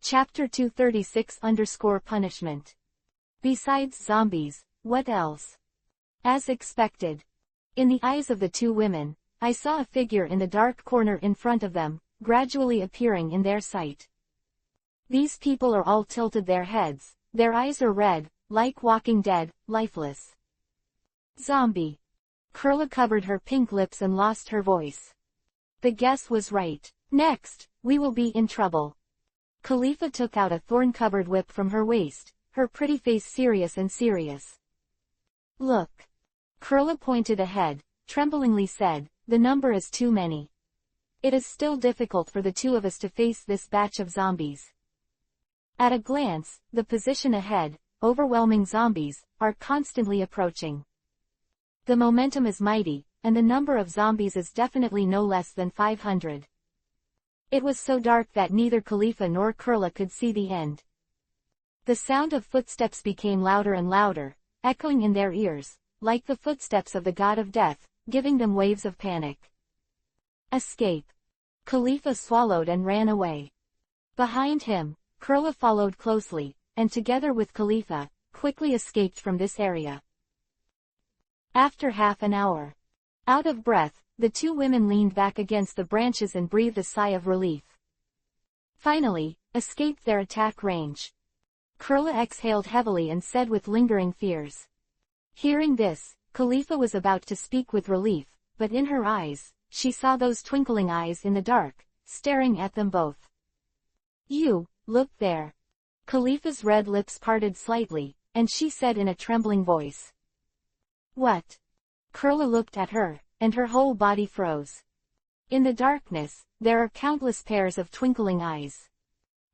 A: Chapter 236-Punishment. Besides zombies, what else? As expected. In the eyes of the two women, I saw a figure in the dark corner in front of them, gradually appearing in their sight. These people are all tilted their heads, their eyes are red, like Walking Dead, lifeless. Zombie. Kurla covered her pink lips and lost her voice. The guess was right. "Next, we will be in trouble." Khalifa took out a thorn-covered whip from her waist, her pretty face serious and serious. "Look." Kurla pointed ahead, tremblingly said, "The number is too many. It is still difficult for the two of us to face this batch of zombies." At a glance, the position ahead, overwhelming zombies, are constantly approaching. The momentum is mighty, and the number of zombies is definitely no less than 500. It was so dark that neither Khalifa nor Kurla could see the end. The sound of footsteps became louder and louder, echoing in their ears, like the footsteps of the god of death, giving them waves of panic. Escape. Khalifa swallowed and ran away. Behind him, Kurla followed closely, and together with Khalifa, quickly escaped from this area. After half an hour. Out of breath, the two women leaned back against the branches and breathed a sigh of relief. Finally, escaped their attack range. Kurla exhaled heavily and said with lingering fears. Hearing this, Khalifa was about to speak with relief, but in her eyes, she saw those twinkling eyes in the dark, staring at them both. "You, look there." Khalifa's red lips parted slightly, and she said in a trembling voice. "What?" Kurla looked at her, and her whole body froze. In the darkness, there are countless pairs of twinkling eyes.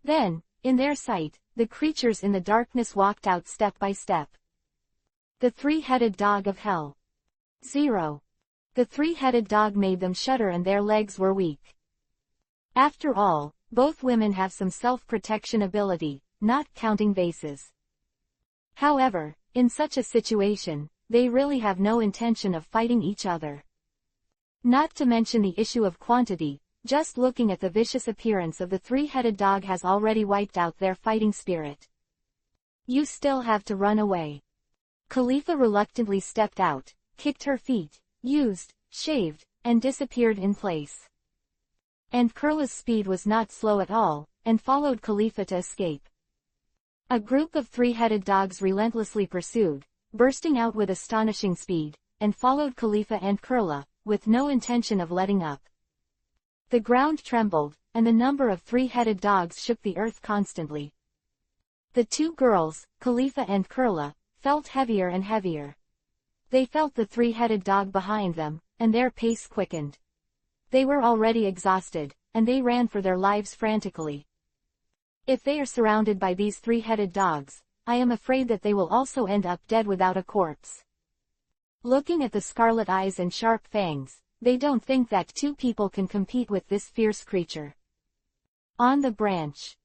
A: Then, in their sight, the creatures in the darkness walked out step by step. The three-headed dog of hell. 0. The three-headed dog made them shudder and their legs were weak. After all, both women have some self-protection ability, not counting vases. However, in such a situation, they really have no intention of fighting each other. Not to mention the issue of quantity, just looking at the vicious appearance of the three-headed dog has already wiped out their fighting spirit. You still have to run away. Khalifa reluctantly stepped out, kicked her feet, used, shaved, and disappeared in place. And Kurla's speed was not slow at all, and followed Khalifa to escape. A group of three-headed dogs relentlessly pursued, bursting out with astonishing speed, and followed Khalifa and Kurla, with no intention of letting up. The ground trembled, and the number of three-headed dogs shook the earth constantly. The two girls, Khalifa and Kurla, felt heavier and heavier. They felt the three-headed dog behind them, and their pace quickened. They were already exhausted, and they ran for their lives frantically. If they are surrounded by these three-headed dogs, I am afraid that they will also end up dead without a corpse. Looking at the scarlet eyes and sharp fangs, they don't think that two people can compete with this fierce creature. On the branch,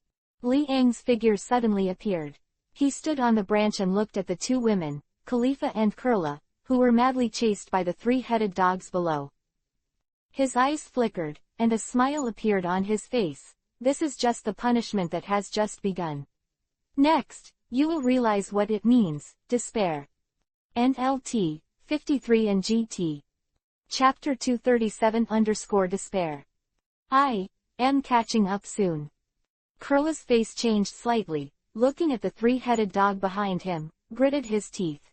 A: Li Ang's figure suddenly appeared. He stood on the branch and looked at the two women, Khalifa and Kurla, who were madly chased by the three-headed dogs below. His eyes flickered, and a smile appeared on his face. This is just the punishment that has just begun. Next, you will realize what it means, despair. NLT, 53 and GT. Chapter 237-Despair. I am catching up soon. Kurla's face changed slightly, looking at the three-headed dog behind him, gritted his teeth.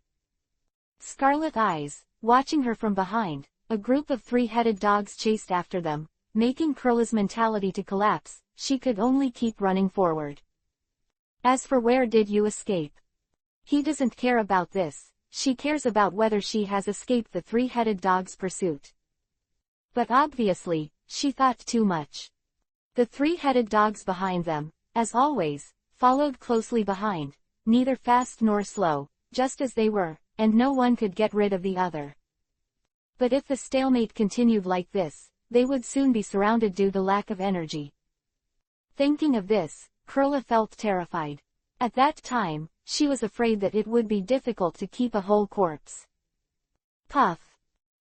A: Scarlet eyes, watching her from behind, a group of three-headed dogs chased after them, making Kurla's mentality to collapse. She could only keep running forward. As for where did you escape? He doesn't care about this, she cares about whether she has escaped the three-headed dog's pursuit. But obviously, she thought too much. The three-headed dogs behind them, as always, followed closely behind, neither fast nor slow, just as they were, and no one could get rid of the other. But if the stalemate continued like this, they would soon be surrounded due to lack of energy. Thinking of this, Kurla felt terrified. At that time, she was afraid that it would be difficult to keep a whole corpse. Puff!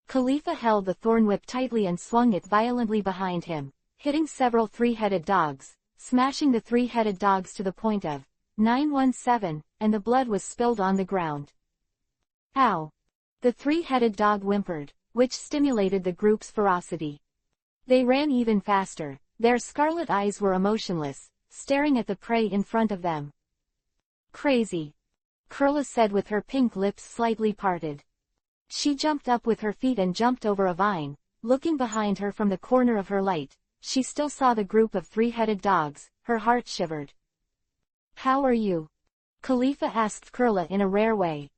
A: Khalifa held the thorn whip tightly and swung it violently behind him, hitting several three-headed dogs, smashing the three-headed dogs to the point of 917, and the blood was spilled on the ground. Ow! The three-headed dog whimpered, which stimulated the group's ferocity. They ran even faster. Their scarlet eyes were emotionless, staring at the prey in front of them. Crazy! Kurla said with her pink lips slightly parted. She jumped up with her feet and jumped over a vine. Looking behind her from the corner of her light, she still saw the group of three-headed dogs. Her heart shivered. How are you? Khalifa asked Kurla in a rare way.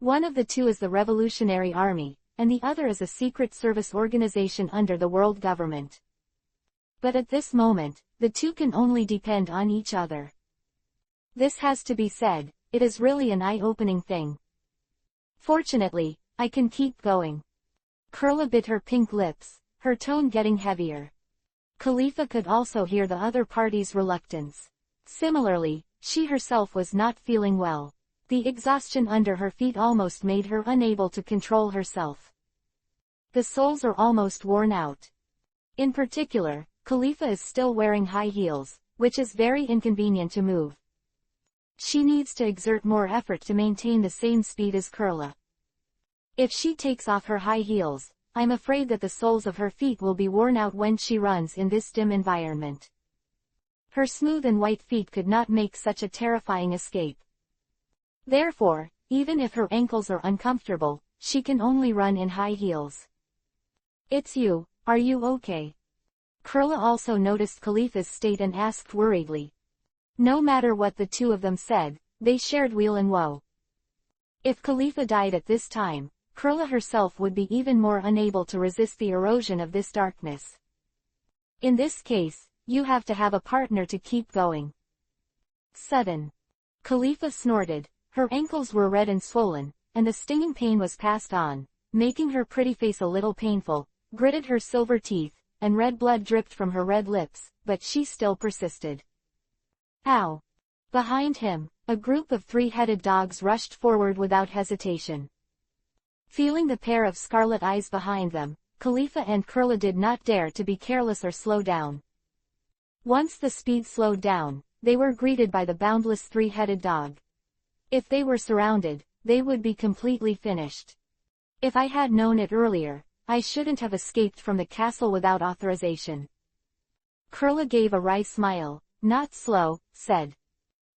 A: One of the two is the Revolutionary Army, and the other is a secret service organization under the world government. But at this moment, the two can only depend on each other. This has to be said, it is really an eye-opening thing. Fortunately, I can keep going. Kurla bit her pink lips, her tone getting heavier. Khalifa could also hear the other party's reluctance. Similarly, she herself was not feeling well. The exhaustion under her feet almost made her unable to control herself. The soles are almost worn out. In particular, Khalifa is still wearing high heels, which is very inconvenient to move. She needs to exert more effort to maintain the same speed as Kurla. If she takes off her high heels, I'm afraid that the soles of her feet will be worn out when she runs in this dim environment. Her smooth and white feet could not make such a terrifying escape. Therefore, even if her ankles are uncomfortable, she can only run in high heels. It's you, are you okay? Kurla also noticed Khalifa's state and asked worriedly. No matter what the two of them said, they shared weal and woe. If Khalifa died at this time, Kurla herself would be even more unable to resist the erosion of this darkness. In this case, you have to have a partner to keep going. Sudden. Khalifa snorted, her ankles were red and swollen, and the stinging pain was passed on, making her pretty face a little painful, gritted her silver teeth, and red blood dripped from her red lips, but she still persisted. Ow! Behind him, a group of three-headed dogs rushed forward without hesitation. Feeling the pair of scarlet eyes behind them, Khalifa and Kurla did not dare to be careless or slow down. Once the speed slowed down, they were greeted by the boundless three-headed dog. If they were surrounded, they would be completely finished. If I had known it earlier, I shouldn't have escaped from the castle without authorization. Kurla gave a wry smile. Not slow, said.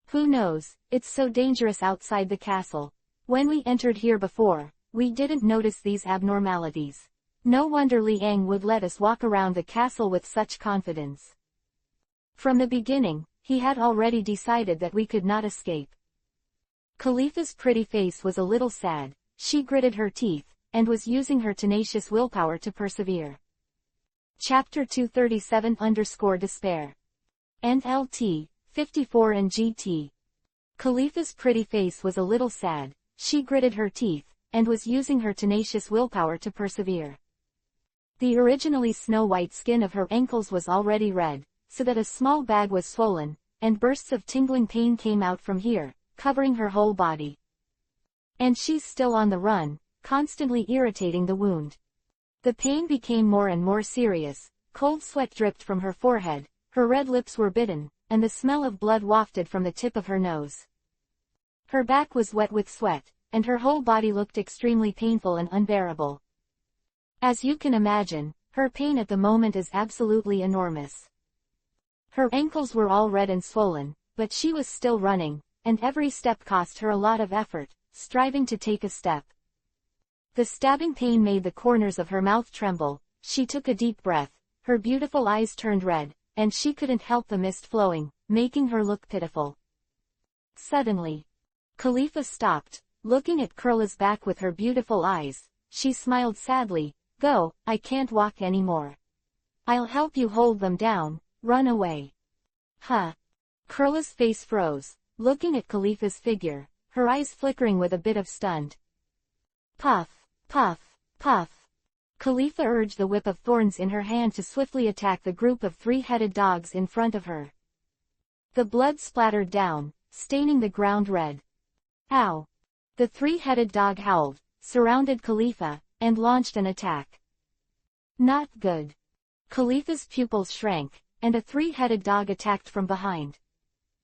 A: Who knows, it's so dangerous outside the castle. When we entered here before, we didn't notice these abnormalities. No wonder Liang would let us walk around the castle with such confidence. From the beginning, he had already decided that we could not escape. Khalifa's pretty face was a little sad. She gritted her teeth, and was using her tenacious willpower to persevere. Chapter 237-Despair. NLT, 54 and GT. Khalifa's pretty face was a little sad. She gritted her teeth, and was using her tenacious willpower to persevere. The originally snow-white skin of her ankles was already red, so that a small bag was swollen, and bursts of tingling pain came out from here, covering her whole body. And she's still on the run, constantly irritating the wound. The pain became more and more serious, cold sweat dripped from her forehead, her red lips were bitten, and the smell of blood wafted from the tip of her nose. Her back was wet with sweat, and her whole body looked extremely painful and unbearable. As you can imagine, her pain at the moment is absolutely enormous. Her ankles were all red and swollen, but she was still running, and every step cost her a lot of effort, striving to take a step. The stabbing pain made the corners of her mouth tremble. She took a deep breath, her beautiful eyes turned red, and she couldn't help the mist flowing, making her look pitiful. Suddenly, Khalifa stopped, looking at Kurla's back with her beautiful eyes. She smiled sadly. Go, I can't walk anymore. I'll help you hold them down, run away. Huh. Kurla's face froze, looking at Khalifa's figure, her eyes flickering with a bit of stunned. Puff, puff, puff. Khalifa urged the whip of thorns in her hand to swiftly attack the group of three-headed dogs in front of her. The blood splattered down, staining the ground red. Ow! The three-headed dog howled, surrounded Khalifa, and launched an attack. Not good. Khalifa's pupils shrank, and a three-headed dog attacked from behind.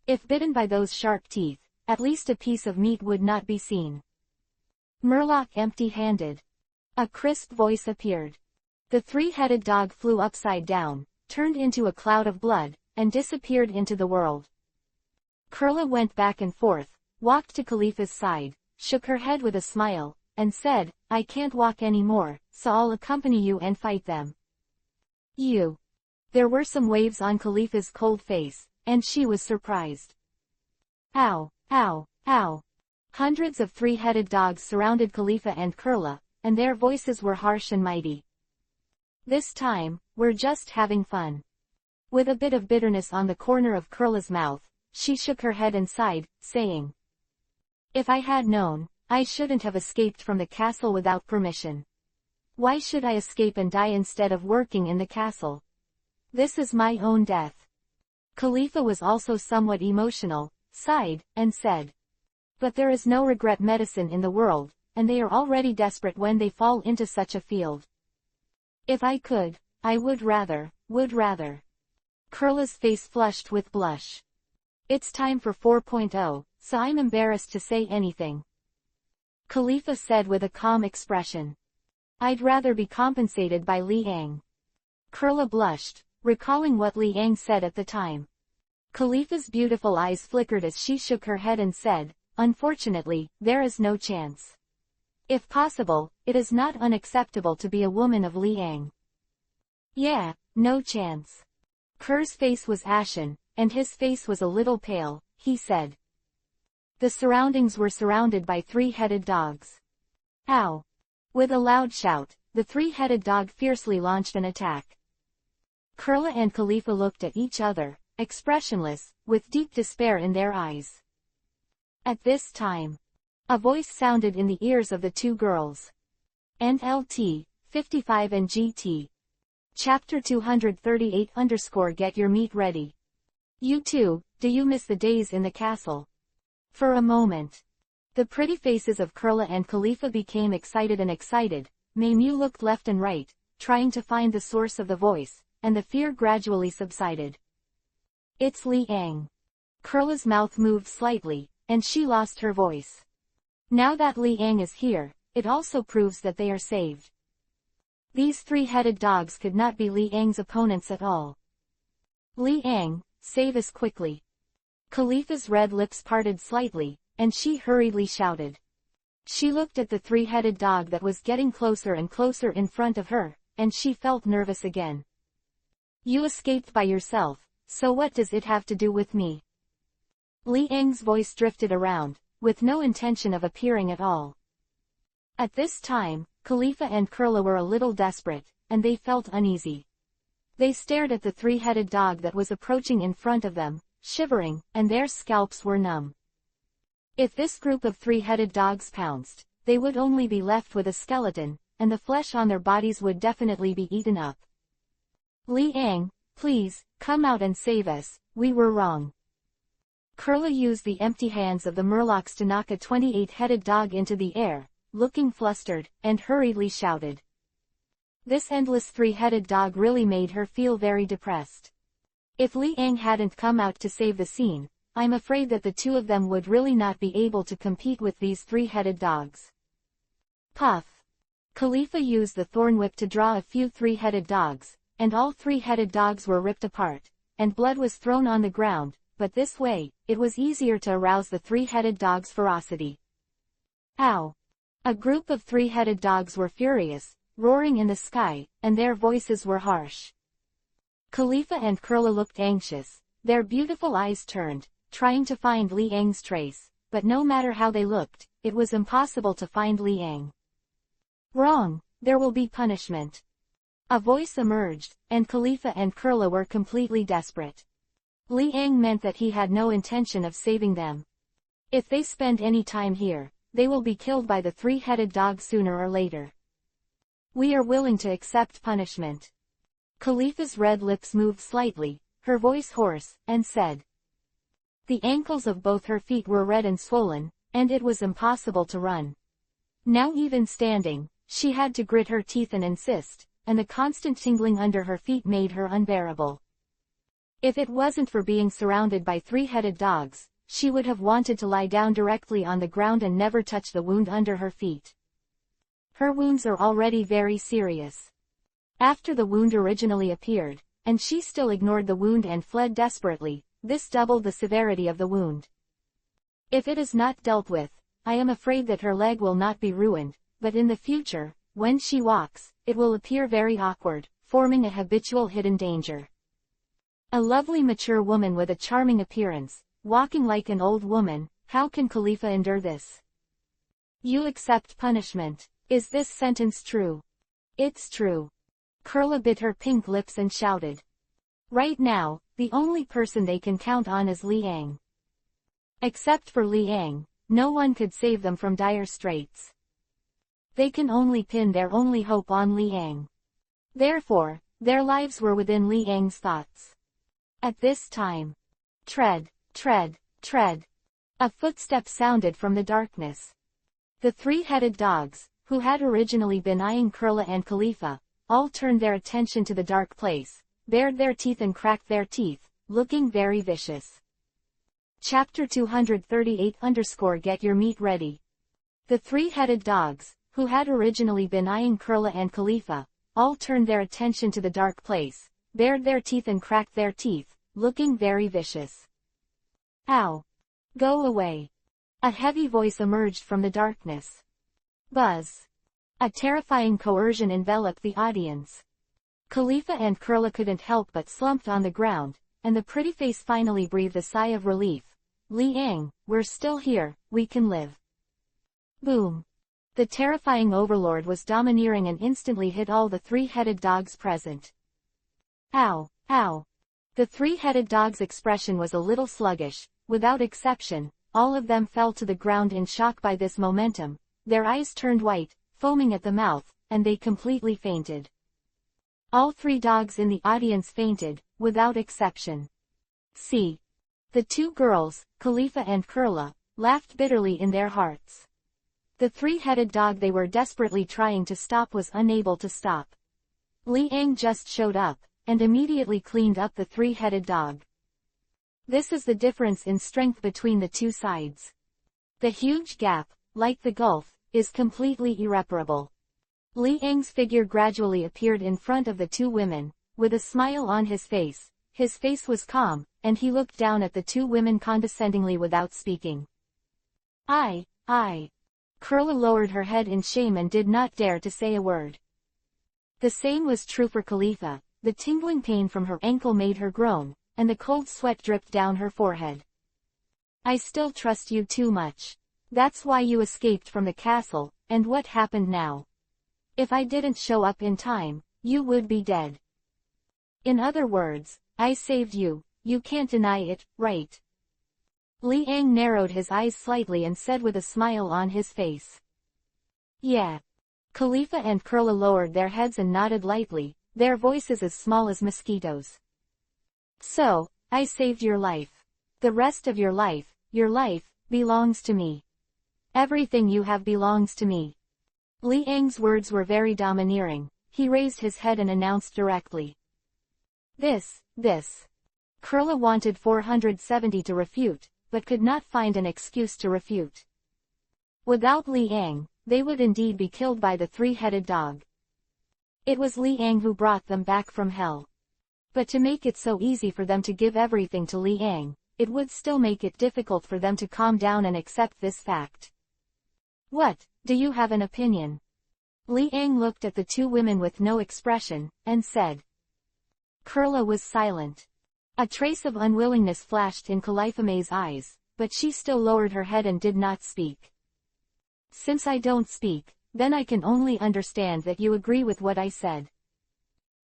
A: If bitten by those sharp teeth, at least a piece of meat would not be seen. Murloc empty-handed. A crisp voice appeared. The three-headed dog flew upside down, turned into a cloud of blood, and disappeared into the world. Kurla went back and forth, walked to Khalifa's side, shook her head with a smile, and said, I can't walk anymore, so I'll accompany you and fight them. You. There were some waves on Khalifa's cold face, and she was surprised. Ow, ow, ow. Hundreds of three-headed dogs surrounded Khalifa and Kurla, and their voices were harsh and mighty. This time, we're just having fun. With a bit of bitterness on the corner of Kurla's mouth, she shook her head and sighed, saying, If I had known, I shouldn't have escaped from the castle without permission. Why should I escape and die instead of working in the castle? This is my own death. Khalifa was also somewhat emotional, sighed, and said, But there is no regret medicine in the world, and they are already desperate when they fall into such a field. If I could, I would rather. Kurla's face flushed with blush. It's time for 4.0, so I'm embarrassed to say anything. Khalifa said with a calm expression. I'd rather be compensated by Liang. Kurla blushed, recalling what Liang said at the time. Khalifa's beautiful eyes flickered as she shook her head and said, Unfortunately, there is no chance. If possible, it is not unacceptable to be a woman of Liang. Yeah, no chance. Kerr's face was ashen, and his face was a little pale, he said. The surroundings were surrounded by three-headed dogs. Ow! With a loud shout, the three-headed dog fiercely launched an attack. Kurla and Khalifa looked at each other, expressionless, with deep despair in their eyes. At this time, a voice sounded in the ears of the two girls. NLT, 55 and GT. Chapter 238 Get your meat ready. You two, do you miss the days in the castle? For a moment. The pretty faces of Kurla and Khalifa became excited and excited. Meimu looked left and right, trying to find the source of the voice, and the fear gradually subsided. It's Li Ang. Kurla's mouth moved slightly, and she lost her voice. Now that Li Ang is here, it also proves that they are saved. These three-headed dogs could not be Li Ang's opponents at all. Li Ang, save us quickly. Khalifa's red lips parted slightly, and she hurriedly shouted. She looked at the three-headed dog that was getting closer and closer in front of her, and she felt nervous again. You escaped by yourself, so what does it have to do with me? Li Ang's voice drifted around, with no intention of appearing at all. At this time, Khalifa and Kurla were a little desperate, and they felt uneasy. They stared at the three-headed dog that was approaching in front of them, shivering, and their scalps were numb. If this group of three-headed dogs pounced, they would only be left with a skeleton, and the flesh on their bodies would definitely be eaten up. Li Ang, please, come out and save us, we were wrong. Kurla used the empty hands of the murlocs to knock a 28-headed dog into the air, looking flustered, and hurriedly shouted. This endless three-headed dog really made her feel very depressed. If Li Ang hadn't come out to save the scene, I'm afraid that the two of them would really not be able to compete with these three-headed dogs. Puff! Khalifa used the thorn whip to draw a few three-headed dogs, and all three-headed dogs were ripped apart, and blood was thrown on the ground, but this way, it was easier to arouse the three-headed dog's ferocity. Ow! A group of three-headed dogs were furious, roaring in the sky, and their voices were harsh. Khalifa and Kurla looked anxious, their beautiful eyes turned, trying to find Li Ang's trace, but no matter how they looked, it was impossible to find Li Ang. Wrong, there will be punishment. A voice emerged, and Khalifa and Kurla were completely desperate. Li Ang meant that he had no intention of saving them. If they spend any time here, they will be killed by the three-headed dog sooner or later. We are willing to accept punishment. Khalifa's red lips moved slightly, her voice hoarse, and said. The ankles of both her feet were red and swollen, and it was impossible to run. Now even standing, she had to grit her teeth and insist, and the constant tingling under her feet made her unbearable. If it wasn't for being surrounded by three-headed dogs, she would have wanted to lie down directly on the ground and never touch the wound under her feet. Her wounds are already very serious. After the wound originally appeared, and she still ignored the wound and fled desperately, this doubled the severity of the wound. If it is not dealt with, I am afraid that her leg will not be ruined, but in the future, when she walks, it will appear very awkward, forming a habitual hidden danger. A lovely mature woman with a charming appearance, walking like an old woman, how can Khalifa endure this? You accept punishment. Is this sentence true? It's true. Kurla bit her pink lips and shouted. Right now, the only person they can count on is Li Ang. Except for Li Ang, no one could save them from dire straits. They can only pin their only hope on Li Ang. Therefore, their lives were within Li Ang's thoughts. At this time, tread, tread, tread. A footstep sounded from the darkness. The three-headed dogs, who had originally been eyeing Kurla and Khalifa, all turned their attention to the dark place, bared their teeth and cracked their teeth, looking very vicious. Chapter 238 _ Get your meat ready. The three-headed dogs, who had originally been eyeing Kurla and Khalifa, all turned their attention to the dark place, bared their teeth and cracked their teeth, looking very vicious. Ow! Go away! A heavy voice emerged from the darkness. Buzz! A terrifying coercion enveloped the audience. Khalifa and Kurla couldn't help but slumped on the ground, and the pretty face finally breathed a sigh of relief. Li Ang, we're still here, we can live. Boom! The terrifying overlord was domineering and instantly hit all the three-headed dogs present. Ow! Ow! The three-headed dog's expression was a little sluggish. Without exception, all of them fell to the ground in shock by this momentum. Their eyes turned white, foaming at the mouth, and they completely fainted. All three dogs in the audience fainted, without exception. See. The two girls, Khalifa and Kurla, laughed bitterly in their hearts. The three-headed dog they were desperately trying to stop was unable to stop. Li Ang just showed up, and immediately cleaned up the three-headed dog. This is the difference in strength between the two sides. The huge gap, like the gulf, is completely irreparable. Li Ang's figure gradually appeared in front of the two women, with a smile on his face. His face was calm, and he looked down at the two women condescendingly without speaking. I. Kurla lowered her head in shame and did not dare to say a word. The same was true for Khalifa. The tingling pain from her ankle made her groan, and the cold sweat dripped down her forehead. I still trust you too much. That's why you escaped from the castle, and what happened now? If I didn't show up in time, you would be dead. In other words, I saved you, you can't deny it, right? Li Ang narrowed his eyes slightly and said with a smile on his face. Yeah. Khalifa and Kurla lowered their heads and nodded lightly, their voices as small as mosquitoes. So, I saved your life. The rest of your life, belongs to me. Everything you have belongs to me. Li Ang's words were very domineering. He raised his head and announced directly. This. Kurla wanted 470 to refute, but could not find an excuse to refute. Without Li Ang, they would indeed be killed by the three-headed dog. It was Li Ang who brought them back from hell. But to make it so easy for them to give everything to Li Ang, it would still make it difficult for them to calm down and accept this fact. What, do you have an opinion? Li Ang looked at the two women with no expression, and said. Kurla was silent. A trace of unwillingness flashed in Khalifa's eyes, but she still lowered her head and did not speak. Since I don't speak, then I can only understand that you agree with what I said.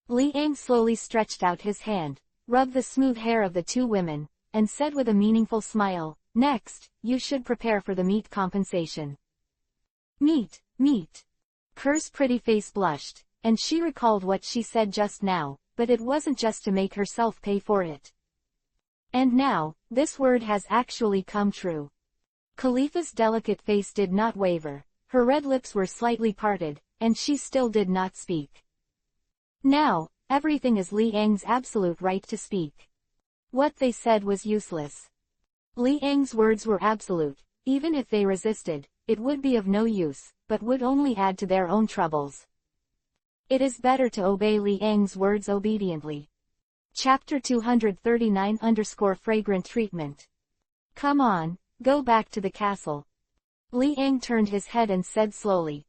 A: Li Ang slowly stretched out his hand, rubbed the smooth hair of the two women, and said with a meaningful smile, next, you should prepare for the meat compensation. Meat. Kur's pretty face blushed, and she recalled what she said just now, but it wasn't just to make herself pay for it. And now, this word has actually come true. Khalifa's delicate face did not waver, her red lips were slightly parted, and she still did not speak. Now, everything is Li Ang's absolute right to speak. What they said was useless. Li Ang's words were absolute. Even if they resisted, it would be of no use, but would only add to their own troubles. It is better to obey Li Ang's words obediently. Chapter 239-Fragrant Treatment. Come on, go back to the castle. Li Ang turned his head and said slowly.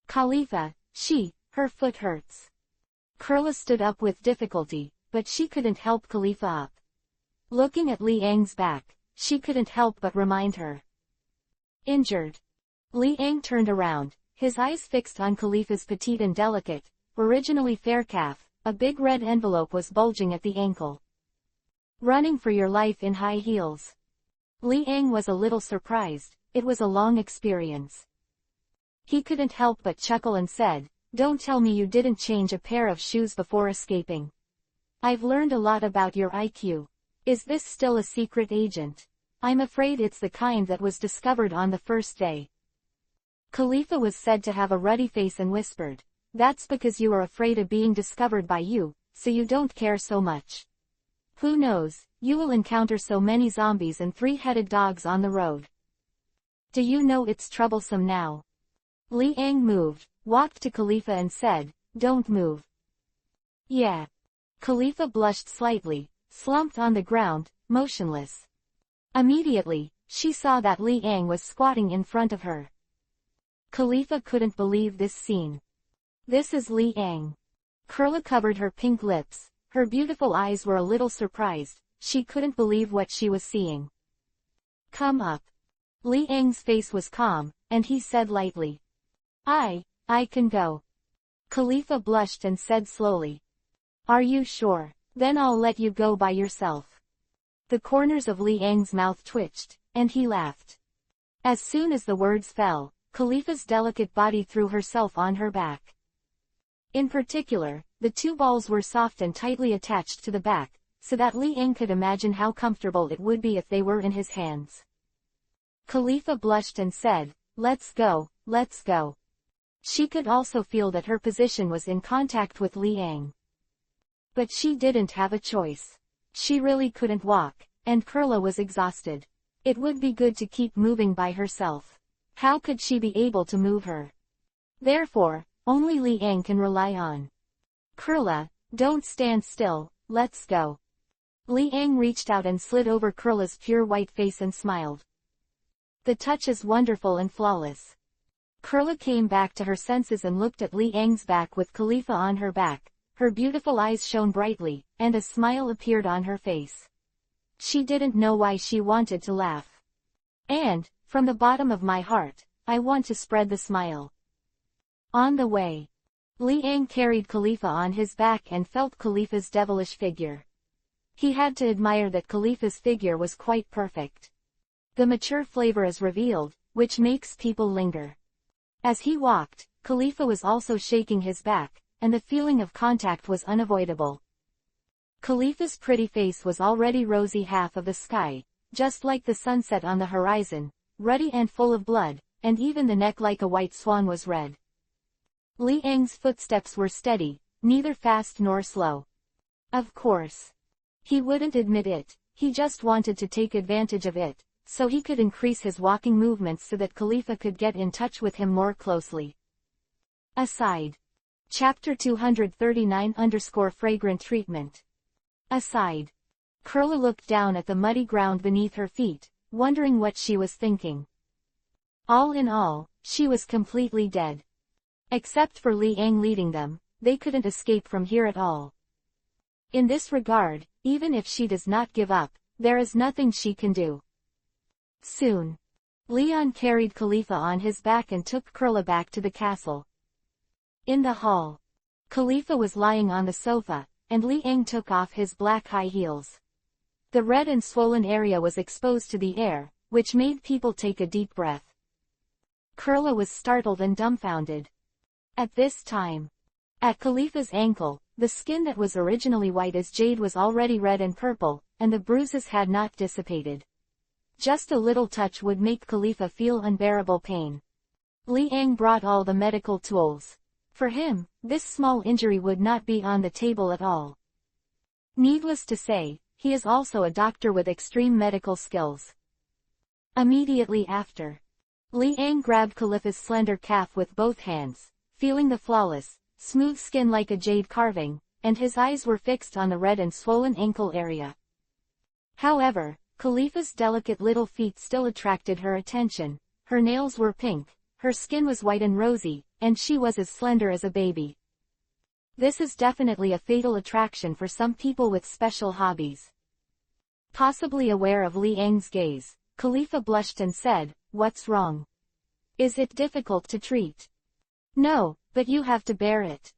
A: Khalifa, her foot hurts. Kurla stood up with difficulty, but she couldn't help Khalifa up. Looking at Li Ang's back, she couldn't help but remind her. Injured. Li Ang turned around, his eyes fixed on Khalifa's petite and delicate, originally fair calf. A big red envelope was bulging at the ankle. Running for your life in high heels. Li Ang was a little surprised, it was a long experience. He couldn't help but chuckle and said, don't tell me you didn't change a pair of shoes before escaping. I've learned a lot about your IQ. Is this still a secret agent? I'm afraid it's the kind that was discovered on the first day. Khalifa was said to have a ruddy face and whispered, that's because you are afraid of being discovered by you, so you don't care so much. Who knows, you will encounter so many zombies and three-headed dogs on the road. Do you know it's troublesome now? Li Ang moved, walked to Khalifa and said, don't move. Yeah. Khalifa blushed slightly, slumped on the ground, motionless. Immediately, she saw that Li Ang was squatting in front of her. Khalifa couldn't believe this scene. This is Li Ang. Kurla covered her pink lips, her beautiful eyes were a little surprised, she couldn't believe what she was seeing. Come up. Li Ang's face was calm, and he said lightly. I can go. Khalifa blushed and said slowly. Are you sure? Then I'll let you go by yourself. The corners of Li Ang's mouth twitched, and he laughed. As soon as the words fell, Khalifa's delicate body threw herself on her back. In particular, the two balls were soft and tightly attached to the back, so that Li Ang could imagine how comfortable it would be if they were in his hands. Khalifa blushed and said, "Let's go, let's go." She could also feel that her position was in contact with Liang. But she didn't have a choice. She really couldn't walk, and Kurla was exhausted. It would be good to keep moving by herself. How could she be able to move her? Therefore, only Liang can rely on. Kurla, don't stand still, let's go. Liang reached out and slid over Kurla's pure white face and smiled. The touch is wonderful and flawless. Kurla came back to her senses and looked at Liang's back with Khalifa on her back. Her beautiful eyes shone brightly, and a smile appeared on her face. She didn't know why she wanted to laugh. And, from the bottom of my heart, I want to spread the smile. On the way, Liang carried Khalifa on his back and felt Khalifa's devilish figure. He had to admire that Khalifa's figure was quite perfect. The mature flavor is revealed, which makes people linger. As he walked, Khalifa was also shaking his back, and the feeling of contact was unavoidable. Khalifa's pretty face was already rosy half of the sky, just like the sunset on the horizon, ruddy and full of blood, and even the neck like a white swan was red. Liang's footsteps were steady, neither fast nor slow. Of course. He wouldn't admit it, he just wanted to take advantage of it, so he could increase his walking movements so that Khalifa could get in touch with him more closely. Aside. Chapter 239-Fragrant Treatment. Aside. Kurla looked down at the muddy ground beneath her feet, wondering what she was thinking. All in all, she was completely dead. Except for Liang leading them, they couldn't escape from here at all. In this regard, even if she does not give up, there is nothing she can do. Soon. Leon carried Khalifa on his back and took Kurla back to the castle. In the hall. Khalifa was lying on the sofa, and Liang took off his black high heels. The red and swollen area was exposed to the air, which made people take a deep breath. Kurla was startled and dumbfounded. At this time. At Khalifa's ankle, the skin that was originally white as jade was already red and purple, and the bruises had not dissipated. Just a little touch would make Khalifa feel unbearable pain. Liang brought all the medical tools. For him, this small injury would not be on the table at all. Needless to say, he is also a doctor with extreme medical skills. Immediately after, Liang grabbed Khalifa's slender calf with both hands, feeling the flawless, smooth skin like a jade carving, and his eyes were fixed on the red and swollen ankle area. However, Khalifa's delicate little feet still attracted her attention. Her nails were pink, her skin was white and rosy, and she was as slender as a baby. This is definitely a fatal attraction for some people with special hobbies. Possibly aware of Liang's gaze, Khalifa blushed and said, "What's wrong? Is it difficult to treat?" "No, but you have to bear it."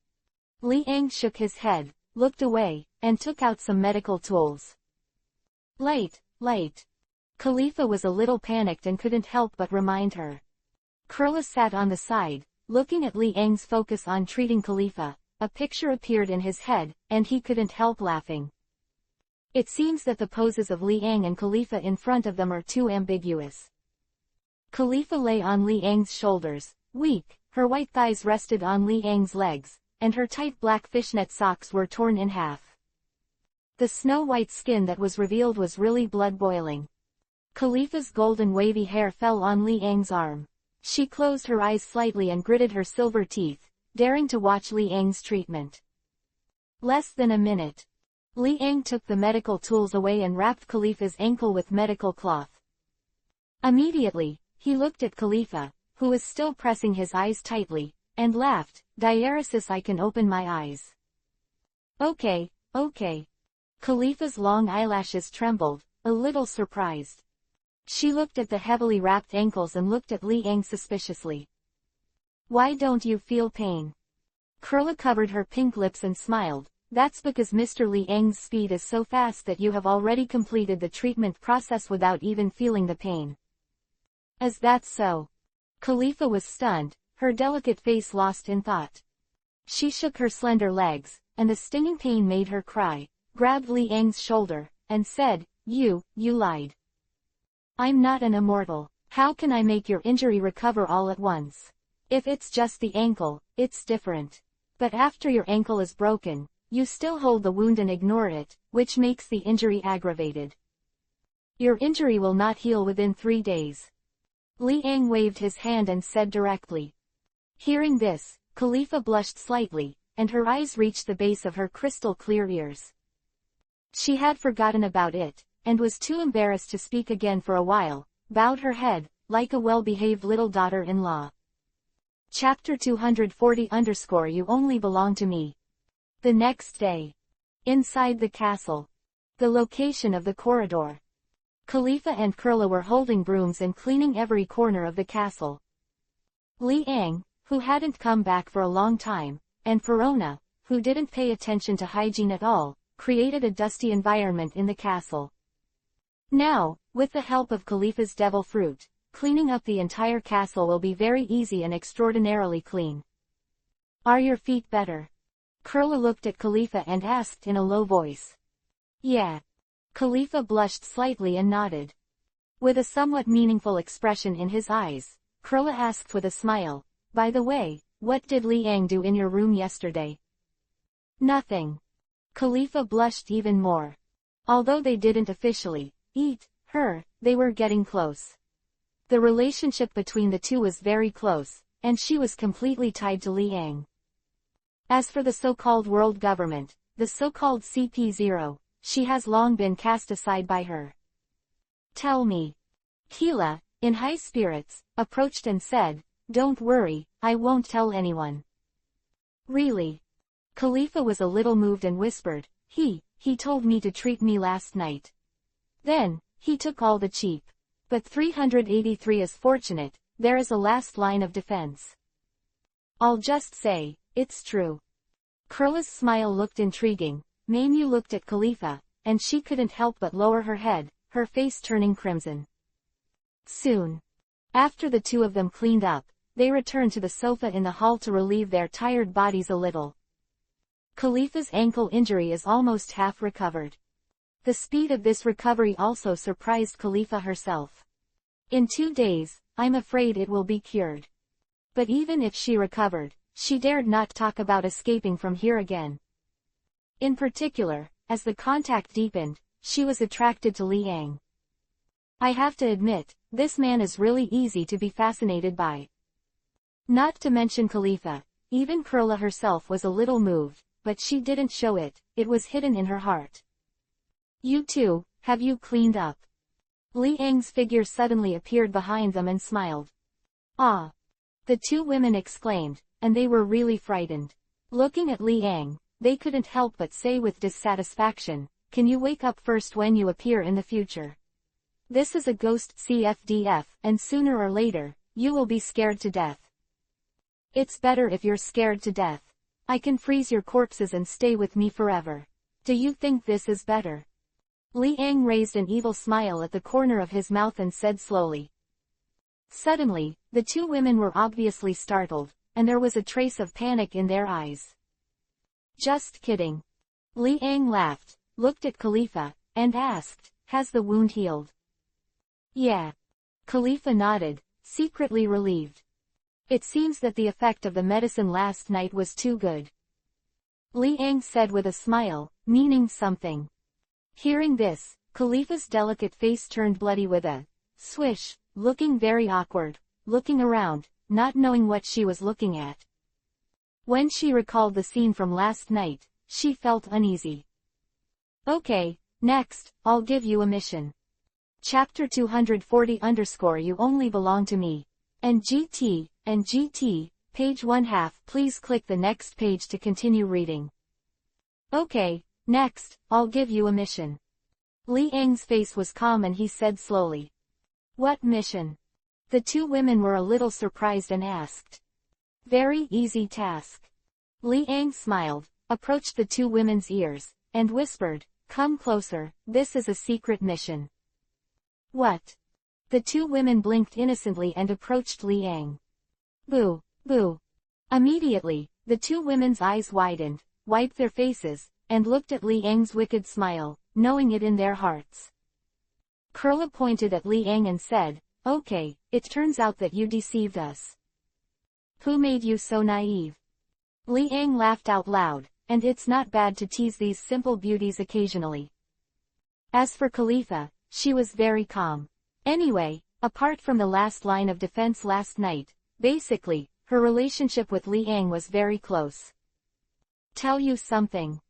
A: Liang shook his head, looked away, and took out some medical tools. Late. Khalifa was a little panicked and couldn't help but remind her. Kurla sat on the side, looking at Liang's focus on treating Khalifa. A picture appeared in his head, and he couldn't help laughing. It seems that the poses of Liang and Khalifa in front of them are too ambiguous. Khalifa lay on Liang's shoulders, weak, her white thighs rested on Liang's legs, and her tight black fishnet socks were torn in half. The snow-white skin that was revealed was really blood-boiling. Khalifa's golden wavy hair fell on Liang's arm. She closed her eyes slightly and gritted her silver teeth, daring to watch Liang's treatment. Less than a minute. Liang took the medical tools away and wrapped Khalifa's ankle with medical cloth. Immediately, he looked at Khalifa, who was still pressing his eyes tightly, and laughed, "Diaresis, I can open my eyes." Okay. Khalifa's long eyelashes trembled, a little surprised. She looked at the heavily wrapped ankles and looked at Liang suspiciously. "Why don't you feel pain?" Kurla covered her pink lips and smiled. "That's because Mr. Liang's speed is so fast that you have already completed the treatment process without even feeling the pain." "Is that so?" Khalifa was stunned, her delicate face lost in thought. She shook her slender legs, and the stinging pain made her cry, grabbed Liang's shoulder, and said, You lied. I'm not an immortal. How can I make your injury recover all at once? If it's just the ankle, it's different. But after your ankle is broken, you still hold the wound and ignore it, which makes the injury aggravated. Your injury will not heal within 3 days. Li Ang waved his hand and said directly. Hearing this, Khalifa blushed slightly, and her eyes reached the base of her crystal-clear ears. She had forgotten about it, and was too embarrassed to speak again for a while, bowed her head, like a well-behaved little daughter-in-law. Chapter 240 You Only Belong to Me. The next day. Inside the castle. The location of the corridor. Khalifa and Kurla were holding brooms and cleaning every corner of the castle. Li Ang, who hadn't come back for a long time, and Verona, who didn't pay attention to hygiene at all, created a dusty environment in the castle. Now, with the help of Khalifa's devil fruit, cleaning up the entire castle will be very easy and extraordinarily clean. Are your feet better? Kurla looked at Khalifa and asked in a low voice. Yeah. Khalifa blushed slightly and nodded. With a somewhat meaningful expression in his eyes, Kurla asked with a smile, By the way, what did Li Ang do in your room yesterday? Nothing. Khalifa blushed even more. Although they didn't officially eat her, they were getting close. The relationship between the two was very close, and she was completely tied to Li Ang. As for the so-called world government, the so-called CP0, she has long been cast aside by her. Tell me. Keela, in high spirits, approached and said, Don't worry, I won't tell anyone. Really? Khalifa was a little moved and whispered, He told me to treat me last night. Then, he took all the cheap. But 383 is fortunate, there is a last line of defense. I'll just say, it's true. Kurla's smile looked intriguing. Maimyu looked at Khalifa, and she couldn't help but lower her head, her face turning crimson. Soon. After the two of them cleaned up, they returned to the sofa in the hall to relieve their tired bodies a little. Khalifa's ankle injury is almost half recovered. The speed of this recovery also surprised Khalifa herself. In 2 days, I'm afraid it will be cured. But even if she recovered, she dared not talk about escaping from here again. In particular, as the contact deepened, she was attracted to Li Ang. I have to admit, this man is really easy to be fascinated by. Not to mention Khalifa, even Kurla herself was a little moved, but she didn't show it, it was hidden in her heart. You two, have you cleaned up? Li Ang's figure suddenly appeared behind them and smiled. Ah! The two women exclaimed, and they were really frightened. Looking at Li Ang, they couldn't help but say with dissatisfaction, Can you wake up first when you appear in the future? This is a ghost CFDF, and sooner or later, you will be scared to death. It's better if you're scared to death. I can freeze your corpses and stay with me forever. Do you think this is better? Li Ang raised an evil smile at the corner of his mouth and said slowly. Suddenly, the two women were obviously startled, and there was a trace of panic in their eyes. Just kidding. Li Ang laughed, looked at Khalifa, and asked, Has the wound healed? Yeah. Khalifa nodded, secretly relieved. It seems that the effect of the medicine last night was too good. Li Ang said with a smile, meaning something. Hearing this, Khalifa's delicate face turned bloody with a swish, looking very awkward, looking around, not knowing what she was looking at. When she recalled the scene from last night, she felt uneasy. Okay, next, I'll give you a mission. Chapter 240 You Only Belong to Me. And GT, page 1/2. Please click the next page to continue reading. Okay, next, I'll give you a mission. Li Ang's face was calm and he said slowly. What mission? The two women were a little surprised and asked. Very easy task. Li Ang smiled, approached the two women's ears, and whispered, Come closer, this is a secret mission. What? The two women blinked innocently and approached Li Ang. Boo, boo. Immediately, the two women's eyes widened, wiped their faces, and looked at Li Ang's wicked smile, knowing it in their hearts. Kurla pointed at Li Ang and said, Okay, it turns out that you deceived us. Who made you so naive? Liang laughed out loud, and it's not bad to tease these simple beauties occasionally. As for Khalifa, she was very calm. Anyway, apart from the last line of defense last night, basically, her relationship with Liang was very close. Tell you something.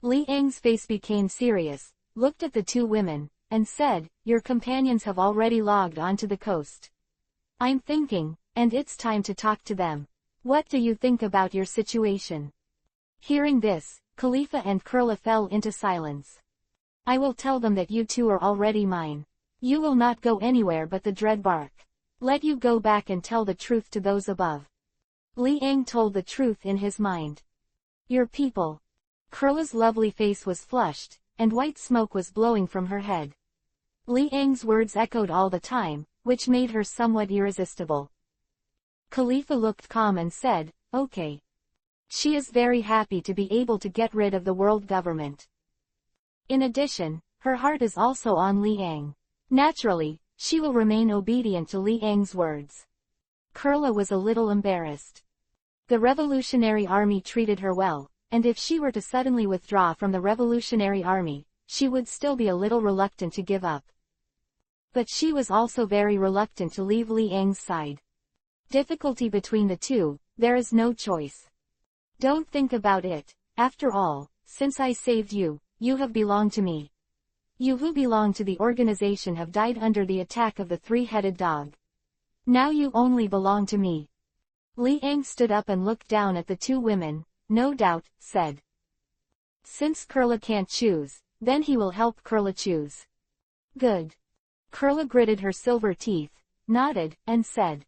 A: Liang's face became serious, looked at the two women, and said, your companions have already logged onto the coast. I'm thinking, and it's time to talk to them. What do you think about your situation? Hearing this, Khalifa and Kurla fell into silence. I will tell them that you two are already mine. You will not go anywhere but the dread bark. Let you go back and tell the truth to those above. Liang told the truth in his mind. Your people. Kurla's lovely face was flushed, and white smoke was blowing from her head. Liang's words echoed all the time, which made her somewhat irresistible. Khalifa looked calm and said, okay. She is very happy to be able to get rid of the world government. In addition, her heart is also on Liang. Naturally, she will remain obedient to Liang's words. Kurla was a little embarrassed. The Revolutionary Army treated her well, and if she were to suddenly withdraw from the Revolutionary Army, she would still be a little reluctant to give up. But she was also very reluctant to leave Liang's side. Difficulty between the two, there is no choice. Don't think about it. After all, since I saved you, you have belonged to me. You who belong to the organization have died under the attack of the three-headed dog. Now you only belong to me. Liang stood up and looked down at the two women, no doubt, said. Since Kurla can't choose, then he will help Kurla choose. Good. Kurla gritted her silver teeth, nodded, and said.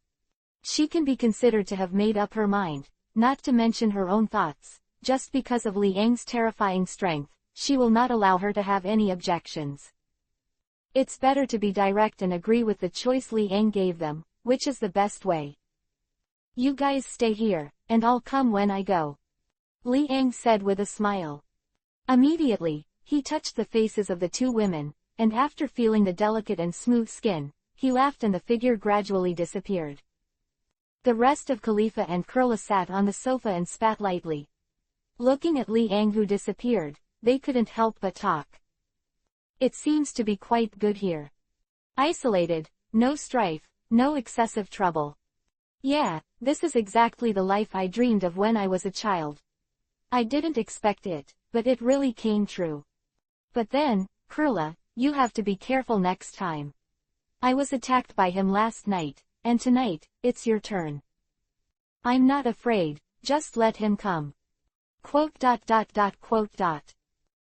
A: She can be considered to have made up her mind, not to mention her own thoughts. Just because of Liang's terrifying strength, she will not allow her to have any objections. It's better to be direct and agree with the choice Liang gave them, which is the best way. You guys stay here, and I'll come when I go. Liang said with a smile. Immediately, he touched the faces of the two women, and after feeling the delicate and smooth skin, he laughed and the figure gradually disappeared. The rest of Khalifa and Kurla sat on the sofa and spat lightly. Looking at Liang who disappeared, they couldn't help but talk. It seems to be quite good here. Isolated, no strife, no excessive trouble. Yeah, this is exactly the life I dreamed of when I was a child. I didn't expect it, but it really came true. But then, Kurla, you have to be careful next time. I was attacked by him last night, and tonight, it's your turn. I'm not afraid, just let him come. ...